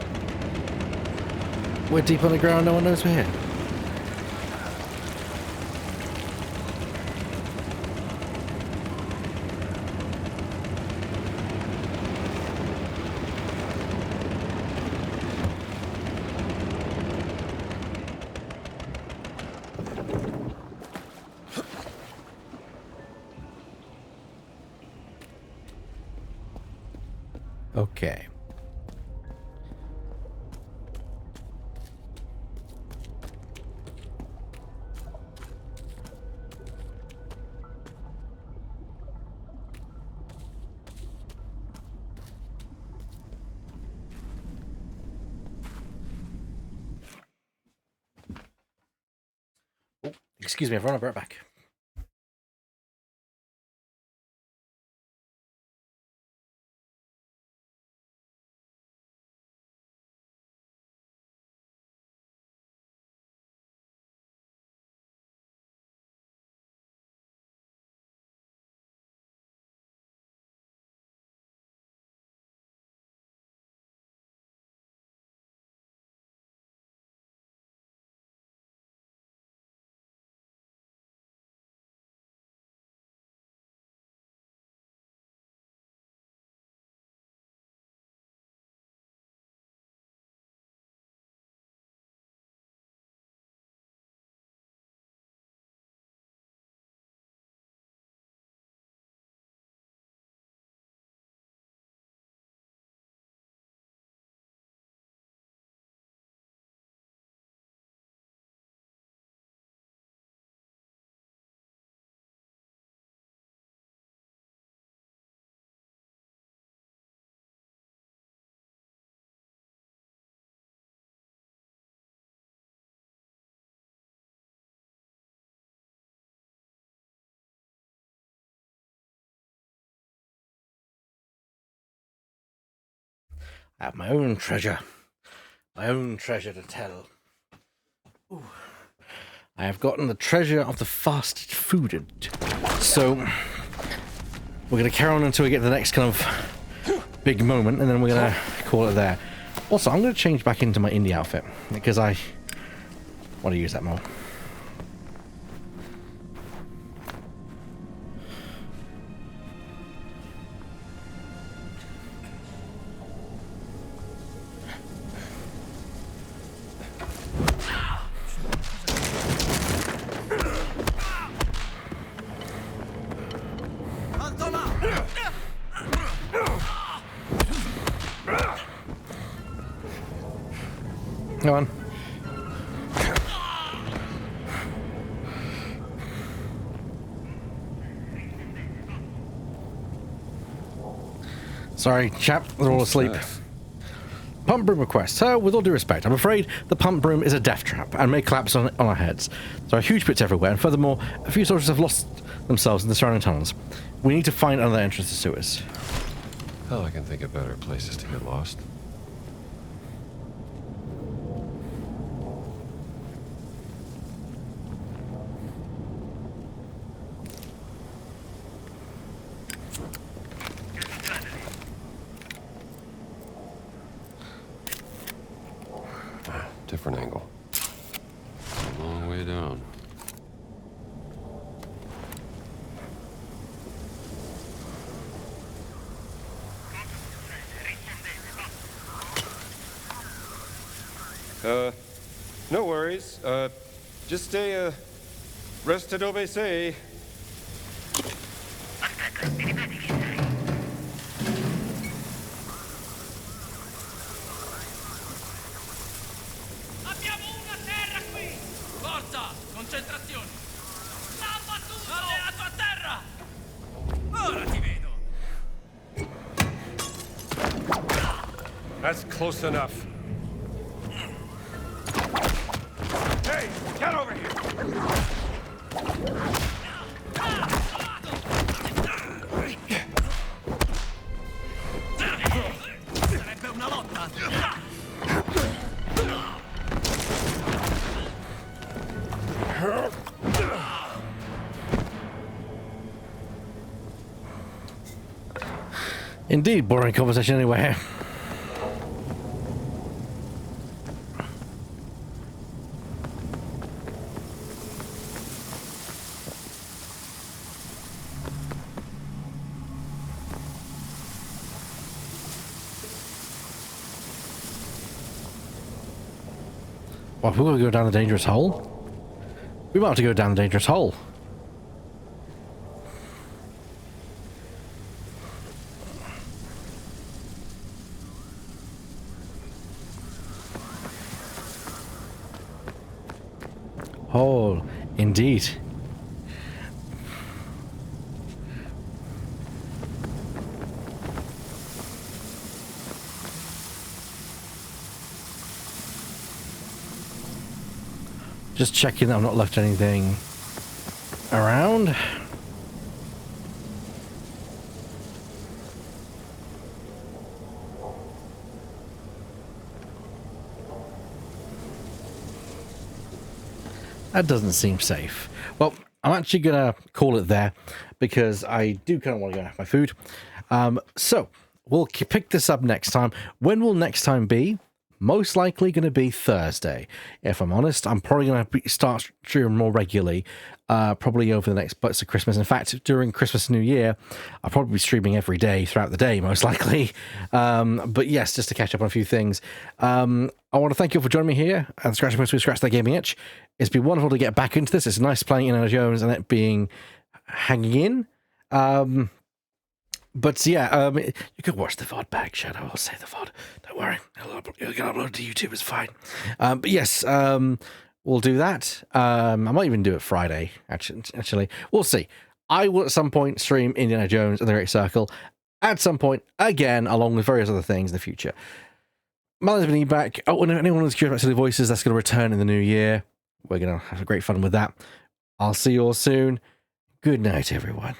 we're deep underground, no one knows we're here. Okay. Excuse me, everyone, I'll be right back. I have my own treasure. My own treasure to tell. Ooh. I have gotten the treasure of the fast fooded. So we're going to carry on until we get to the next kind of big moment, and then we're going to call it there. Also, I'm going to change back into my indie outfit because I want to use that more. Come on. Sorry, chap, they're all asleep. Pump broom request. Sir, with all due respect, I'm afraid the pump broom is a death trap and may collapse on our heads. There are huge pits everywhere, and furthermore, a few soldiers have lost themselves in the surrounding tunnels. We need to find another entrance to sewers. Hell, I can think of better places to get lost. different angle. A long way down. No worries. Just stay, resta dove sei. Abbiamo una terra qui! Forza! Concentrazione! L'ha battuto! Alleato a terra! Ora ti vedo! That's close enough. Hey, get over here! Sarebbe una lotta! Indeed, boring conversation anyway. Well, if we're going to go down the dangerous hole, we might have to go down the dangerous hole. Hole, indeed. Just checking that I've not left anything around. That doesn't seem safe. Well, I'm actually gonna call it there because I do kind of want to go and have my food. So we'll pick this up next time. When will next time be? Most likely going to be Thursday. If I'm honest, I'm probably going to start streaming more regularly, probably over the next bits of Christmas. In fact, during Christmas and New Year, I'll probably be streaming every day throughout the day, most likely. But yes, just to catch up on a few things. I want to thank you all for joining me here at Scratch Points with Scratch That Gaming Itch. It's been wonderful to get back into this. It's nice playing Indiana Jones and it being hanging in. But yeah, you can watch the VOD back, Shadow. I'll say the VOD. Don't worry. You'll get uploaded to YouTube. It's fine. But yes, we'll do that. I might even do it Friday, actually. We'll see. I will at some point stream Indiana Jones and the Great Circle at some point again, along with various other things in the future. My name's been Ebak. Oh, and if anyone who's curious about Silly Voices, that's going to return in the new year. We're going to have great fun with that. I'll see you all soon. Good night, everyone.